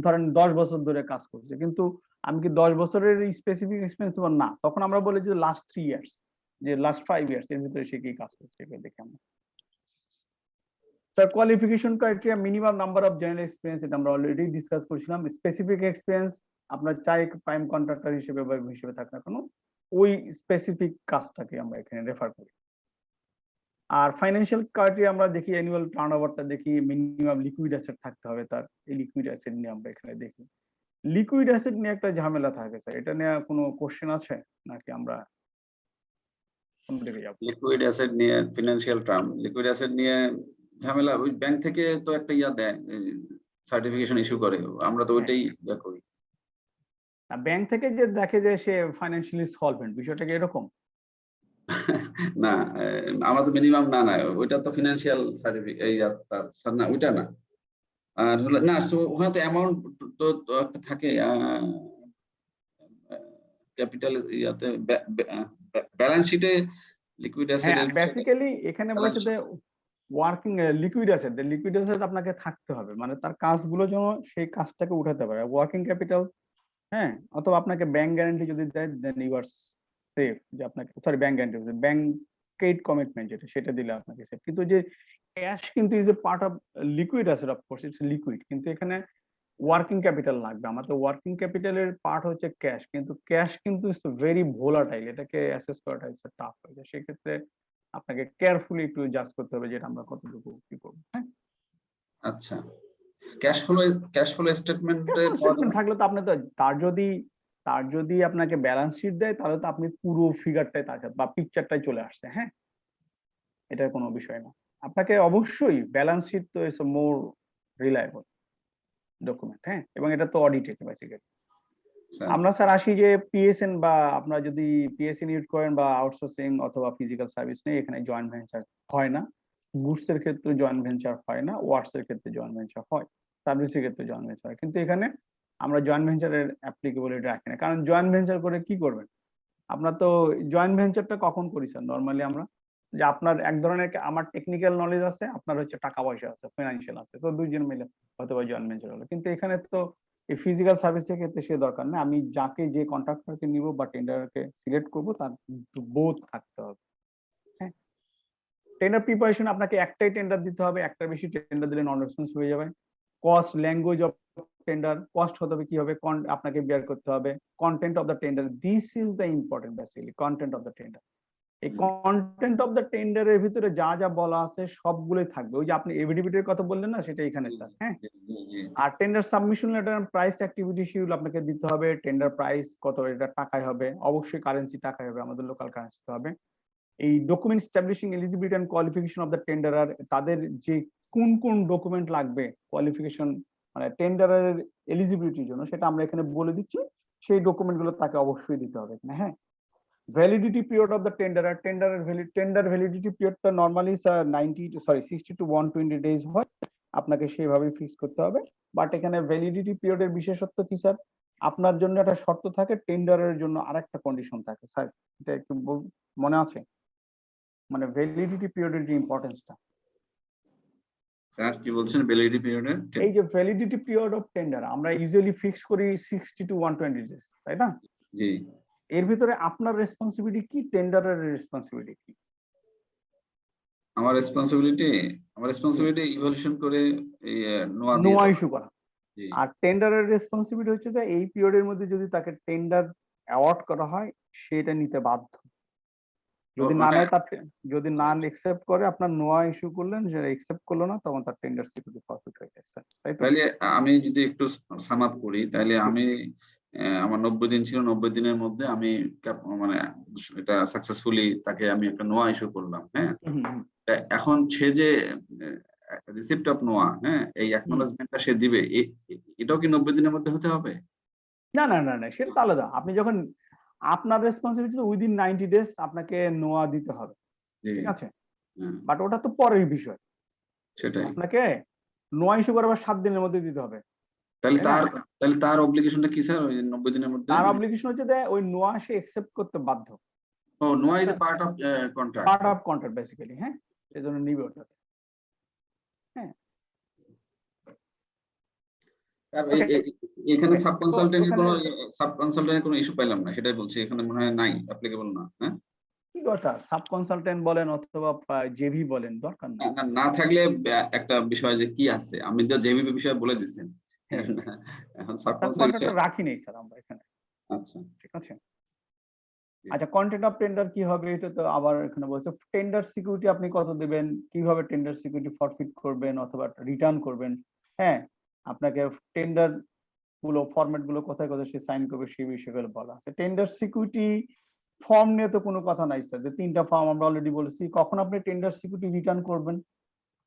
ধরেন 10 বছর ধরে কাজ করছে, কিন্তু আমি কি 10 বছরের স্পেসিফিক এক্সপেরিয়েন্স না, তখন আমরা বলি যে লাস্ট 3 ইয়ার্স, যে লাস্ট 5 ইয়ার্স এর ভিতরে সে কি কাজ করছে এটা দেখে আমরা। Sir qualification criteria minimum number of general experience, এটা আমরা অলরেডি ডিসকাস করছিলাম। স্পেসিফিক এক্সপিরিয়েন্স আপনার চাই প্রাইম কন্ট্রাক্টর হিসেবে বা হিসেবে থাক না কেন, ওই স্পেসিফিক কাজটাকে আমরা এখানে রেফার করি। আর ফাইন্যান্সিয়াল ক্রাইটেরিয়া আমরা দেখি অ্যানুয়াল টার্নওভারটা দেখি, মিনিমাম লিকুইড অ্যাসেট থাকতে হবে তার, এই লিকুইড অ্যাসেট নিয়ে আমরা এখানে দেখি। লিকুইড অ্যাসেট নিয়ে একটা ঝামেলা থাকে স্যার, এটা নিয়ে কোনো কোশ্চেন আছে নাকি আমরা কোন দিকে যাব? লিকুইড অ্যাসেট নিয়ে ফিনান্সিয়াল টার্ম, লিকুইড অ্যাসেট নিয়ে ঝামেলা, ওই ব্যাংক থেকে তো একটা দেয়, সার্টিফিকেশন ইস্যু করে, আমরা তো ওইটাই করি। ব্যাংক থেকে যে দেখে যে সে ফাইন্যান্সিয়ালি সলভেন্ট, বিষয়টা কি এরকম? না, আমাদের মিনিমাম না ওইটা তো ফিনান্সিয়াল সার্টিফিকেট, এই না ওইটা না। আর হলো না, ওখানে তো অ্যামাউন্ট তো একটা থাকে, ক্যাপিটাল ইয়াতে ব্যালেন্স শিটে লিকুইড অ্যাসেট। হ্যাঁ, বেসিক্যালি এখানে বলছে যে ওয়ার্কিং লিকুইড অ্যাসেট আপনাকে থাকতে হবে, মানে তার কাজগুলো যেন সেই কাজটাকে উঠাতে পারে। ওয়ার্কিং ক্যাপিটাল, হ্যাঁ, অথবা আপনাকে ব্যাংক গ্যারান্টি যদি দেয় দেন ইউ আর সেফ, যে আপনাকে sorry bank guarantee bank credit commitment যেটা, সেটা দিলে আপনাকে সেফ। কিন্তু যে ক্যাশ কিন্তু is a part of liquid asset, of course it's liquid, কিন্তু এখানে ওয়ার্কিং ক্যাপিটাল লাগবে। আমাদের ওয়ার্কিং ক্যাপিটালের পার্ট হচ্ছে ক্যাশ, কিন্তু ক্যাশ কিন্তু ইটস ভেরি ভোলাটাইল, এটাকে অ্যাসেস করাটা ইটস টাফ হয়ে যায়। সেক্ষেত্রে আপনাকে কেয়ারফুলি একটু জাজ করতে হবে যেটা আমরা কতটুকু কি করবো। হ্যাঁ, আচ্ছা, ক্যাশ ফ্লো স্টেটমেন্টে থাকলে তো আপনি তো তার যদি আপনাকে ব্যালেন্স শিট দেয় তাহলে তো আপনি পুরো ফিগারটাই তার বা পিকচারটাই চলে আসছে। হ্যাঁ, এটা কোনো বিষয় না। আপনাকে অবশ্যই ব্যালেন্স শিট তো ইটস মোর রিলায়েবল ডকুমেন্ট। হ্যাঁ, এবং এটা তো অডিটেড বেসিক্যালি। আমরা স্যার আসি যে পিএসএন বা আপনারা যদি পিএসএন ইউজ করেন বা আউটসোর্সিং অথবা ফিজিক্যাল সার্ভিস নেই, এখানে জয়েন্ট ভেঞ্চার হয় না। গুডস এর ক্ষেত্রে জয়েন্ট ভেঞ্চার হয় না, ওয়ার্কস এর ক্ষেত্রে জয়েন্ট ভেঞ্চার হয়, সার্ভিসের ক্ষেত্রে জয়েন্ট ভেঞ্চার হয়। কিন্তু এখানে আমরা জয়েন্ট ভেঞ্চারের অ্যাপ্লিকেবিলিটি রাখি না, কারণ জয়েন্ট ভেঞ্চার করে কি করবেন আপনার? তো জয়েন্ট ভেঞ্চারটা কখন করি স্যার নরমালি আমরা, যে আপনার এক ধরনের আমার টেকনিক্যাল নলেজ আছে, আপনার হচ্ছে টাকা পয়সা আছে, ফাইন্যান্সিয়াল আছে, তো দুইজন মিলে হয়তো জয়েন্ট ভেঞ্চার হলো। কিন্তু এখানে তো এই ফিজিক্যাল সার্ভিসের ক্ষেত্রে সে দরকার না, আমি যাকে যে কন্ট্রাক্টরকে নিব বা টেন্ডারকে সিলেক্ট করব তার বোথ থাকতে হবে। হ্যাঁ, টেন্ডার প্রিপারেশন আপনাকে একটাই টেন্ডার দিতে হবে, একটার বেশি টেন্ডার দিলে নন রেসপন্স হয়ে যাবে। Cost, language of tender, cost হতে হবে কি হবে, আপনাকে বিয়ার করতে হবে। Content of the tender, this is the important basically, content of the tender. এই কন্টেন্ট অফ দ্য টেন্ডারের ভিতরে যা যা বলা আছে সবগুলোই থাকবে। ওই যে আপনি এভিডেভিটের কথা বললেন না, সেটা এখানে স্যার। হ্যাঁ, আর tender submission letter, price, activity schedule আপনাকে দিতে হবে। টেন্ডার প্রাইস কত, এটা টাকায় হবে, অবশ্যই কারেন্সি টাকায় হবে, আমাদের লোকাল কারেন্সিতে হবে। এই document establishing eligibility and qualification of the tenderer, তাদের যে কোন কোন ডকুমেন্ট লাগবে কোয়ালিফিকেশন মানে টেন্ডারের এলিজিবিলিটির জন্য, সেটা আমরা এখানে বলে দিচ্ছি। সেই ডকুমেন্ট গুলো তাকে অবশ্যই দিতে হবে এখানে। হ্যাঁ, validity period of the tenderer, tender validity পিরিয়ডটা নরমালি স্যার 60 to 120 ডেজ হয়, আপনাকে সেইভাবে ফিক্স করতে হবে। বাট এখানে ভ্যালিডিটি পিরিয়ডের বিশেষত্ব কি স্যার, আপনার জন্য একটা শর্ত থাকে, টেন্ডারের জন্য আরেকটা কন্ডিশন থাকে স্যার, এটা একটু মনে আছে? মানে ভ্যালিডিটি পিরিয়ডের যে ইম্পর্টেন্সটা। স্যার কি বলছেন ভ্যালিডিটি পিরিয়ডের? এই যে ভ্যালিডিটি পিরিয়ড অফ টেন্ডার আমরা ইউজুয়ালি ফিক্স করি 60 to 120 ডেজ, তাই না? জি। এর ভিতরে আপনার রেসপন্সিবিলিটি কি, টেন্ডারের রেসপন্সিবিলিটি কি? আমার রেসপন্সিবিলিটি ইভ্যালুয়েশন করে এই নোয়া ইস্যু করা। আর টেন্ডারের রেসপন্সিবিলিটি হচ্ছে যে এই পিরিয়ডের মধ্যে যদি তাকে টেন্ডার অ্যাওয়ার্ড করা হয় সেটা নিতে বাধ্য। যদি না নেয়, তার যদি না অ্যাকসেপ্ট করে, আপনার নোয়া ইস্যু করলেন, সেটা অ্যাকসেপ্ট করলো না, তখন তার টেন্ডার সিকিউরিটি ফরফিট হয়ে যায়। তাই তো? তাহলে আমি যদি একটু সাম আপ করি, তাহলে আমি আমার 90 দিন ছিল, 90 দিনের মধ্যে আমি মানে এটা সাকসেসফুলি তাকে আমি একটা নোয়া ইস্যু করলাম। হ্যাঁ, এখন সে যে রিসিপ্ট অফ নোয়া, হ্যাঁ, এই অ্যাকনোলেজমেন্টটা সে দিবে, এটাও কি 90 দিনের মধ্যে হতে হবে? না না না না, সেটা তো আলাদা। আপনি যখন আপনার রেসপন্সিবিলিটি উইদিন 90 ডেজ আপনাকে নোয়া দিতে হবে, ঠিক আছে? বাট ওটা তো পরের বিষয়। সেটাই আপনাকে নোয়া ইস্যু করার 7 দিনের মধ্যে দিতে হবে। তাহলে তাই না? তার অব্লিগেশনটা কি স্যার ওই 90 দিনের মধ্যে? তার অব্লিগেশন হচ্ছে যে ওই নোয়া সে একসেপ্ট করতে বাধ্য। ও নোয়া is a part of contract. Part of contract basically, হ্যাঁ, এজন্য নিবে ওটাতে। হ্যাঁ, আর Okay. এখানে Okay. সাব তো কনসালটেন্টের এখানে কোনো ইস্যু পেলাম না, সেটাই বলছি, এখানে মনে হয় নাই, অ্যাপ্লিকেবল না। হ্যাঁ, কি দরকার, সাব কনসালটেন্ট বলেন অথবা জেভি বলেন, দরকার না নাই। না, না থাকলে একটা বিষয় যে কি আছে, আমি তো জেবিবি বিষয়ে বলে দিচ্ছেন, হ্যাঁ, এখন সাব সাব কনসাল কন্ট্রাক্টর বিষয়ে। রাখি নেই স্যার আমরা এখানে, আচ্ছা, ঠিক আছে। আচ্ছা, কন্টেন্ট অফ টেন্ডার কি হবে, এটা তো আবার এখানে বলছে টেন্ডার সিকিউরিটি আপনি কত দিবেন, কিভাবে টেন্ডার সিকিউরিটি ফরফিট করবেন অথবা রিটার্ন করবেন। হ্যাঁ, আপনাকে টেন্ডার গুলো ফরম্যাট গুলো কোথায় কোথায় সে সাইন করবে সেই বিষয়গুলো বলা আছে। টেন্ডার সিকিউরিটি ফর্ম নিয়ে তো কোনো কথা নাই স্যার, যে 3টা ফর্ম আমরা অলরেডি বলেছি। কখন আপনি টেন্ডার সিকিউরিটি রিটার্ন করবেন,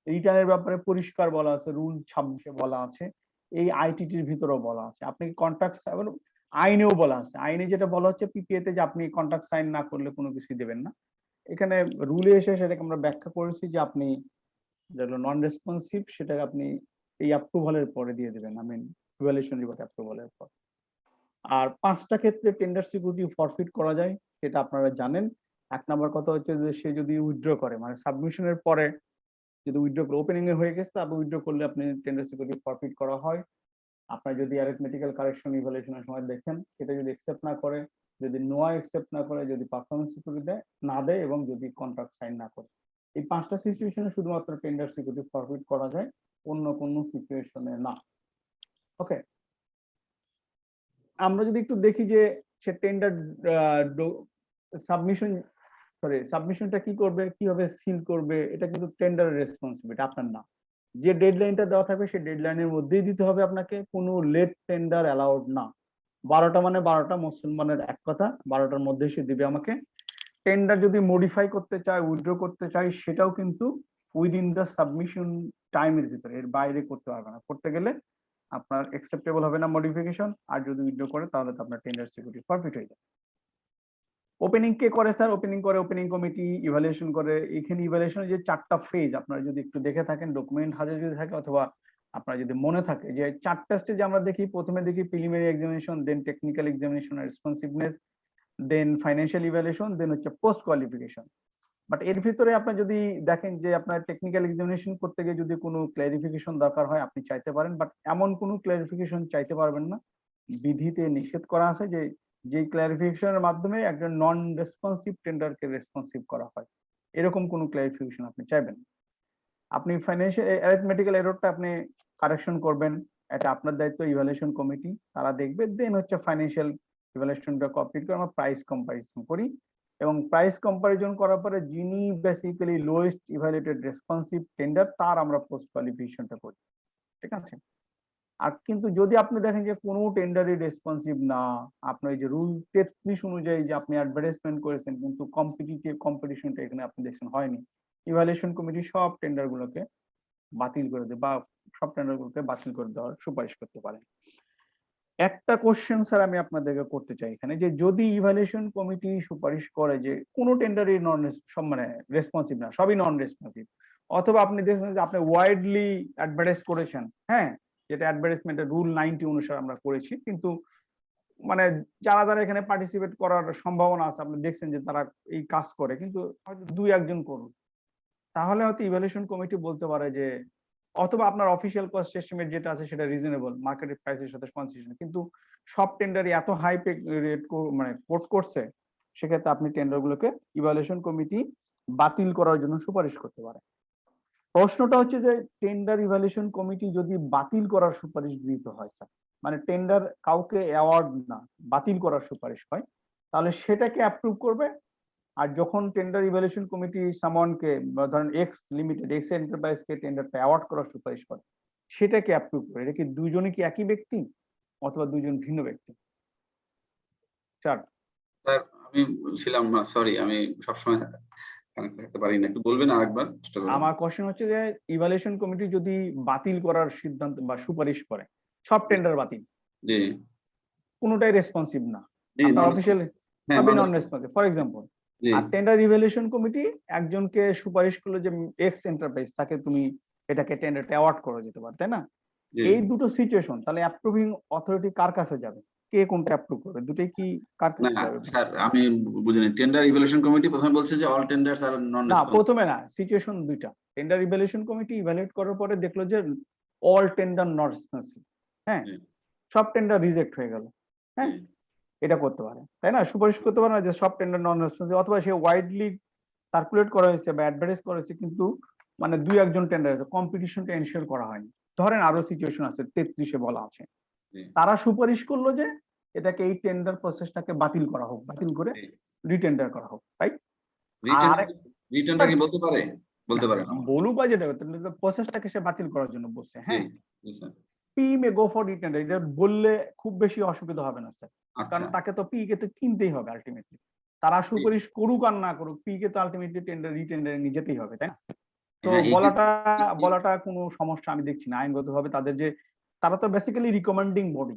রিটার্নের ব্যাপারে পরিষ্কার বলা আছে, রুল 26-এ বলা আছে, এই আইটিটির ভিতরেও বলা আছে। আপনি কন্ট্রাক্ট আইনেও বলা আছে, আইনে যেটা বলা হচ্ছে পিপিএ তে যে আপনি কন্ট্রাক্ট সাইন না করলে কোনো কিছু দেবেন না। এখানে রুলে এসে সেটাকে আমরা ব্যাখ্যা করেছি যে আপনি যেগুলো নন রেসপন্সিভ সেটাকে আপনি এই অ্যাপ্রুভালের পরে দিয়ে দেবেন, আই মিন ইভ্যালুয়েশন রিপোর্ট অ্যাপ্রুভালের পর। আর 5টা ক্ষেত্রে টেন্ডার সিকিউরিটি ফরফিট করা যায়, সেটা আপনারা জানেন। 1 নাম্বার কথা হচ্ছে যে সে যদি উইথড্র করে, মানে সাবমিশনের পরে যদি উইথড্র করে, ওপেনিং এ হয়ে গেছে তারপর উইথড্র করলে আপনি টেন্ডার সিকিউরিটি ফরফিট করা হয়। আপনার যদি অ্যারিথমেটিক্যাল কারেকশন ইভ্যালুয়েশনের সময় দেখেন, সেটা যদি অ্যাকসেপ্ট না করে, যদি নোয়া অ্যাকসেপ্ট না করে, যদি পারফরম্যান্স সিকিউরিটি না দেয় এবং যদি কন্ট্রাক্ট সাইন না করে, এই 5টা সিচুয়েশনে শুধুমাত্র টেন্ডার সিকিউরিটি ফরফিট করা যায়, অন্য কোনো সিচুয়েশনে না। ওকে, আমরা যদি একটু দেখি যে সে টেন্ডার সাবমিশনটা কি করবে, কিভাবে সিল করবে, এটা কিন্তু টেন্ডারের রেসপন্সিবিলিটি, আপনার না। যে ডেডলাইনটা দেওয়া থাকবে সেই ডেডলাইনের মধ্যেই দিতে হবে আপনাকে, কোনো লেট টেন্ডার অ্যালাউড না। 12টা মানে 12টা, মুসলমানের এক কথা, 12টার মধ্যে সে দিবে আমাকে। টেন্ডার যদি মডিফাই করতে চায়, উইথড্র করতে চায়, সেটাও কিন্তু উইদিন দ্য সাবমিশন টাইমের ভিতরে, এর বাইরে করতে পারবে না। করতে গেলে আপনার অ্যাকসেপ্টেবল হবে না মডিফিকেশন, আর যদি উইথড্র করে তাহলে তো আপনার টেন্ডার সিকিউরিটি ফরফিট হয়ে যাবে। ওপেনিং কে করে স্যার? ওপেনিং করে ওপেনিং কমিটি, ইভালুয়েশন করে। এখানে ইভালুয়েশনের যে 4টা ফেজ আপনারা যদি একটু দেখে থাকেন, ডকুমেন্ট হাজার যদি থাকে অথবা আপনার যদি মনে থাকে, যে 4টা স্টেজ আমরা দেখি। প্রথমে দেখি প্রিলিমিনারি এক্সামিনেশন, দেন টেকনিক্যাল এক্সামিনেশন আর রেসপন্সিভনেস, দেন ফাইন্যান্সিয়াল ইভালুয়েশন, দেন হচ্ছে পোস্ট কোয়ালিফিকেশন। বাট এর ভিতরে আপনার যদি দেখেন যে আপনার টেকনিক্যাল এক্সামিনেশন করতে গিয়ে যদি কোনো ক্লারিফিকেশন দরকার হয়, আপনি চাইতে পারেন, বাট এমন কোনো ক্লারিফিকেশন চাইতে পারবেন না, বিধিতে নিষেধ করা আছে যে যেই ক্লারিফিকেশনের মাধ্যমে একজন নন রেসপন্সিভ টেন্ডারকে রেসপন্সিভ করা হয়, এরকম কোনো ক্লারিফিকেশন আপনি চাইবেন। আপনি ফাইন্যান্সিয়াল অ্যারিথমেটিক্যাল এররটা আপনি কারেকশন করবেন, এটা আপনার দায়িত্ব। ইভালুয়েশন কমিটি তারা দেখবে, দেন হচ্ছে ফাইন্যান্সিয়াল ইভালুয়েশনটা কমপ্লিট করে আমরা প্রাইস কম্পারিজন করি, এবং প্রাইস কম্পারিজন করার পরে যিনি basically lowest evaluated responsive tender, তার আমরা পোস্ট কোয়ালিফিকেশনটা করি, ঠিক আছে। আর কিন্তু যদি আপনি দেখেন যে কোনো টেন্ডারই রেসপন্সিভ না, আপনার এই যে রুল 33 অনুযায়ী যে আপনি অ্যাডভার্টাইজমেন্ট করেছেন কিন্তু কম্পিটিশনটা এখানে আপনি দেখছেন হয়নি, ইভালুয়েশন কমিটি সব টেন্ডার গুলোকে বাতিল করে দেয় বা সব টেন্ডার গুলোকে বাতিল করে দেওয়ার সুপারিশ করতে পারেন। একটা কোশ্চেন স্যার আমি আপনাদেরকে করতে চাই এখানে, যে যদি ইভালুয়েশন কমিটি সুপারিশ করে যে কোনো টেন্ডারই মানে রেসপন্সিভ না, সবই নন রেসপন্সিভ, অথবা আপনি দেখছেন যে আপনি ওয়াইডলি অ্যাডভার্টাইজ করেছেন, হ্যাঁ, যেটা অ্যাডভার্টাইজমেন্টের রুল 90 অনুসারে আমরা করেছি, কিন্তু মানে যারা যারা এখানে পার্টিসিপেট করার সম্ভাবনা আছে, আপনি দেখছেন যে তারা এই কাজ করে, কিন্তু হয়তো 2-1 করুন, তাহলে হয়তো ইভালুয়েশন কমিটি বলতে পারে যে, অথবা আপনার অফিসিয়াল কস্ট এস্টিমেট যেটা আছে সেটা রিজনেবল মার্কেট প্রাইসের সাথে কনসিস্টেন্ট, কিন্তু সব টেন্ডারই এত হাই রেট মানে কোট করছে, সেক্ষেত্রে আপনি টেন্ডার গুলোকে ইভালুয়েশন কমিটি বাতিল করার জন্য সুপারিশ করতে পারে। প্রশ্নটা হচ্ছে যে টেন্ডার ইভালুয়েশন কমিটি যদি বাতিল করার সুপারিশ গৃহীত হয় স্যার, মানে টেন্ডার কাউকে অ্যাওয়ার্ড না বাতিল করার সুপারিশ হয়, তাহলে সেটাকে অ্যাপ্রুভ করবে। আর যখন টেন্ডার ইভালুয়েশন কমিটি সামওয়ানকে, ধরেন এক্স লিমিটেড, এক্স এন্টারপ্রাইজকে টেন্ডারটা অ্যাওয়ার্ড করার সুপারিশ করে, সেটাকে অ্যাপ্রুভ করে। এটা কি দুইজনই কি একই ব্যক্তি অথবা দুইজন ভিন্ন ব্যক্তি? স্যার স্যার আমি ছিলাম না, সরি, আমি সবসময় কানেক্ট থাকতে পারি না, একটু বলবেন আরেকবার, চেষ্টা করুন। আমার কোশ্চেন হচ্ছে যে ইভালুয়েশন কমিটি যদি বাতিল করার সিদ্ধান্ত বা সুপারিশ করে, সব টেন্ডার বাতিল, জি কোনোটাই রেসপন্সিভ না, জি, আপনার অফিসিয়াল হ্যাঁ, সবই নন রেসপন্সিভ ফর এক্সাম্পল, জি আর টেন্ডার ইভালুয়েশন কমিটি একজনকে সুপারিশ করলো যে এক্স এন্টারপ্রাইজ, তাকে তুমি এটাকে টেন্ডারটা অ্যাওয়ার্ড করা যেতে পারে, তাই না? জি। এই দুটো সিচুয়েশন, তাহলে অ্যাপ্রুভিং অথরিটি কার কাছে যাবে, কে কোনটা অ্যাপ্রুভ করবে, দুটোই কি কার না কাছে যাবে? স্যার, আমি বুঝিনি। টেন্ডার ইভ্যালুয়েশন কমিটি প্রথমে বলছে যে অল টেন্ডার্স আর নন না, রেসপন্সিভ। প্রথমে না, সিচুয়েশন দুইটা। টেন্ডার ইভ্যালুয়েশন কমিটি ইভ্যালুয়েট করার পরে দেখলো যে অল টেন্ডার নট রেসপন্সিভ, হ্যাঁ, জি। সব টেন্ডার রিজেক্ট হয়ে গেল, হ্যাঁ, এটা করতে পারে, তাই না? সুপারিশ করতে পারে না যে সব টেন্ডার নন রেসপন্সিভ, অথবা সে ওয়াইডলি সার্কুলেট করা হয়েছে বা অ্যাডভার্টাইজ করা হয়েছে, কিন্তু মানে দুই একজন টেন্ডার আছে, কম্পিটিশনটা এনশিওর করা হয়নি। ধরেন আরো সিচুয়েশন আছে, 33-এ বলা আছে, জি। তারা সুপারিশ করলো যে এটাকে এই টেন্ডার প্রসেসটাকে বাতিল করা হোক, বাতিল করে জি। রিটেন্ডার করা হোক, রাইট? রিটেন্ডার কি বলতে পারে? বলতে পারে না। বলুক বা যেটা প্রসেসটাকে সে বাতিল করার জন্য বলছে, জি, হ্যাঁ, জি sir. P may go for retender, এটা বললে খুব বেশি অসুবিধা হবে না স্যার, আচ্ছা। কারণ তাকে তো পি কে তো কিনতেই হবে আলটিমেটলি। তারা সুপারিশ করুক আর না করুক, পি কে তো আলটিমেটলি টেন্ডার রিটেন্ডারে নিয়ে যেতেই হবে, তাই না? তো হ্যাঁ, এই বলাটা কোনো সমস্যা আমি দেখছি না আইনগতভাবে। তাদের যে, তারা তো বেসিক্যালি রিকমেন্ডিং বডি,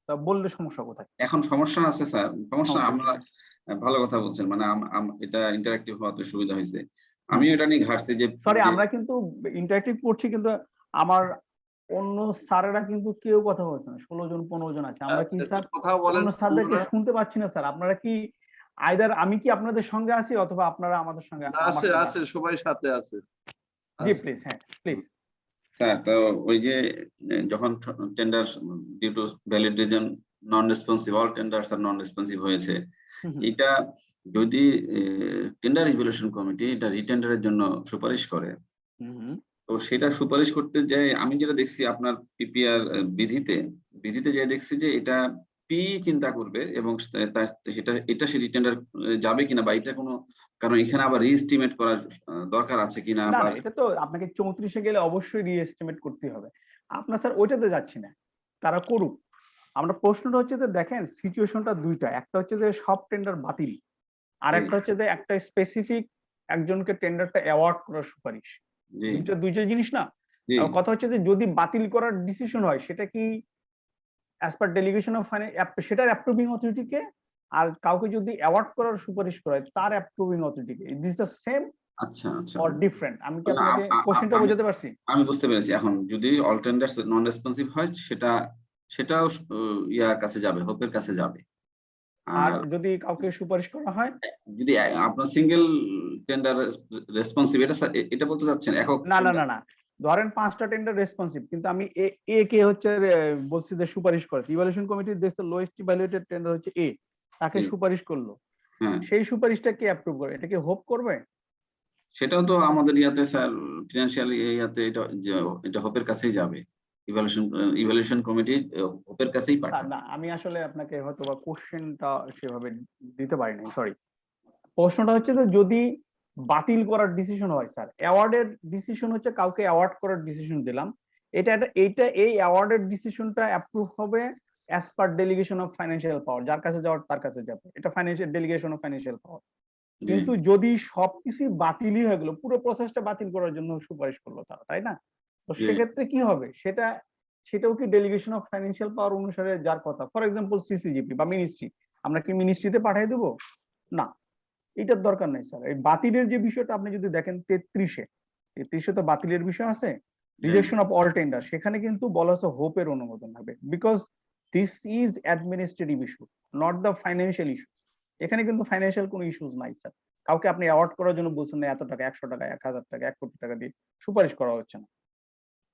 তা বললে সমস্যা কোথায়? এখন সমস্যা আছে স্যার, সমস্যা সমস্যা আমরা কি? ভালো কথা বলছেন, মানে এটা ইন্টারেক্টিভ হওয়াতে সুবিধা হয়েছে। আমিও এটা নিয়ে ঘাটছি যে সরি, আমরা কিন্তু ইন্টারেক্টিভ করছি, কিন্তু আমার অন্য স্যারেরা কিন্তু কেউ কথা বলছে না, 16 জন 15 জন আছে, আমরা কি স্যার কথা বলেন অন্য স্যারদেরকে অন্যরা? শুনতে পাচ্ছি না স্যার? আপনারা কি আইদার আমি কি আপনাদের সঙ্গে আছি, অথবা আপনারা আমাদের সঙ্গে, আমার আছে সঙ্গে আছে, সবাই সাথে আছে। জি প্লিজ, হ্যাঁ প্লিজ। স্যার, তো ওই যে যখন tender due to valid reason non responsive, all tenders are non responsive হয়েছে, এটা যদি টেন্ডার ইভ্যালুয়েশন কমিটি এটা রিটেন্ডারের জন্য সুপারিশ করে, তো সেটা সুপারিশ করতে যায় আমি যেটা দেখছি আপনার পিপিআর বিধিতে যে দেখছি যে এটা পি চিন্তা করবে এবং এটা সে রিটেন্ডার যাবে কিনা, বা এটা কোনো, কারণ এখানে আবার রিএস্টিমেট করার দরকার আছে কিনা, না বা না, এটা তো আপনাকে 34-এ গেলে অবশ্যই রিএস্টিমেট করতে হবে। আপনার স্যার ওইটাতে যাচ্ছি না, তারা করুক। আমরা প্রশ্নটা হচ্ছে যে দেখেন সিচুয়েশনটা দুইটা, একটা হচ্ছে যে সব টেন্ডার বাতিল, আর একটা হচ্ছে যে একটা স্পেসিফিক একজনকে টেন্ডারটা অ্যাওয়ার্ড করার সুপারিশ। জি দুইটা জিনিস না। জি আর কথা হচ্ছে যে যদি বাতিল করার ডিসিশন হয়, সেটা কি অ্যাজ পার ডেলিগেশন অফ সেটার অ্যাপ্রুভিং অথরিটিকে, আর কাউকে যদি অ্যাওয়ার্ড করার সুপারিশ করা হয় তার অ্যাপ্রুভিং অথরিটিকে, দিস দ্য সেম আচ্ছা আচ্ছা, অর ডিফারেন্ট? আমি কি তাহলে আপনাকে কোশ্চেনটা বোঝাতে পারছি? আমি বুঝতে পেরেছি। এখন যদি অল টেন্ডার্স নন রেসপন্সিভ হয়, সেটাও ইয়ার কাছে যাবে, হোপের কাছে যাবে। আর আর যদি কাউকে সুপারিশ করা হয়, যদি আপনার সিঙ্গেল টেন্ডার রেসপন্সিভ, এটা বলতে চাচ্ছেন একক না না tender? না না, ধরেন 5টা টেন্ডার রেসপন্সিভ, কিন্তু আমি এ কে হচ্ছে বলছি যে সুপারিশ করেছে, ইভালুয়েশন কমিটির দেশে লোয়েস্ট ইভালুয়েটেড টেন্ডার হচ্ছে এ, তাকে জি। সুপারিশ করলো, হ্যাঁ, সেই সুপারিশটা কে অ্যাপ্রুভ করে? এটা কি হোপ করবে? সেটাও তো আমাদের ইয়াতে স্যার, ফিনান্সিয়াল ইয়াতে এটা হোপের কাছেই যাবে। ইভালুয়েশন কমিটি হোপের কাছেই পাঠাবে। না, আমি আসলে আপনাকে হয়তো বা কোশ্চেনটা সেভাবে দিতে পারি নাই, সরি। প্রশ্নটা হচ্ছে যে যদি বাতিল করার ডিসিশন হয়, স্যার অ্যাওয়ার্ডের ডিসিশন হচ্ছে কাউকে অ্যাওয়ার্ড করার ডিসিশন দিলাম, এই অ্যাওয়ার্ডের ডিসিশনটা অ্যাপ্রুভ হবে as per delegation of financial power, যার কাছে যাওয়ার তার কাছে যাবে, এটা financial delegation of financial power. জি কিন্তু যদি সবকিছু বাতিলই হয়ে গেল, পুরো প্রসেসটা বাতিল করার জন্য সুপারিশ করলো তারা, তাই না? তো জি সেক্ষেত্রে কি হবে? সেটাও কি ডেলিগেশন অফ ফাইন্যান্সিয়াল পাওয়ার অনুসারে যার কথা, ফর এক্সাম্পল সিসিজিপি বা মিনিস্ট্রি, আমরা কি মিনিস্ট্রিতে পাঠিয়ে দেবো? না, এটার দরকার নাই স্যার। এই বাতিলের যে বিষয়টা আপনি যদি দেখেন 33-এ তো বাতিলের বিষয় আছে, রিজেকশন অফ অল টেন্ডার, সেখানে কিন্তু বলা হচ্ছে হোপের অনুমোদন হবে, because this is administrative issue, not the financial issues. এখানে কিন্তু ফাইন্যান্সিয়াল কোনো ইস্যুস নাই স্যার। কাউকে আপনি অ্যাওয়ার্ড করার জন্য বলছেন না, এত টাকা, 100 টাকা, 1000 টাকা, 1 কোটি টাকা দিয়ে সুপারিশ করা হচ্ছে না।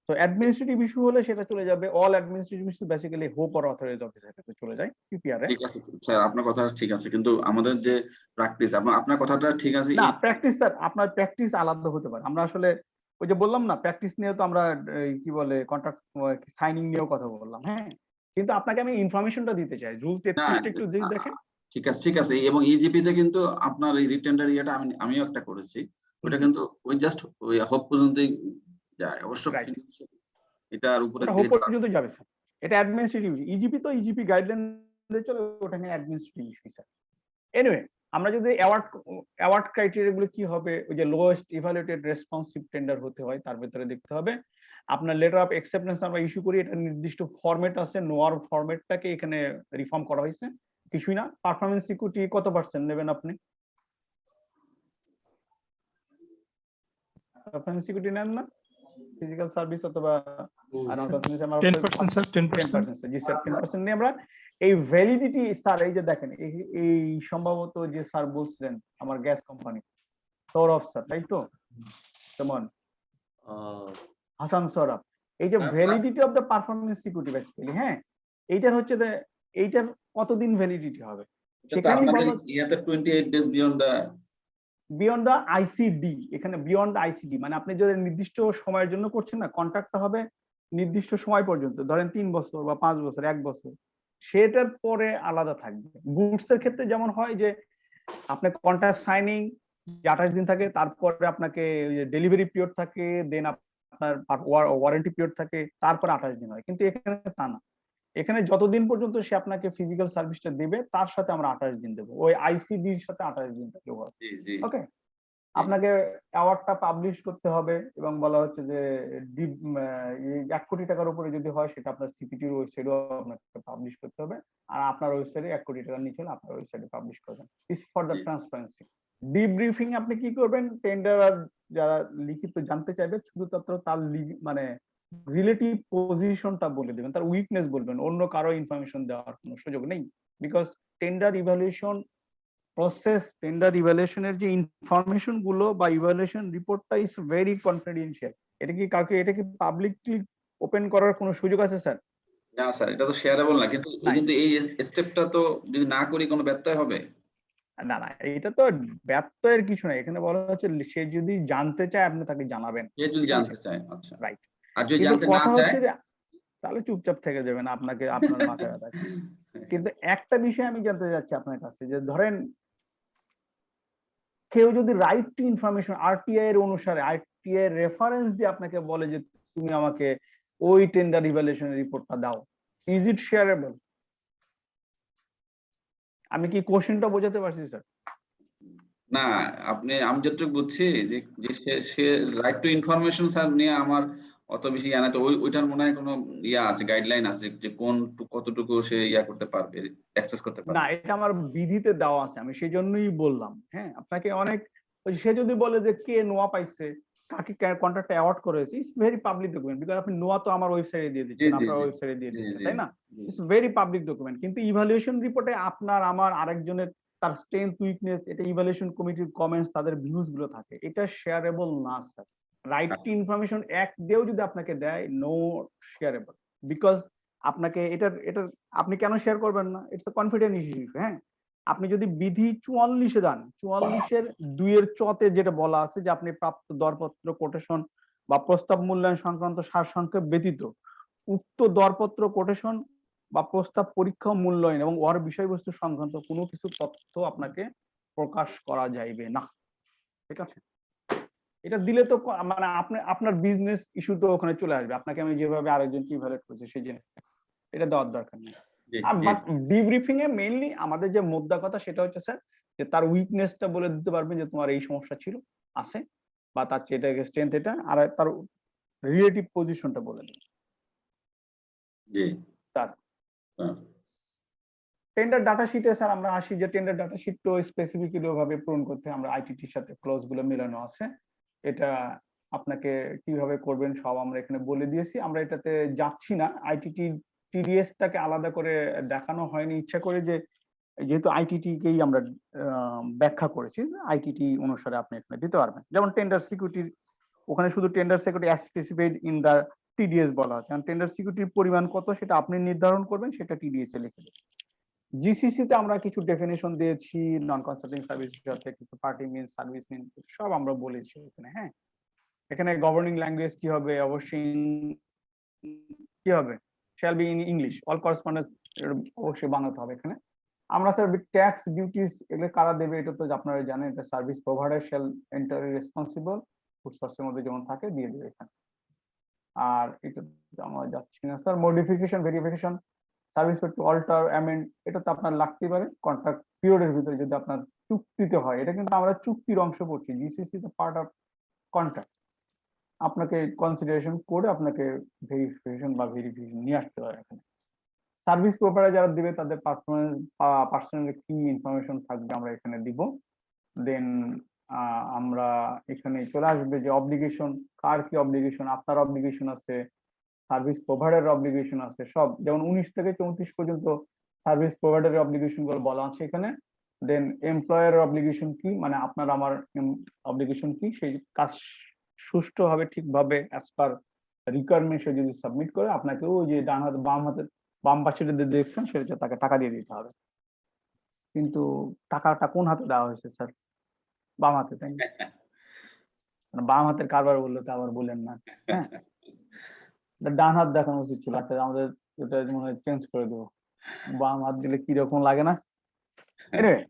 তো অ্যাডমিনিস্ট্রেটিভ ইস্যু হলে সেটা চলে যাবে, all administrative issue basically hope or authorize officer কাছে চলে যায়, পিপিআর এ। ঠিক আছে স্যার, আপনার কথা ঠিক আছে, কিন্তু আমাদের যে প্র্যাকটিস, আপনার কথাটা ঠিক আছে। না, প্র্যাকটিস স্যার, আপনার প্র্যাকটিস আলাদা হতে পারে। আমরা আসলে ওই যে বললাম না, প্র্যাকটিস নিয়ে তো আমরা কি বলে কন্ট্রাক্ট সাইনিং নিয়েও কথা বললাম, হ্যাঁ, কিন্তু আপনাকে আমি ইনফরমেশনটা দিতে চাই, রুল 33টা একটু যদি দেখেন। ঠিক আছে, এবং ইজিপি তে কিন্তু আপনার এই রিটেন্ডার ইয়েটা আমিও একটা করেছি, ওটা কিন্তু ওই জাস্ট ওই হোপ পর্যন্তই যায়, অবশ্য রাইট, এটার উপরে ওটা হোপ পর্যন্ত যাবে স্যার, এটা অ্যাডমিনিস্ট্রেটিভ ইজিপি, তো ইজিপি গাইডলাইন চলে, ওটা নিয়ে অ্যাডমিনিস্ট্রেটিভ ইস্যু স্যার। এনিওয়ে, আমরা যদি অ্যাওয়ার্ড ক্রাইটেরিয়া গুলো কি হবে, ওই যে লোয়েস্ট ইভালুয়েটেড রেসপন্সিভ টেন্ডার হতে হয়, তার ভিতরে দেখতে হবে আপনার লেটার অফ অ্যাকসেপ্টেন্স আমরা ইস্যু করি, এটা নির্দিষ্ট ফরম্যাট আছে, নোয়ার ফরম্যাটটাকে এখানে রিফর্ম করা হয়েছে, কিছুই না। পারফরমেন্স ইকুইটি কত % নেবেন আপনি? পারফরমেন্স ইকুইটি নেন না? ফিজিক্যাল সার্ভিস অথবা নন কনসালটেন্সি আমরা 10% স্যার, 10%। 10% স্যার, জি স্যার 10% নিয়ে আমরা এই ভ্যালিডিটি স্যার, এই যে দেখেন এই সম্ভবত যে স্যার বলছিলেন আমার গ্যাস কোম্পানি সৌরভ স্যার, তাই তো? কেমন হাসান সৌরভ, এই যে হ্যাঁ, sir. Validity of the performance security basically, হ্যাঁ, এইটার হচ্ছে যে এইটার কতদিন ভ্যালিডিটি হবে সেখানেই বলা ইয়াতে 28 days beyond the beyond the ICD, এখানে বিয়ন্ড দ্য আইসিডি মানে আপনি যদি নির্দিষ্ট সময়ের জন্য করছেন না, কন্ট্রাক্টটা হবে নির্দিষ্ট সময় পর্যন্ত, ধরেন 3 বছর বা 5 বছর, 1 বছর, সেটার পরে আলাদা থাকবে। গুডস এর ক্ষেত্রে যেমন হয় যে আপনার কন্ট্রাক্ট সাইনিং 28 দিন থাকে, তারপরে আপনাকে ডেলিভারি পিরিয়ড থাকে, দেন আপনার ওয়ারেন্টি পিরিয়ড থাকে, তারপরে 28 দিন হয়। কিন্তু এখানে তা না, এখানে যতদিন পর্যন্ত সে আপনাকে ফিজিক্যাল সার্ভিসটা দেবে তার সাথে আমরা 28 দিন দেবো, ওই আইসিডির সাথে 28 দিন থাকবে। জি জি ওকে, আপনাকে অ্যাওয়ার্ডটা পাবলিশ করতে হবে এবং বলা হচ্ছে যে 1 কোটি টাকার উপরে যদি হয় সেটা আপনার সিপিটির ওয়েবসাইটেও আপনাকে পাবলিশ করতে হবে, আর আপনার ওয়েবসাইটে 1 কোটি টাকার নিচে হলে আপনার ওয়েবসাইটে পাবলিশ করবেন। ইস ফর দ্য ট্রান্সপারেন্সি। ডিব্রিফিং আপনি কি করবেন, টেন্ডার যারা লিখিত জানতে চাইবে শুধু তার মানে রিলেটিভ পজিশনটা বলে দেবেন, তার উইকনেস বলবেন, অন্য কারো ইনফরমেশন দেওয়ার কোনো সুযোগ নেই। Because tender evaluation process, tender ইভ্যালুয়েশনের যে ইনফরমেশন গুলো বা ইভ্যালুয়েশন রিপোর্টটা ইজ ভেরি কনফিডেন্সিয়াল। এটা কি পাবলিকলি ওপেন করার কোনো সুযোগ আছে স্যার? না স্যার, এটা তো শেয়ারেবল না, কিন্তু কিন্তু এই স্টেপটা তো যদি না করি কোনো ব্যত্যয় হবে? না না, এটা তো ব্যত্যয়ের কিছু নাই, এখানে বলা হচ্ছে সে যদি জানতে চায় আপনি তাকে জানাবেন, সে যদি জানতে চায়, আচ্ছা, রাইট। আর যদি কিন্তু জানতে না কথা চায় হচ্ছে যে তাহলে চুপচাপ থেকে যাবেন, আপনাকে আপনার মাথায় ব্যথা। কিন্তু একটা বিষয় আমি জানতে চাচ্ছি আপনার কাছে, যে ধরেন কেউ যদি রাইট টু ইনফরমেশন আরটিআই এর অনুসারে, আরটিআই এর রেফারেন্স দিয়ে আপনাকে বলে যে তুমি আমাকে ওই টেন্ডার ইভ্যালুয়েশনের রিপোর্টটা দাও, ইজ ইট শেয়ারেবল? আমি কি কোশ্চেনটা বোঝাতে পারছি স্যার? না, আমি যতটুকু বুঝছি যে যে সে রাইট টু ইনফরমেশন স্যার নিয়ে আমার অত বেশি জানা, তো ওইটার মনে হয় কোনো আছে, গাইডলাইন আছে যে কতটুকু সে করতে পারবে, অ্যাক্সেস করতে না, পারবে। এটা আমার বিধিতে দেওয়া আছে, আমি সেই জন্যই বললাম। হ্যাঁ, আপনাকে অনেক সে যদি বলে যে কে নোয়া পাইছে, কাকে কন্ট্রাক্ট অ্যাওয়ার্ড করেছে, it's very public document, because আপনি নোয়া তো আমার ওয়েবসাইটে দিয়ে জি দিচ্ছেন, জি আপনার জি ওয়েবসাইটে দিয়ে জি দিচ্ছেন, জি তাই না? জি। It's very public document. কিন্তু ইভালুয়েশন রিপোর্টে আপনার আমার আরেকজনের তার স্ট্রেংথ উইকনেস, এটা ইভালুয়েশন কমিটির কমেন্টস, তাদের ভিউজ গুলো থাকে, এটা শেয়ারেবল না sir. Right to information act দিয়েও যদি আপনাকে দেয়, নো শেয়ারেবল, বিকজ আপনাকে এটার আপনি কেন শেয়ার করবেন না? It's a confidential issue. হ্যাঁ, আপনি যদি বিধি 44-এ যান, 44-এর 2-এর চ-তে যেটা বলা আছে যে আপনি প্রাপ্ত দরপত্র, কোটেশন বা প্রস্তাব মূল্যায়ন সংক্রান্ত সারসংক্ষেপ ব্যতীত উক্ত দরপত্র, কোটেশন বা প্রস্তাব পরীক্ষা ও মূল্যায়ন এবং ওর বিষয়বস্তু সংক্রান্ত কোনো কিছু তথ্য আপনাকে প্রকাশ করা যাইবে না। ঠিক আছে, এটা দিলে তো মানে আপনার বিজনেস ইস্যু তো ওখানে চলে আসবে, আপনাকে আমি যেভাবে আরেকজনকে ইভালুয়েট করছি সেই জন্য এটা দেওয়ার দরকার নেই। জি বাট ডিব্রিফিং এ মেইনলি আমাদের যে মোদ্দা কথা সেটা হচ্ছে স্যার, যে তার উইকনেসটা বলে দিতে পারবেন যে তোমার এই সমস্যা ছিল, আছে, বা তার এটা স্ট্রেংথ এটা, আর তার রিলেটিভ পজিশনটা বলে দেবেন। জি তার হ্যাঁ। টেন্ডার ডাটা শিটে স্যার আমরা আসি, যে টেন্ডার ডাটা শিট তো স্পেসিফিক্যালি ওভাবে পূরণ করতে আমরা আইটিটির সাথে ক্লোজ গুলো মেলানো আছে, এটা আপনাকে কিভাবে করবেন সব আমরা এখানে বলে দিয়েছি, আমরা এটাতে যাচ্ছি না। আইটিটি টিডিএসটাকে আলাদা করে দেখানো হয়নি ইচ্ছা করে, যে যেহেতু আইটিটি কেই আমরা ব্যাখ্যা করেছি, আইটিটি অনুসারে আপনি এখানে দিতে পারবেন। যেমন টেন্ডার সিকিউরিটির ওখানে শুধু tender security as specified in the TDS বলা আছে, কারণ টেন্ডার সিকিউরিটির পরিমাণ কত সেটা আপনি নির্ধারণ করবেন, সেটা টিডিএস এ লিখে দেবেন। জিসিসি তে আমরা কিছু ডেফিনেশন দিয়েছি, নন কনসাল্টিং সার্ভিসের সাথে কিছু পার্টি মিন, সার্ভিস মিন, সব আমরা বলেছি এখানে। হ্যাঁ, এখানে গভর্নিং ল্যাঙ্গুয়েজ কি হবে, অবশ্যই কি হবে, shall be in English, all correspondence অবশ্যই বাংলাতে হবে। এখানে আমরা স্যার ট্যাক্স ডিউটিস এগুলো কারা দেবে এটা তো আপনারা জানেন, এটা service provider shall enter responsible, সোর্সের মধ্যে যেমন থাকে দিয়ে দেবে এখানে। আর এটা আমরা যাচ্ছি না sir. Modification, verification, service to alter, amend, এটা তো আপনার লাগতেই পারে কন্ট্রাক্ট পিরিয়ডের ভিতরে যদি আপনার চুক্তিতে হয়, এটা কিন্তু আমরা চুক্তির অংশ পড়ছি, জিসিসি তো পার্ট অফ কন্ট্রাক্ট, আপনাকে কনসিডারেশন করে আপনাকে ভেরিফিকেশন বা ভেরিফিকেশন নিয়ে আসতে হয় এখানে। সার্ভিস প্রোভাইডার যারা দিবে তাদের পার্সোনাল কি ইনফরমেশন থাকবে আমরা এখানে দিব। দেন আমরা এখানে চলে আসবে যে অব্লিগেশন, কার কি অব্লিগেশন, আপনার অব্লিগেশন আছে, সার্ভিস প্রোভাইডারের অব্লিগেশন আছে, সব যেমন 19 থেকে 34 পর্যন্ত সার্ভিস প্রোভাইডারের অব্লিগেশন গুলো বলা আছে এখানে। দেন এমপ্লয়ারের অব্লিগেশন কি, মানে আপনার আমার অব্লিগেশন কি, সেই কাজ সুষ্ঠুভাবে ঠিকভাবে অ্যাজ পার রিকোয়ারমেন্ট সে যদি সাবমিট করে আপনাকে ওই যে ডান হাতে বাম পাশে যে দেখছেন সেটা তাকে টাকা দিয়ে দিতে হবে। কিন্তু টাকাটা কোন হাতে দেওয়া হয়েছে স্যার? বাম হাতে, তাই না? মানে বাম হাতের কারবার বললে তো আবার বলেন না, হ্যাঁ ডান হাত দেখানো উচিত ছিল। আচ্ছা আমাদের ওটা মনে হয় চেঞ্জ করে দেবো, বাম হাত দিলে কি রকম লাগে না। এনিওয়ে,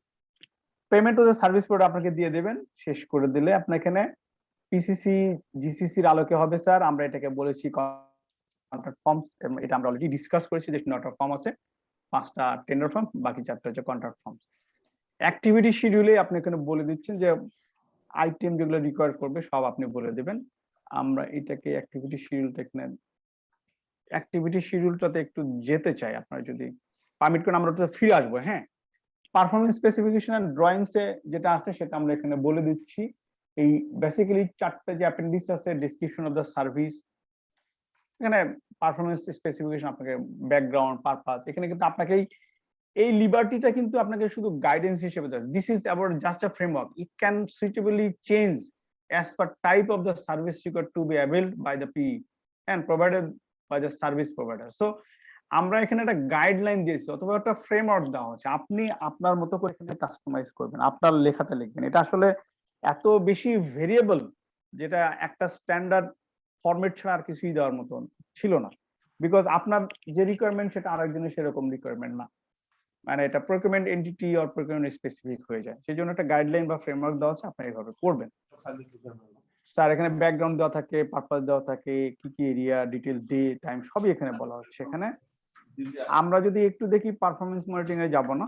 পেমেন্ট ও সার্ভিস প্রোডাক্ট আপনাকে দিয়ে দেবেন, শেষ করে দিলে আপনার এখানে পিসিসি জিসিসির আলোকে হবে স্যার। আমরা এটাকে বলেছি কন্ট্রাক্ট ফর্মস, এটা আমরা অলরেডি ডিসকাস করেছি যে নটা ফর্ম আছে, 5টা টেন্ডার ফর্ম, বাকি 4টা হচ্ছে কন্ট্রাক্ট ফর্মস। অ্যাক্টিভিটি শিডিউলে আপনি এখানে বলে দিচ্ছেন যে আইটেম যেগুলো রিকোয়ার করবে সব আপনি বলে দেবেন। আমরা এটাকে অ্যাক্টিভিটি শিডিউলটা এখানে, অ্যাক্টিভিটি শিডিউলটাতে একটু যেতে চাই, আপনারা যদি পারমিট করেন আমরা ওটাতে ফিরে আসবো। হ্যাঁ, পারফরমেন্স স্পেসিফিকেশন এন্ড ড্রয়িংস এ যেটা আছে সেটা আমরা এখানে বলে দিচ্ছি। এই বেসিক্যালি 4টা যে অ্যাপেন্ডিক্স আছে, ডেসক্রিপশন অফ দ্য সার্ভিস, এখানে পারফরমেন্স স্পেসিফিকেশন, আপনাকে ব্যাকগ্রাউন্ড পারপাস, এখানে কিন্তু আপনাকে এই লিবার্টিটা কিন্তু আপনাকে শুধু গাইডেন্স হিসেবে দেয়। This is about just a framework, it can suitably change as per type of the service required to be availed by the P and provided by the service provider. So আমরা এখানে একটা guideline দিয়েছি অথবা একটা framework দেওয়া হচ্ছে, আপনি আপনার মতো করে এখানে কাস্টমাইজ করবেন, আপনার লেখাতে লিখবেন। এটা আসলে এত বেশি ভেরিয়েবল যেটা একটা স্ট্যান্ডার্ড ফরম্যাট ছাড়া আর কিছুই দেওয়ার মতন ছিল না, বিকজ আপনার যে রিকোয়ারমেন্ট সেটা আরেকজনের সেরকম রিকোয়ারমেন্ট না, মানে এটা procurement entity or procurement specific হয়ে যায়। সেই জন্য একটা গাইডলাইন বা ফ্রেমওয়ার্ক দেওয়া আছে, আপনি এইভাবে করবেন। স্যার এখানে ব্যাকগ্রাউন্ড দেওয়া থাকে, পারপাস দেওয়া থাকে, কি কি এরিয়া, ডিটেল, ডে, টাইম সবই এখানে বলা হচ্ছে। এখানে আমরা যদি একটু দেখি পারফরমেন্স মনিটরিং এ যাব না,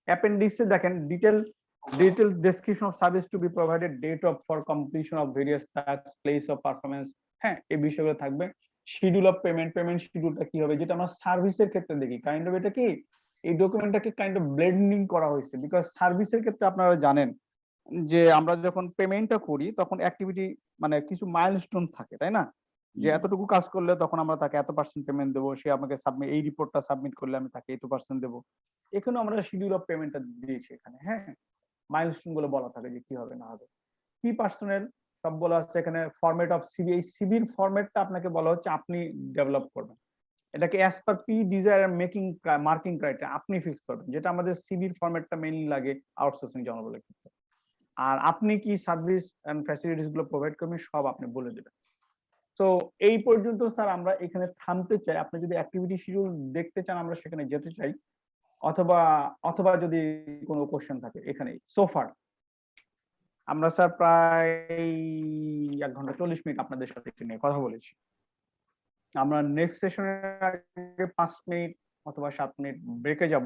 অ্যাপেন্ডিক্সে দেখেন detail description of service to be provided, date of for completion of various task, place of performance, হ্যাঁ এই বিষয়গুলো থাকবে। শিডিউল অফ পেমেন্ট, পেমেন্ট শিডিউলটা কি হবে, যেটা আমরা সার্ভিসের ক্ষেত্রে দেখি। কাইন্ড অফ এটা কি এই ডকুমেন্টটাকে কাইন্ড অফ ব্লেন্ডিং করা হয়েছে, বিকজ সার্ভিসের ক্ষেত্রে আপনারা জানেন যে আমরা যখন পেমেন্টটা করি তখন অ্যাক্টিভিটি মানে কিছু মাইলস্টোন থাকে, তাই না? যে এতটুকু কাজ করলে তখন আমরা তাকে এত % পেমেন্ট দেবো, সে আমাকে সাবমিট, এই রিপোর্টটা সাবমিট করলে আমি তাকে এত % দেবো। এখানে আমরা শিডিউল অফ পেমেন্টটা দিয়েছি এখানে, হ্যাঁ মাইলস্টোন গুলো বলা থাকে যে কি হবে না হবে, কি পার্সোনাল সব বলা আছে এখানে। ফরম্যাট অফ সিবি, এই সিবির ফরম্যাটটা আপনাকে বলা হচ্ছে আপনি ডেভেলপ করবেন, এটাকে as per P desire making marking criteria আপনি ফিক্স করবেন, যেটা আমাদের সিবির ফরম্যাটটা মেইনলি লাগে আউটসোর্সিং জনবলের ক্ষেত্রে। আর আপনি কি সার্ভিস এন্ড ফ্যাসিলিটিস গুলো প্রোভাইড করবেন সব আপনি বলে দেবেন। তো এই পর্যন্ত স্যার আমরা এখানে থামতে চাই। আপনি যদি অ্যাক্টিভিটি শিডিউল দেখতে চান আমরা সেখানে যেতে চাই, অথবা অথবা যদি কোনো কোশ্চেন থাকে এখানেই। সোফার আমরা স্যার প্রায় 1 ঘন্টা 40 মিনিট আপনাদের সাথে এটা নিয়ে কথা বলেছি। আমরা নেক্সট সেশনের আগে 5 মিনিট অথবা 7 মিনিট ব্রেকে যাব,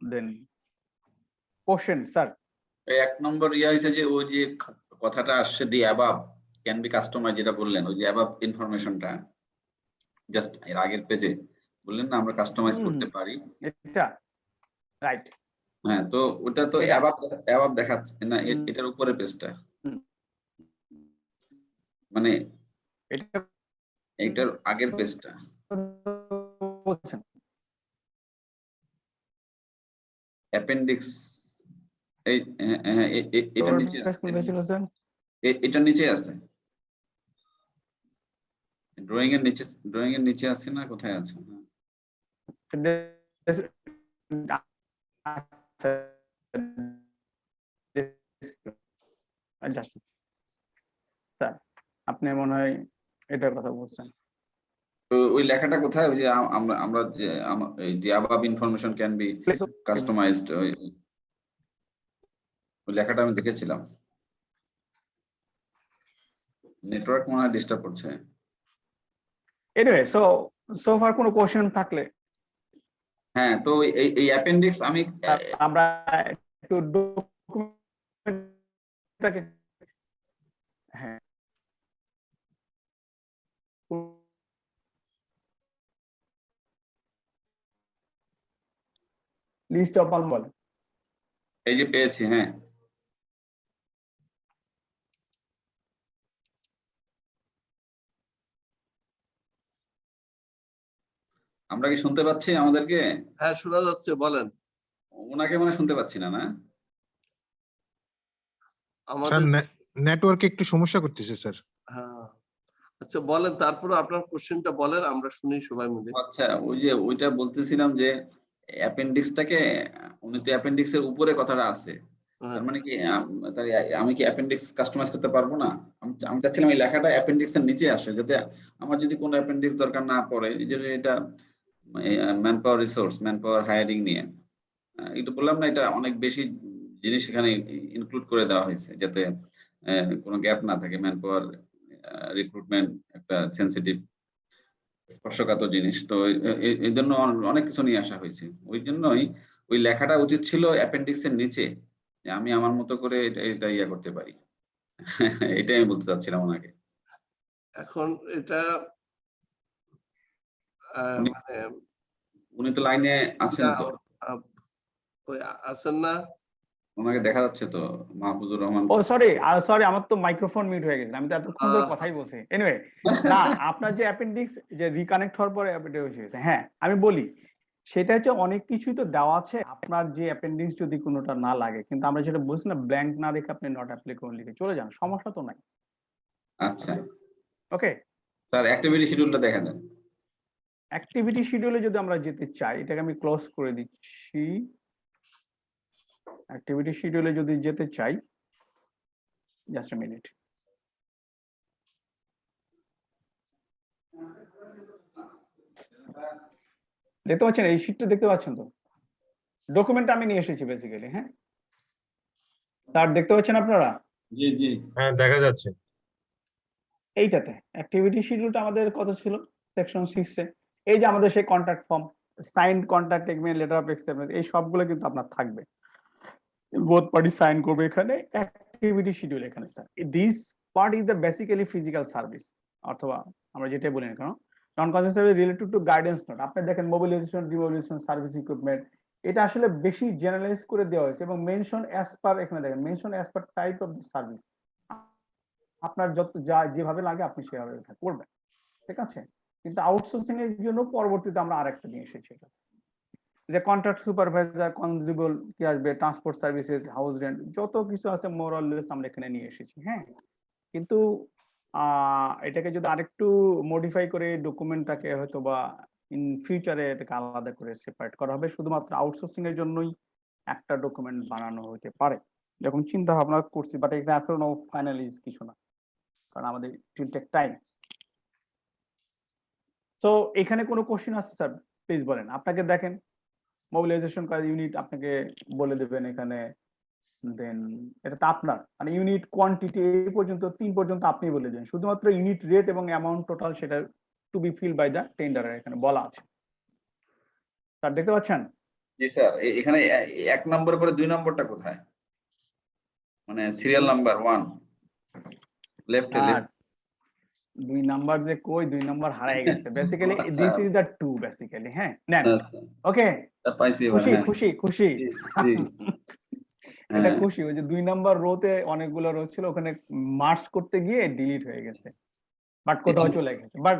দেন কোশ্চেন স্যার। 1 নম্বর ইয়া হয়েছে যে ওই যে কথাটা আসছে the above can be customize, যেটা বললেন ওই যে অ্যাবাভ ইনফরমেশনটা জাস্ট এর আগের পেজে বললেন না আমরা কাস্টমাইজ করতে পারি, এটা রাইট। হ্যাঁ তো ওটা তো অ্যাবাভ দেখাচ্ছে না, এটার উপরে পেজটা মানে এটা এটার আগের পেজটা বলছেন অ্যাপেন্ডিক্স, এই এটা নিচে আছে, এটা নিচে আছে ড্রয়িং এর নিচে আছে না, কোথায় আছে? আপনি মনে হয় এটার কথা বলছেন। তো ওই লেখাটা কোথায়, ওই যে আমরা যে এই যে above information can be customized, ওই লেখাটা আমি দেখেছিলাম। নেটওয়ার্ক মনে হয় ডিস্টার্ব করছে। এনিওয়ে সো ফার কোনো কোশ্চেন থাকলে হ্যাঁ তো এই অ্যাপেন্ডিক্স আমি আমরা একটু ডকুমেন্টটাকে হ্যাঁ লিস্ট অফ অল বল, এই যে পেয়েছি, হ্যাঁ আমরা কি শুনতে পাচ্ছি আমাদেরকে? হ্যাঁ, শোনা যাচ্ছে, বলেন। ওনাকে মনে হয় শুনতে পাচ্ছি না, না? আমাদের নেটওয়ার্কে একটু সমস্যা করতেছে স্যার। হ্যাঁ, আচ্ছা বলেন, তারপরে আপনার কোশ্চেনটা বলেন, আমরা শুনি সবাই মিলে। আচ্ছা, ওই যে ওইটা বলতেছিলাম যে অ্যাপেন্ডিক্সটাকে, উনি তো অ্যাপেন্ডিক্স এর উপরে কথাটা আছে, তার মানে কি আমি কি অ্যাপেন্ডিক্স কাস্টমাইজ করতে পারবো না? আমি চাচ্ছিলাম এই লেখাটা অ্যাপেন্ডিক্স এর নিচে আসে, যাতে আমার যদি কোনো অ্যাপেন্ডিক্স দরকার না পড়ে, এই যে এটা man power resource, man power hiring নিয়ে একটু বললাম না, এটা অনেক বেশি জিনিস এখানে ইনক্লুড করে দেওয়া হয়েছে, যাতে কোনো গ্যাপ না থাকে। ম্যান পাওয়ার রিক্রুটমেন্ট একটা সেনসিটিভ স্পর্শকাতর জিনিস, তো এই জন্য অনেক কিছু নিয়ে আসা হয়েছে। ওই জন্যই ওই লেখাটা উচিত ছিল অ্যাপেন্ডিক্স এর নিচে, যে আমি আমার মতো করে এটা ইয়া করতে পারি। এটাই আমি বলতে চাচ্ছিলাম ওনাকে। এখন এটা উনি- মানে উনি তো লাইনে আছেন তো, ওই আছেন না? ওনাকে দেখা যাচ্ছে তো, মাহফুজুর রহমান। ও সরি, আমার তো মাইক্রোফোন মিউট হয়ে গেছে, আমি তো এতক্ষণ ধরে কথাই বলছি। এনিওয়ে, না আপনার যে অ্যাপেন্ডিক্স যে রিকানেক্ট হওয়ার পরে অ্যাপেন্ডিক্স হয়েছে, হ্যাঁ আমি বলি সেটা হচ্ছে অনেক কিছুই তো দেওয়া আছে। আপনার যে অ্যাপেন্ডিক্স যদি কোনোটা না লাগে, কিন্তু আমরা যেটা বলছি না, ব্ল্যাঙ্ক না রেখে আপনি নট অ্যাপ্লিকেবল লিখে চলে যান, সমস্যা তো নাই। আচ্ছা ওকে, স্যার, অ্যাক্টিভিটি শিডিউলটা দেখা দেন। অ্যাক্টিভিটি শিডিউলে যদি আমরা যেতে চাই, এটাকে আমি ক্লোজ করে দিচ্ছি। অ্যাক্টিভিটি শিডিউলে যদি যেতে চাই, জাস্ট এ মিনিট। দেখতে পাচ্ছেন এই শীটটা, দেখতে পাচ্ছেন তো? ডকুমেন্ট আমি নিয়ে এসেছি বেসিক্যালি, হ্যাঁ তার দেখতে পাচ্ছেন আপনারা? জি জি, হ্যাঁ, দেখা যাচ্ছে। এইটাতে অ্যাক্টিভিটি শিডিউলটা আমাদের কত ছিল সেকশন 6 এ। এই যে আমাদের সেই contact form, signed contact agreement, letter of acceptance, এই সবগুলো কিন্তু আপনার থাকবে, বোথ পার্টি সাইন করবে এখানে। অ্যাক্টিভিটি শিডিউল এখানে sir, this part is the basically physical service, অথবা আমরা যেটাই বলি না কেন, non consent service related to guidance note. আপনি দেখেন মোবিলাইজেশন, ডিমোবিলাইজেশন, সার্ভিস ইকুইপমেন্ট, এটা আসলে বেশি জেনারেলাইজ করে দেওয়া হয়েছে, এবং মেনশন অ্যাজ পার, এখানে দেখেন mention as per type of the service. আপনার যত যা যেভাবে লাগে আপনি সেভাবে এটা করবেন, ঠিক আছে? কিন্তু আউটসোর্সিং এর জন্য পরবর্তীতে আমরা আরেকটা নিয়ে এসেছি, যে কন্ট্রাক্ট সুপারভাইজার, কনজিবল কি আসবে, ট্রান্সপোর্ট সার্ভিসেস, হাউস রেন্ট, যত কিছু আছে মোরাললেস আমরা এখানে নিয়ে এসেছি, হ্যাঁ। কিন্তু এটাকে যদি আরেকটু মডিফাই করে ডকুমেন্টটাকে হয়তো বা ইন ফিউচারে এটাকে আলাদা করে সেপারেট করা হবে, শুধুমাত্র আউটসোর্সিং এর জন্যই একটা ডকুমেন্ট বানানো হতে পারে, যখন চিন্তা ভাবনা করছি, বাট এটা এখনো ফাইনালাইজ কিছু না, কারণ আমাদের ইট টেক টাইম। তো এখানে কোনো কোশ্চেন আছে স্যার, প্লিজ বলেন। আপনাকে দেখেন মোবিলাইজেশন করা ইউনিট আপনাকে বলে দেবেন এখানে, দেন এটা তো আপনার মানে ইউনিট কোয়ান্টিটি এই পর্যন্ত 3 পর্যন্ত আপনি বলে দেন, শুধুমাত্র ইউনিট রেট এবং অ্যামাউন্ট টোটাল সেটা to be fill by the tender এখানে বলা আছে, স্যার দেখতে পাচ্ছেন? জি স্যার, এখানে 1 নম্বর করে 2 নম্বরটা কোথায়? মানে সিরিয়াল নাম্বার 1 লেফট এ, লেফট 2 নাম্বার যে কই, 2 নাম্বার হারায় গেছে basically, this is the 2 basically, হ্যাঁ নেন। আচ্ছা, ওকে, তা পাইছি এবার। খুশি হ্যাঁ খুশি খুশি জি জি, এটা হ্যাঁ খুশি। ওই যে 2 নাম্বার রোতে অনেকগুলো রো ছিল, ওখানে মার্চ করতে গিয়ে ডিলিট হয়ে গেছে, বাট কোথাও চলে গেছে, বাট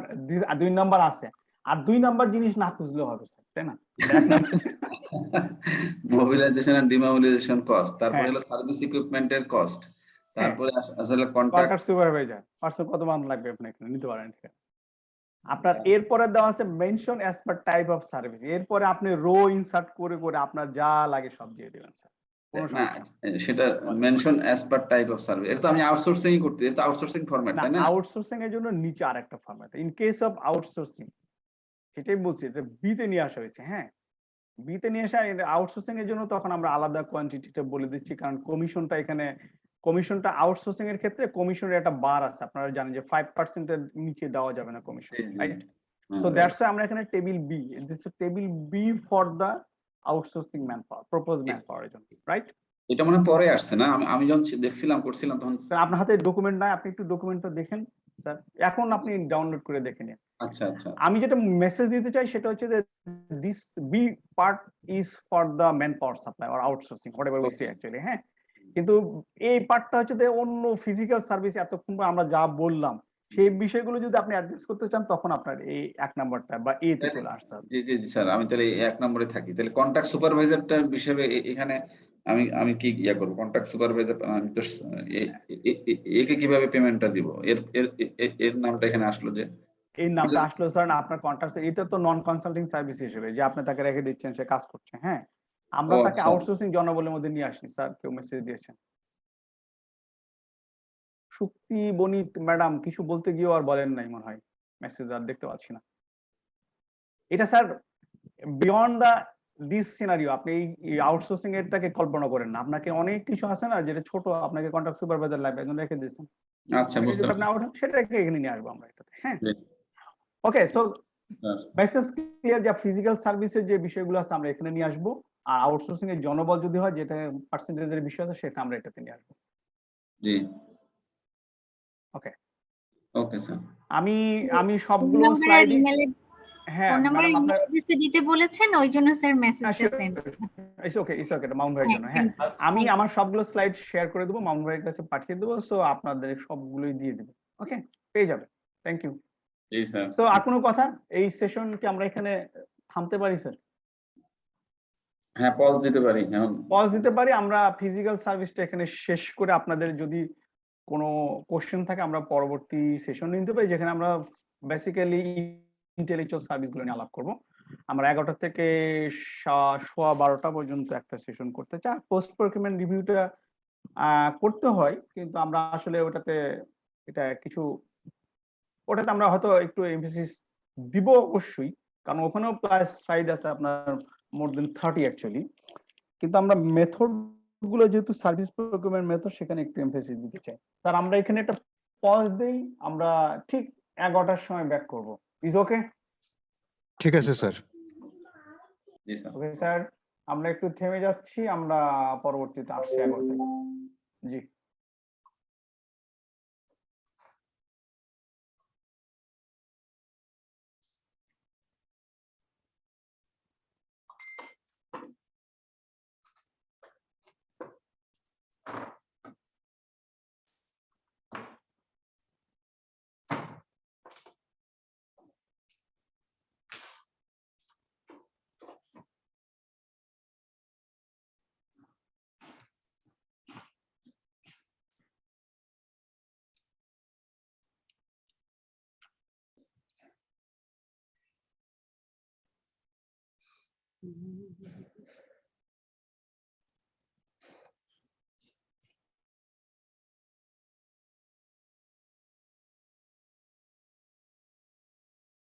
2 নাম্বার আছে। আর 2 নাম্বার জিনিস না খুঁজলেও হবে স্যার, তাই না? মোবিলাইজেশন এন্ড ডিমোবিলাইজেশন কস্ট, তারপরে হ্যাঁ হলো সার্ভিস ইকুইপমেন্টের কস্ট, হ্যাঁ, তারপরে আসলে কন্ট্রাক্ট। কন্ট্রাক্ট সুপারভাইজার পার্সন কত মান লাগবে আপনি এখানে নিতে পারেন, ঠিক আছে? আপনার এরপরে দেওয়া আছে mention as per type of service, এরপরে আপনি রো ইনসার্ট করে করে আপনার যা লাগে সব দিয়ে দিবেন স্যার, কোনো না, সমস্যা সেটা mention as per type of service, এটা তো আমি আউটসোর্সিং করতে, এটা আউটসোর্সিং ফরম্যাট, না। তাই না? আউটসোর্সিং এর জন্য নিচে আরেকটা format, in case of outsourcing, সেটাই বলছি যে বি তে নিয়ে আসা হয়েছে, হ্যাঁ বি তে নিয়ে আসা আউটসোর্সিং এর জন্য, তখন আমরা আলাদা কোয়ান্টিটিটা বলে দিচ্ছি, কারণ কমিশনটা এখানে, কমিশনটা আউটসোর্সিং এর ক্ষেত্রে কমিশনের একটা বার আছে, আপনারা জানেন যে 5% এর নিচে দেওয়া যাবে না কমিশন, জি, জি। রাইট? হ্যাঁ, সো দ্যাটস ওয়াই আমরা এখানে table B, this is table B for the outsourcing man power, propose man power জন্য, রাইট? এটা মনে হয় পরে আসছে না? আমি যখন দেখছিলাম করছিলাম তখন। আপনার হাতে ডকুমেন্ট নাই, আপনি একটু ডকুমেন্টটা দেখেন স্যার, এখন আপনি ডাউনলোড করে দেখে নিন। আচ্ছা আচ্ছা, আমি যেটা মেসেজ দিতে চাই সেটা হচ্ছে যে this B part is for the man power supply or outsourcing, whatever we say actually, হ্যাঁ। কিন্তু এই পার্টটা হচ্ছে যে অন্য ফিজিক্যাল সার্ভিস, এতক্ষণ আমরা যা বললাম সেই বিষয়গুলো যদি আপনি অ্যাড্রেস করতে চান তখন আপনার এই 1 নাম্বারটা বা এ তে চলে আসতে হবে। জি জি জি স্যার, আমি তাহলে 1 নম্বরে থাকি। তাহলে কন্টাক্ট সুপারভাইজারটার বিষয়ে এখানে আমি কি ইয়া করব? কন্টাক্ট সুপারভাইজার আমি তো একে কিভাবে পেমেন্টটা দিব? এর নামটা এখানে আসলো যে? এই নামটা আসলো স্যার না আপনার কন্ট্রাক্ট, এটা তো নন কনসাল্টিং সার্ভিস হিসেবে যে আপনি তাকে রেখে দিচ্ছেন সে কাজ করছে। হ্যাঁ, আমরা ও তাকে আচ্ছা। আউটসোর্সিং জনবলের মধ্যে নিয়ে আসি স্যার। কেউ মেসেজ দিয়েছেন শুক্তি বণিক ম্যাডাম, কিছু বলতে গিয়েও আর বলেন নাই মনে হয়, মেসেজ আর দেখতে পাচ্ছি না। এটা sir beyond the this scenario, আপনি এই আউটসোর্সিং এরটাকে কল্পনা করেন না। আপনাকে অনেক কিছু আছে না যেটা ছোট, আপনাকে কন্ট্রাক্ট সুপারভাইজার লাগবে, একজন রেখে দিয়েছেন, আচ্ছা, বুঝতে আপনি পারছি। আউট সেটাকে এখানে নিয়ে আসবো আমরা এটাতে। হ্যাঁ, জি, okay. So sir. Message clear, যা ফিজিক্যাল সার্ভিসের যে বিষয়গুলো আছে আমরা এখানে নিয়ে আসবো, আর আউটসোর্সিং এর জনবল যদি হয় যেটা পার্সেন্টেজের বিষয় আছে সেটা আমরা এটাতে নিয়ে আসবো। জি, ওকে, ওকে স্যার। আমি আমি ফোন সবগুলো নাম্বার আর স্লাইডে, ইমেল, হ্যাঁ ফোন নাম্বার আর ম্যাডাম ইমেল আপনার, অ্যাড্রেসটা দিতে বলেছেন, ওই জন্য স্যার মেসেজটা সেন্ড। ইটস ওকে মাউন্ট ভাইয়ের জন্য। হ্যাঁ, আমি আমার সবগুলো স্লাইড শেয়ার করে দেবো, মাউন্ট ভাইয়ের কাছে পাঠিয়ে দেবো, সো আপনাদের সবগুলোই দিয়ে দেবো। ওকে, পেয়ে যাবে। Thank you. জি স্যার। সো আর কোনো কথা, এই সেশন কি আমরা এখানে থামতে পারি স্যার? হ্যাঁ, পজ দিতে পারি এখন। পজ দিতে পারি, আমরা ফিজিক্যাল সার্ভিসটা এখানে শেষ করে আপনাদের যদি কোনো কোশ্চেন থাকে আমরা পরবর্তী সেশন নিতে পারি, যেখানে আমরা বেসিক্যালি ইন্টেলেকচুয়াল সার্ভিসগুলো নিয়ে আলাপ করব। আমরা 11টা থেকে 12:15 পর্যন্ত একটা সেশন করতে চাই। পোস্ট প্রকিউরমেন্ট রিভিউটা করতে হয়, কিন্তু আমরা আসলে ওটাতে আমরা হয়তো একটু এমফেসিস দিব অবশ্যই, কারণ ওখানেও প্লাস সাইড আছে আপনার মোর দেন 30 অ্যাকচুয়ালি, কিন্তু আমরা মেথড গুলো যেহেতু সার্ভিস প্রকিউরমেন্ট মেথড, সেখানে একটু এমফেসিস দিতে চাই। স্যার আমরা এখানে একটা পজ দেই, আমরা ঠিক 11টার সময় ব্যাক করব। Is okay? ঠিক আছে স্যার। জি স্যার। ওকে স্যার, আমরা একটু থেমে যাচ্ছি, আমরা পরবর্তীতে আসছি 11টায়। জি।